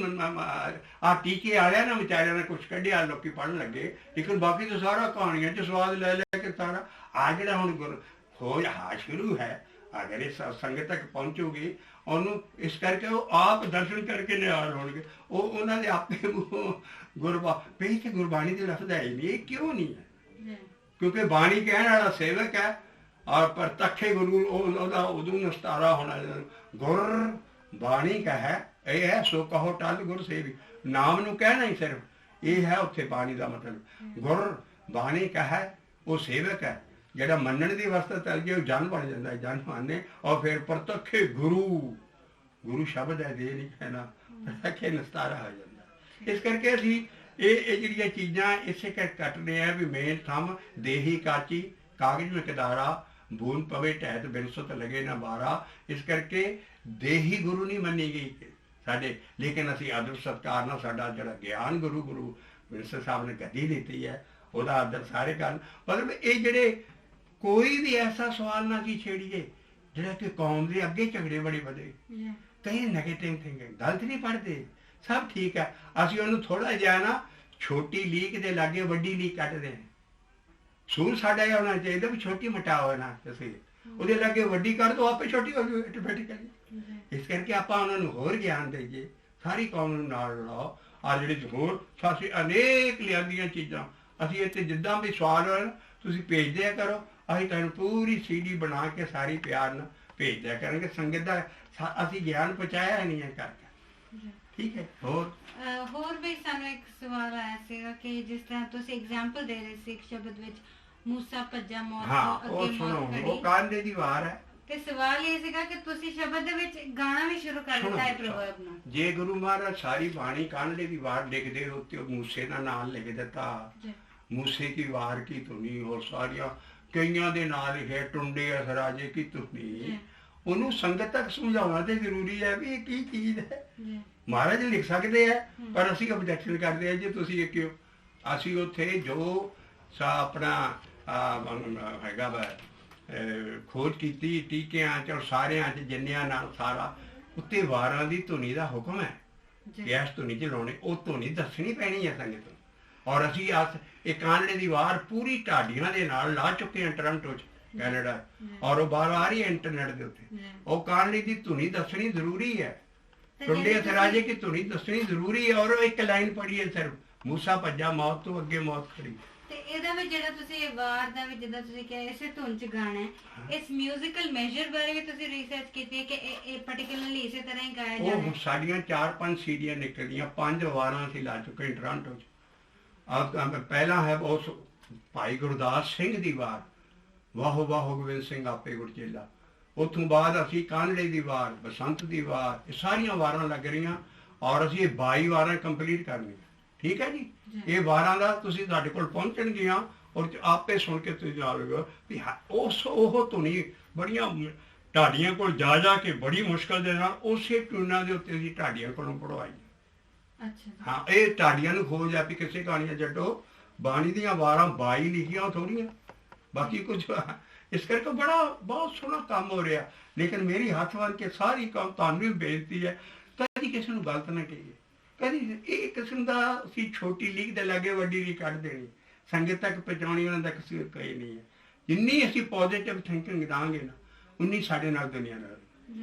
ਆ ਟੀਕੇ ਵਾਲਿਆਂ ਨੇ ਵਿਚਾਰਿਆਂ ਨੇ ਕੁਛ ਕੱਢਿਆ, ਲੋਕੀ ਪੜ੍ਹਨ ਲੱਗੇ, ਲੇਕਿਨ ਬਾਕੀ ਤਾਂ ਸਾਰਾ ਕਹਾਣੀਆਂ 'ਚ ਸਵਾਦ ਲੈ ਲੈ ਕੇ ਸਾਰਾ ਆ ਜਿਹੜਾ ਹੁਣ ਖੋਜ ਸ਼ੁਰੂ ਹੈ, ਅਗਰ ਇਹ ਸੰਗਤ ਤੱਕ ਪਹੁੰਚੂਗੀ ਉਹਨੂੰ, ਇਸ ਕਰਕੇ ਉਹ ਆਪ ਦਰਸ਼ਨ ਕਰਕੇ ਨਿਹਾਲ ਹੋਣਗੇ। ਉਹ ਉਹਨਾਂ ਦੇ ਆਪੇ ਪਈ ਤੇ ਗੁਰਬਾਣੀ ਦੇ ਲਫ਼ਜ਼ ਹੈ ਨਹੀਂ, ਇਹ ਕਿਉਂ ਨਹੀਂ ਹੈ? ਕਿਉਂਕਿ ਬਾਣੀ ਕਹਿਣ ਵਾਲਾ ਸੇਵਕ ਹੈ ਔਰ ਪ੍ਰਤੱਖੇ ਗੁਰੂ ਉਹਦਾ ਉਦੋਂ ਨਿਸਤਾਰਾ ਹੋਣਾ। ਗੁਰ ਬਾਣੀ ਕਾ ਹੈ, ਇਹ ਹੈ ਸੋ ਕਹੋ ਟਲ ਗੁਰ ਸੇਵੀ, ਨਾਮ ਨੂੰ ਕਹਿਣਾ ਹੀ ਸਿਰਫ, ਇਹ ਹੈ ਉੱਥੇ ਬਾਣੀ ਦਾ ਮਤਲਬ। ਗੁਰ ਬਾਣੀ ਕਾ ਹੈ, ਉਹ ਸੇਵਕ ਹੈ ਜਿਹੜਾ ਮੰਨਣ ਦੀ ਅਵਸਥਾ ਚੱਲ ਗਿਆ, ਉਹ ਜਨ ਬਣ ਜਾਂਦਾ, ਜਨ ਮੰਨੇ। ਔਰ ਫਿਰ ਪ੍ਰਤੱਖੇ ਗੁਰੂ, ਗੁਰੂ ਸ਼ਬਦ ਹੈ, ਦੇ ਨਹੀਂ ਕਹਿਣਾ, ਪ੍ਰਤੱਖੇ ਨਿਸਤਾਰਾ ਹੋ ਜਾਂਦਾ। ਇਸ ਕਰਕੇ ਅਸੀਂ ਇਹ ਜਿਹੜੀਆਂ ਚੀਜ਼ਾਂ ਇਸੇ ਕਰਕੇ ਕੱਟਦੇ ਆ ਵੀ ਮੇਨ ਥੰਮ ਦੇਹੀ ਕਾਚੀ ਕਾਗਜ਼ ਵਿੱਚ ਕਿਦਾਰਾ, ਬੂੰਦ ਪਵੇ ਟਹਿਤ ਬਿਨਸਤ ਲਗੇ ਨਾ ਬਾਰਾ। ਇਸ ਕਰਕੇ ਦੇਹੀ ਗੁਰੂ ਨਹੀਂ ਮੰਨੀ ਗਈ ਸਾਡੇ, ਲੇਕਿਨ ਅਸੀਂ ਆਦਰ ਸਤਿਕਾਰ ਨਾਲ ਸਾਡਾ ਜਿਹੜਾ ਗਿਆਨ ਗੁਰੂ, ਗੁਰੂ ਬਿਨਸਤ ਸਾਹਿਬ ਨੇ ਗੱਦੀ ਦਿੱਤੀ ਹੈ, ਉਹਦਾ ਆਦਰ ਸਾਰੇ ਕਰਨ। ਮਤਲਬ ਇਹ ਜਿਹੜੇ ਕੋਈ ਵੀ ਐਸਾ ਸਵਾਲ ਨਾ ਕੀ ਛੇੜੀਏ ਜਿਹੜਾ ਕਿ ਕੌਮ ਦੇ ਅੱਗੇ ਝਗੜੇ ਬੜੇ ਵਧੇ, ਕਈ ਨੈਗੇਟਿਵ ਥਿੰਕਿੰਗ, ਗਲਤ ਨਹੀਂ ਪੜ੍ਹਦੇ, ਸਭ ਠੀਕ ਹੈ। ਅਸੀਂ ਉਹਨੂੰ ਥੋੜਾ ਜਿਹਾ ਨਾ ਛੋਟੀ ਲੀਕ ਦੇ ਲਾਗੇ ਵੱਡੀ ਲੀਕ ਕੱਢਦੇ ਹਾਂ। ਸੂਰ ਸਾਡਾ ਇਹ ਹੋਣਾ ਚਾਹੀਦਾ ਵੀ ਛੋਟੀ ਮਟਾਓ ਨਾ, ਤੁਸੀਂ ਉਹਦੇ ਲਾਗੇ ਵੱਡੀ ਕਰ ਦਿਓ, ਆਪੇ ਛੋਟੀ ਹੋ ਜਾਊ ਆਟੋਮੈਟਿਕਲੀ। ਇਸ ਕਰਕੇ ਆਪਾਂ ਉਹਨਾਂ ਨੂੰ ਹੋਰ ਗਿਆਨ ਦੇਈਏ, ਸਾਰੀ ਕੌਮ ਨੂੰ ਨਾਲ ਲਾਓ। ਔਰ ਜਿਹੜੇ ਹੋਰ ਅਸੀਂ ਅਨੇਕ ਲਿਆਂਦੀਆਂ ਚੀਜ਼ਾਂ, ਅਸੀਂ ਇੱਥੇ ਜਿੱਦਾਂ ਵੀ ਸਵਾਲ ਹੋਣ ਤੁਸੀਂ ਭੇਜਦਿਆ ਕਰੋ, ਅਸੀਂ ਤੁਹਾਨੂੰ ਪੂਰੀ CD ਬਣਾ ਕੇ ਸਾਰੀ ਪਿਆਰ ਨਾਲ ਭੇਜ ਦਿਆ ਕਰਾਂਗੇ ਸੰਗਤ ਦਾ। ਅਸੀਂ ਗਿਆਨ ਪਹੁੰਚਾਇਆ ਨਹੀਂ ਹੈ ਕਰਕੇ। ਜੀ। ਠੀਕ ਹੈ। ਹੋਰ ਹੋਰ ਵੀ ਸਾਨੂੰ ਇੱਕ ਸਵਾਲ ਆਇਆ ਸੀਗਾ ਕਿ ਜਿਸ ਤਰ੍ਹਾਂ ਤੁਸੀਂ ਐਗਜ਼ਾਮਪਲ ਦੇ ਰਹੇ ਸੀ ਇੱਕ ਸ਼ਬਦ ਵਿੱਚ, ਮੂਸਾ ਭੱਜਾ ਮੌਤ ਹਾਂ, ਤੋਂ ਉਹ ਅੱਗੇ ਸੁਣੋ, ਮੌਤ ਉਹ ਖੜੀ। ਕਾਂਡੇ ਦੀ ਵਾਰ ਹੈ। ਤੇ ਸਵਾਲ ਇਹ ਸੀਗਾ ਕਿ ਤੁਸੀਂ ਸ਼ਬਦ ਦੇ ਵਿੱਚ ਗਾਣਾ ਵੀ ਸ਼ੁਰੂ ਕਰ ਦਿੱਤਾ ਹੈ ਪ੍ਰੋਵਰਬ ਨੂੰ। ਜੇ ਗੁਰੂ ਮਹਾਰਾਜ ਸਾਰੀ ਬਾਣੀ ਕਾਂਡੇ ਦੀ ਵਾਰ ਲਿਖਦੇ ਹੋ ਤੇ ਉਹ ਮੂਸੇ ਦਾ ਨਾਮ ਲਿਖ ਦਿੱਤਾ, ਜੀ। मूसे की वार की धुनी और सारिया कईयां दे नाल लिखे टुंडे असराजे की धुनी, ਉਹਨੂੰ ਸੰਗਤ ਤੱਕ ਸਮਝਾਉਣਾ ਤੇ ਜ਼ਰੂਰੀ ਹੈ ਵੀ ਇਹ ਕੀ ਚੀਜ਼ ਹੈ। ਮਹਾਰਾਜ ਲਿਖ ਸਕਦੇ ਆ ਪਰ ਅਸੀਂ ਆਬਜੈਕਸ਼ਨ ਕਰਦੇ ਆ ਜੇ ਤੁਸੀਂ ਇਹ ਕਿਉਂ। ਅਸੀਂ ਉੱਥੇ ਜੋ ਆਪਣਾ ਹੈਗਾ ਵਾ ਖੋਜ ਕੀਤੀ ਟੀਕਿਆਂ ਚ ਔਰ ਸਾਰਿਆਂ ਚ ਜਿੰਨਿਆਂ ਨਾਲ ਸਾਰਾ ਉੱਤੇ ਵਾਰਾਂ ਦੀ ਧੁਨੀ ਦਾ ਹੁਕਮ ਹੈ ਕਿ ਇਸ ਧੁਨੀ ਚ ਲਾਉਣੇ, ਉਹ ਧੁਨੀ ਦੱਸਣੀ ਪੈਣੀ ਹੈ ਸੰਗਤ ਨੂੰ। ਔਰ ਅਸੀਂ ਇਹ ਕਾਂਡੇ ਦੀ ਵਾਰ ਪੂਰੀ ਢਾਡੀਆਂ ਦੇ ਨਾਲ ਲਾ ਚੁੱਕੇ ਹਾਂ ਟੋਰਾਂਟੋ ਚ ਕੈਨੇਡਾ, ਔਰ ਉਹ ਬਾਹਰ ਆ ਰਹੀ ਹੈ ਇੰਟਰਨੈਟ ਦੇ ਉੱਤੇ। ਉਹ ਕਾਂਡੇ ਦੀ ਧੁਨੀ ਦੱਸਣੀ ਜ਼ਰੂਰੀ ਹੈ, ਟੁੰਡੇ ਅਸਰਾਜੇ की ਧੁਨੀ ਦੱਸਣੀ ਜ਼ਰੂਰੀ ਹੈ। ਔਰ ਇੱਕ ਲਾਈਨ ਪੜ੍ਹੀ ਹੈ ਸਿਰਫ, ਮੂਸਾ ਭੱਜਾ ਮੌਤ ਤੋਂ ਅੱਗੇ ਮੌਤ ਖੜੀ। ਤੇ ਇਹਦਾ ਵੀ ਜਿਹੜਾ ਤੁਸੀਂ ਵਾਰ ਦਾ ਵੀ ਜਿੱਦਾਂ ਤੁਸੀਂ ਕਿਹਾ ਇਸੇ ਧੁਨ ਚ ਗਾਣਾ ਹੈ, ਇਸ ਮਿਊਜ਼ੀਕਲ ਮੈਜਰ ਬਾਰੇ ਵੀ ਤੁਸੀਂ ਰਿਸਰਚ ਕੀਤੀ ਹੈ ਕਿ ਇਹ ਪਾਰਟਿਕੂਲਰਲੀ ਇਸੇ ਤਰ੍ਹਾਂ ਹੀ ਗਾਇਆ ਜਾਣਾ ਹੈ? ਉਹ ਸਾਡੀਆਂ 4-5 ਸੀਡੀਆਂ ਨਿਕਲੀਆਂ, 5 ਵਾਰਾਂ ਅਸੀਂ ਲਾ ਚੁੱਕੇ ਹਾਂ ਟੋਰਾਂਟੋ ਚ। ਪਹਿਲਾ ਹੈ ਉਸ ਭਾਈ ਗੁਰਦਾਸ ਸਿੰਘ ਦੀ ਵਾਰ, ਵਾਹੋ ਵਾਹੋ ਗੋਬਿੰਦ ਸਿੰਘ ਆਪੇ ਗੁਰਚੇਲਾ। ਉੱਥੋਂ ਬਾਅਦ ਅਸੀਂ ਕਾਨੜੇ ਦੀ ਵਾਰ, ਬਸੰਤ ਦੀ ਵਾਰ, ਇਹ ਸਾਰੀਆਂ ਵਾਰਾਂ ਲੱਗ ਰਹੀਆਂ ਔਰ ਅਸੀਂ ਇਹ 22 ਵਾਰਾਂ ਕੰਪਲੀਟ ਕਰਨੀਆਂ। ਠੀਕ ਹੈ ਜੀ। ਇਹ ਵਾਰਾਂ ਦਾ ਤੁਸੀਂ ਸਾਡੇ ਕੋਲ ਪਹੁੰਚਣਗੀਆਂ ਔਰ ਆਪੇ ਸੁਣ ਕੇ ਤੁਸੀਂ ਜਾਣੋਗੇ ਵੀ ਉਹ ਧੁਨੀ ਬੜੀਆਂ ਢਾਡੀਆਂ ਕੋਲ ਜਾ ਕੇ ਬੜੀ ਮੁਸ਼ਕਲ ਦੇ ਨਾਲ ਉਸੇ ਟਿਊਨਾਂ ਦੇ ਉੱਤੇ ਅਸੀਂ ਢਾਡੀਆਂ ਕੋਲੋਂ ਪੜਵਾਈ। ਅੱਛਾ। ਹਾਂ, ਇਹ ਢਾਡੀਆਂ ਨੂੰ ਖੋਜ ਆ ਵੀ ਕਿਸੇ ਕਹਾਣੀਆਂ ਜੱਟੋ ਬਾਣੀ ਦੀਆਂ ਵਾਰਾਂ 22 ਲਿਖੀਆਂ ਥੋੜੀਆਂ, ਬਾਕੀ ਕੁਝ। ਇਸ ਕਰਕੇ ਬਹੁਤ ਸੋਹਣਾ ਕੰਮ ਹੋ ਰਿਹਾ। ਲੇਕਿਨ ਮੇਰੀ ਹੱਥ ਬੰਨ੍ਹ ਕੇ ਸਾਰੀ ਕੰਮ ਤੁਹਾਨੂੰ ਵੀ ਬੇਨਤੀ ਹੈ, ਕਦੀ ਕਿਸੇ ਨੂੰ ਗਲਤ ਨਾ ਕਹੀਏ। ਕਦੀ ਇਹ ਕਿਸਮ ਦਾ ਅਸੀਂ ਛੋਟੀ ਲੀਕ ਦੇ ਲਾਗੇ ਵੱਡੀ ਲੀਕ ਕੱਢ ਦੇਣੀ, ਸੰਗਤ ਤੱਕ ਪਹੁੰਚਾਉਣੀ ਉਹਨਾਂ ਦਾ ਕਿਸੇ ਕੋਈ ਨਹੀਂ ਹੈ। ਜਿੰਨੀ ਅਸੀਂ ਪੋਜ਼ੀਟਿਵ ਥਿੰਕਿੰਗ ਦਾਂਗੇ ਨਾ ਉਨੀ ਸਾਡੇ ਨਾਲ ਦੁਨੀਆ ਨਾਲ,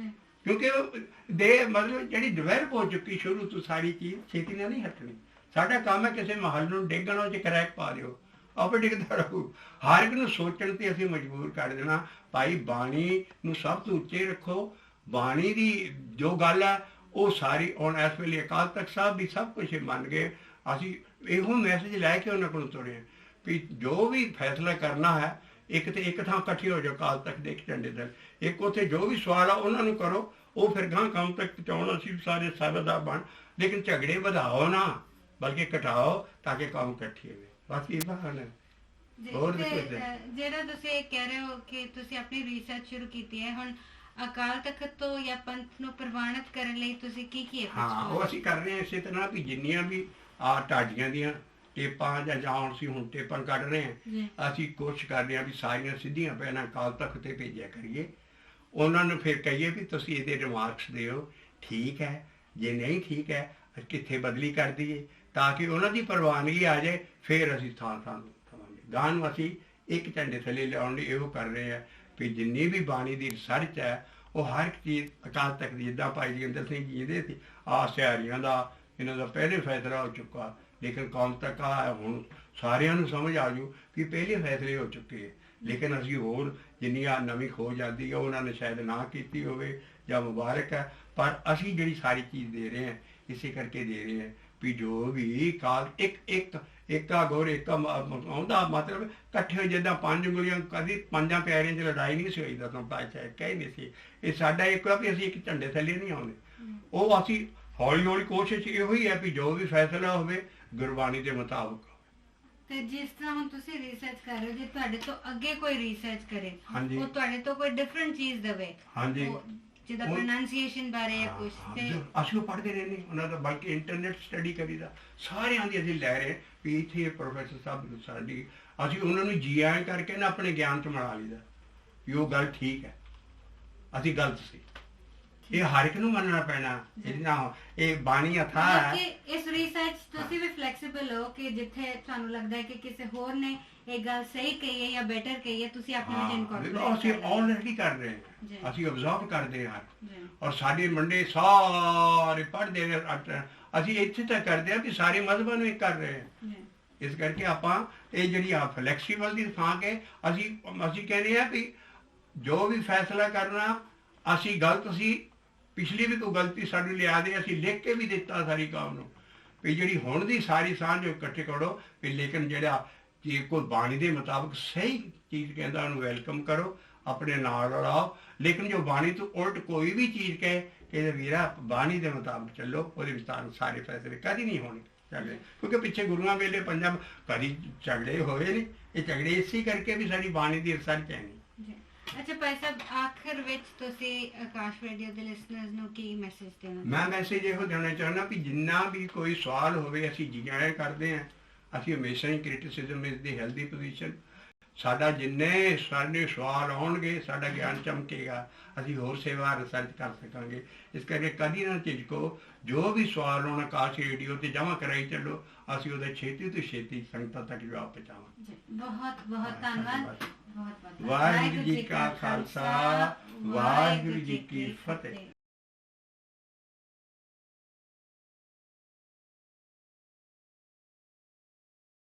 ਕਿਉਂਕਿ ਮਤਲਬ ਜਿਹੜੀ ਡਿਵੈਲਪ ਹੋ ਚੁੱਕੀ ਸ਼ੁਰੂ ਤੋਂ ਸਾਰੀ ਚੀਜ਼ ਛੇਤੀ ਨਾਲ ਨਹੀਂ ਹਟਣੀ। ਸਾਡਾ ਕੰਮ ਹੈ ਕਿਸੇ ਮਹੱਲ ਨੂੰ ਡੇਗਣ ਉਹ 'ਚ ਕਰੈਕ ਪਾ ਦਿਓ, ਆਪੇ ਡਿੱਗਦਾ ਰਹੂ। ਹਰ ਇੱਕ ਨੂੰ ਸੋਚਣ ਤੇ ਅਸੀਂ ਮਜਬੂਰ ਕਰ ਦੇਣਾ, ਭਾਈ ਬਾਣੀ ਨੂੰ ਸਭ ਤੋਂ ਉੱਚੇ ਰੱਖੋ। ਬਾਣੀ ਦੀ ਜੋ ਗੱਲ ਹੈ ਉਹ ਸਾਰੀ ਹੁਣ ਇਸ ਵੇਲੇ ਅਕਾਲ ਤਖਤ ਸਾਹਿਬ ਵੀ ਸਭ ਕੁਝ ਮੰਨ ਗਏ। ਅਸੀਂ ਇਹੋ ਮੈਸੇਜ ਲੈ ਕੇ ਉਹਨਾਂ ਕੋਲ ਤੁਰੇ ਵੀ ਜੋ ਵੀ ਫੈਸਲਾ ਕਰਨਾ ਹੈ ਇੱਕ ਥਾਂ ਇਕੱਠੇ ਹੋ ਜਾਓ ਅਕਾਲ ਤਖਤ ਦੇ ਇੱਕ ਝੰਡੇ ਦੇ, ਇੱਕ ਉੱਥੇ ਜੋ ਵੀ ਸਵਾਲ ਆ ਉਹਨਾਂ ਨੂੰ ਕਰੋ, ਉਹ ਫਿਰ ਗਾਂ ਕੰਮ ਤੱਕ ਪਹੁੰਚਾਉਣ। ਅਸੀਂ ਸਾਰੇ ਸਾਬੇਦਾਰ ਬਣ, ਲੇਕਿਨ ਝਗੜੇ ਵਧਾਓ ਨਾ ਬਲਕਿ ਘਟਾਓ ਤਾਂ ਕਿ ਕੰਮ ਇਕੱਠੇ ਹੋਵੇ। ਬਸ ਇਹ ਬਹਾਨਾ ਹੈ। ਹੋਰ ਜਿਹੜਾ ਤੁਸੀਂ ਇਹ ਕਹਿ ਰਹੇ ਹੋ ਕਿ ਤੁਸੀਂ ਆਪਣੀ ਰਿਸਰਚ ਸ਼ੁਰੂ ਕੀਤੀ ਹੈ, ਹੁਣ ਅਕਾਲ ਤਖਤ ਤੋਂ ਜਾਂ ਪੰਥ ਨੂੰ ਪ੍ਰਵਾਨਿਤ ਕਰਨ ਲਈ ਤੁਸੀਂ ਕੀ ਹਾਂ, ਉਹ ਅਸੀਂ ਕਰ ਰਹੇ ਹਾਂ ਇਸੇ ਤਰ੍ਹਾਂ ਵੀ ਜਿੰਨੀਆਂ ਵੀ ਢਾਡੀਆਂ ਦੀਆਂ ਟੇਪਾਂ ਜਾਂ ਹੁਣ ਟੇਪਾਂ ਕੱਢ ਰਹੇ ਹਾਂ, ਅਸੀਂ ਕੋਸ਼ਿਸ਼ ਕਰ ਰਹੇ ਹਾਂ ਵੀ ਸਾਰੀਆਂ ਸਿੱਧੀਆਂ ਪਹਿਲਾਂ ਅਕਾਲ ਤਖਤ ਤੇ ਭੇਜਿਆ ਕਰੀਏ। ਉਹਨਾਂ ਨੂੰ ਫਿਰ ਕਹੀਏ ਵੀ ਤੁਸੀਂ ਇਹਦੇ ਰਿਮਾਰਕਸ ਦਿਓ, ਠੀਕ ਹੈ, ਜੇ ਨਹੀਂ ਠੀਕ ਹੈ ਕਿੱਥੇ ਬਦਲੀ ਕਰ ਦਈਏ ਤਾਂ ਕਿ ਉਹਨਾਂ ਦੀ ਪ੍ਰਵਾਨਗੀ ਆ ਜਾਏ। ਫਿਰ ਅਸੀਂ ਥਾਂ ਦੇਵਾਂਗੇ। ਗਾਂ ਨੂੰ ਅਸੀਂ ਇੱਕ ਝੰਡੇ ਥੱਲੇ ਲਿਆਉਣ ਲਈ ਇਹੋ ਕਰ ਰਹੇ ਹਾਂ ਵੀ ਜਿੰਨੀ ਵੀ ਬਾਣੀ ਦੀ ਰਿਸਰਚ ਹੈ ਉਹ ਹਰ ਇੱਕ ਚੀਜ਼ ਅਕਾਲ ਤਖਤ ਦੀ, ਜਿੱਦਾਂ ਭਾਈ ਜੋਗਿੰਦਰ ਸਿੰਘ ਜੀ ਇਹਦੇ ਸੀ ਸਿਹਾਰੀਆਂ ਦਾ ਇਹਨਾਂ ਦਾ ਪਹਿਲੇ ਫੈਸਲਾ ਹੋ ਚੁੱਕਾ, ਲੇਕਿਨ ਕੌਮ ਤੱਕ ਹੁਣ ਸਾਰਿਆਂ ਨੂੰ ਸਮਝ ਆ ਜੂ ਕਿ ਪਹਿਲੇ ਫੈਸਲੇ ਹੋ ਚੁੱਕੇ। ਲੇਕਿਨ ਅਸੀਂ ਹੋਰ ਜਿੰਨੀਆਂ ਨਵੀਂ ਖੋਜ ਆਉਂਦੀ ਹੈ ਉਹਨਾਂ ਨੇ ਸ਼ਾਇਦ ਨਾ ਕੀਤੀ ਹੋਵੇ ਜਾਂ ਮੁਬਾਰਕ ਹੈ, ਪਰ ਅਸੀਂ ਜਿਹੜੀ ਸਾਰੀ ਚੀਜ਼ ਦੇ ਰਹੇ ਹਾਂ ਇਸੇ ਕਰਕੇ ਦੇ ਰਹੇ ਹਾਂ ਵੀ ਜੋ ਵੀ ਕਾਲ ਇੱਕਾ ਗੌਰ ਇੱਕ ਆਉਂਦਾ ਮਤਲਬ ਇਕੱਠੇ ਹੋਏ ਜਿੱਦਾਂ 5 ਉਂਗਲੀਆਂ, ਕਦੀ 5 ਪਿਆਰਿਆਂ 'ਚ ਲੜਾਈ ਨਹੀਂ ਸੀ ਹੋਈ ਤਾਂ ਪਾਤਸ਼ਾਹ ਕਹਿ ਨਹੀਂ ਸੀ। ਇਹ ਸਾਡਾ ਇੱਕ ਵੀ ਅਸੀਂ ਇੱਕ ਝੰਡੇ ਥੱਲੇ ਨਹੀਂ ਆਉਂਦੇ। ਉਹ ਅਸੀਂ ਹੌਲੀ ਕੋਸ਼ਿਸ਼ ਇਹੋ ਹੀ ਹੈ ਵੀ ਜੋ ਵੀ ਫੈਸਲਾ ਹੋਵੇ ਗੁਰਬਾਣੀ ਦੇ ਮੁਤਾਬਕ। ਤੇ ਜਿਸ ਤਰ੍ਹਾਂ ਹੁਣ ਤੁਸੀਂ ਰਿਸਰਚ ਕਰ ਰਹੇ ਹੋ, ਜੇ ਤੁਹਾਡੇ ਤੋਂ ਅੱਗੇ ਕੋਈ ਰਿਸਰਚ ਕਰੇ ਉਹ ਤੁਹਾਡੇ ਤੋਂ ਕੋਈ ਡਿਫਰੈਂਟ ਚੀਜ਼ ਦੇਵੇ, ਹਾਂਜੀ, ਜਿਹਦਾ ਪ੍ਰੋਨਾਂਸੀਏਸ਼ਨ ਬਾਰੇ ਜਾਂ ਕੁਝ, ਤੇ ਅਸੀਂ ਉਹ ਪੜ੍ਹਦੇ ਰਹਿੰਦੇ ਉਹਨਾਂ ਦਾ, ਬਲਕਿ ਇੰਟਰਨੈਟ ਸਟੱਡੀ ਕਰੀਦਾ ਸਾਰਿਆਂ ਦੀ। ਅਸੀਂ ਲੈ ਰਹੇ ਵੀ ਇੱਥੇ ਪ੍ਰੋਫੈਸਰ ਸਾਹਿਬ ਸਾਡੀ, ਅਸੀਂ ਉਹਨਾਂ ਨੂੰ ਜੀ ਆਇਆਂ ਕਰਕੇ ਨਾ ਆਪਣੇ ਗਿਆਨ 'ਚ ਮਿਲਾ ਲਈਦਾ ਵੀ ਉਹ ਗੱਲ ਠੀਕ ਹੈ, ਅਸੀਂ ਗਲਤ ਸੀ। ਇਹ ਹਰ ਇੱਕ ਨੂੰ ਮੰਨਣਾ ਪੈਣਾ। ਇਹ ਬਾਣੀ ਅਥਾਹ ਹੈ। ਇਸ ਰਿਸਰਚ ਤੁਸੀਂ ਵੀ ਫਲੈਕਸੀਬਲ ਹੋ ਕਿ ਜਿੱਥੇ ਤੁਹਾਨੂੰ ਲੱਗਦਾ ਹੈ ਕਿ ਕਿਸੇ ਹੋਰ ਨੇ ਇਹ ਗੱਲ ਸਹੀ ਕਹੀ ਹੈ ਜਾਂ ਬੈਟਰ ਕਹੀ ਹੈ, ਤੁਸੀਂ ਆਪਣੇ ਵਿੱਚ ਇਨਕੋਰਪੋਰੇਟ ਅਸੀਂ ਆਲਰੇਡੀ ਕਰ ਰਹੇ ਹਾਂ, ਅਸੀਂ ਅਬਜ਼ਰਵ ਕਰਦੇ ਹਾਂ ਔਰ ਸਾਡੇ ਮੰਡੇ ਸਾਰੇ ਪੜ੍ਹਦੇ ਨੇ। ਅਸੀਂ ਇੱਥੇ ਤੱਕ ਕਰਦੇ ਹਾਂ ਵੀ ਸਾਰੇ ਮਜ਼ਹਬਾਂ ਨੂੰ ਇੱਕ ਕਰ ਰਹੇ ਹਾਂ। ਇਸ ਕਰਕੇ ਆਪਾਂ ਇਹ ਜਿਹੜੀ ਫਲੈਕਸੀਬਲ ਦੀ ਥਾਂ ਕੇ ਅਸੀਂ ਕਹਿੰਦੇ ਹਾਂ ਵੀ ਜੋ ਵੀ ਫੈਸਲਾ ਕਰਨਾ ਅਸੀਂ ਗਲਤ ਸੀ, ਪਿਛਲੀ ਵੀ ਕੋਈ ਗਲਤੀ ਸਾਡੀ ਲਿਆ ਦੇ, ਅਸੀਂ ਲਿਖ ਕੇ ਵੀ ਦਿੱਤਾ ਸਾਰੀ ਕੌਮ ਨੂੰ ਵੀ ਜਿਹੜੀ ਹੁਣ ਦੀ ਸਾਰੀ ਸਾਂਝ ਇਕੱਠੇ ਕਰੋ ਵੀ, ਲੇਕਿਨ ਜਿਹੜਾ ਜੇ ਕੋਈ ਬਾਣੀ ਦੇ ਮੁਤਾਬਕ ਸਹੀ ਚੀਜ਼ ਕਹਿੰਦਾ ਉਹਨੂੰ ਵੈਲਕਮ ਕਰੋ, ਆਪਣੇ ਨਾਲ ਰਲਾਓ। ਲੇਕਿਨ ਜੋ ਬਾਣੀ ਤੋਂ ਉਲਟ ਕੋਈ ਵੀ ਚੀਜ਼ ਕਹੇ ਕਿ ਵੀਰਾ ਬਾਣੀ ਦੇ ਮੁਤਾਬਕ ਚੱਲੋ, ਉਹਦੇ ਮੁਤਾਬਕ ਸਾਰੇ ਫੈਸਲੇ ਕਦੀ ਨਹੀਂ ਹੋਣੇ ਝਗੜੇ, ਕਿਉਂਕਿ ਪਿੱਛੇ ਗੁਰੂਆਂ ਵੇਲੇ ਪੰਜਾਬ ਕਦੀ ਝਗੜੇ ਹੋਏ ਨਹੀਂ। ਇਹ ਝਗੜੇ ਇਸੇ ਕਰਕੇ ਵੀ ਸਾਡੀ ਬਾਣੀ ਦੀ ਰਿਸਰਚ ਹੈ ਨਹੀਂ। ਅੱਛਾ ਭਾਈ ਸਾਹਿਬ, ਆਖਰ ਵਿੱਚ ਤੁਸੀਂ ਆਕਾਸ਼ ਰੇਡੀਓ ਦੇ ਲਿਸਨਰਸ ਨੂੰ ਕੀ ਮੈਸੇਜ ਦੇਣਾ? ਮੈਂ ਮੈਸੇਜ ਇਹੋ ਦੇਣਾ ਚਾਹੁੰਦਾ ਵੀ ਜਿੰਨਾ ਵੀ ਕੋਈ ਸਵਾਲ ਹੋਵੇ ਅਸੀਂ ਜਿਗਿਆ ਕਰਦੇ ਹਾਂ। ਅਸੀਂ ਹਮੇਸ਼ਾ ਹੀ criticism is the healthy position. ਸਾਡਾ ਜਿੰਨੇ ਸਾਡੇ ਸਵਾਲ ਆਉਣਗੇ ਸਾਡਾ ਗਿਆਨ ਚਮਕੇਗਾ, ਅਸੀਂ ਹੋਰ ਸੇਵਾ ਰਿਸਰਚ ਕਰ ਸਕਾਂਗੇ। ਇਸ ਕਰਕੇ ਕਦੀ ਨਾ ਝਿਜਕੋ, ਜੋ ਵੀ ਸਵਾਲ ਹੋਣ ਆਕਾਸ਼ ਰੇਡੀਓ ਤੇ ਜਮ੍ਹਾਂ ਕਰਾਈ ਚੱਲੋ, ਅਸੀਂ ਉਹਦਾ ਛੇਤੀ ਤੋਂ ਛੇਤੀ ਸੰਗਤਾਂ ਤੱਕ ਜਵਾਬ ਪਹੁੰਚਾਵਾਂਗੇ। ਬਹੁਤ ਬਹੁਤ ਧੰਨਵਾਦ। ਬਹੁਤ ਬਹੁਤ ਵਾਹਿਗੁਰੂ ਜੀ ਕਾ ਖਾਲਸਾ, ਵਾਹਿਗੁਰੂ ਜੀ ਕੀ ਫਤਿਹ।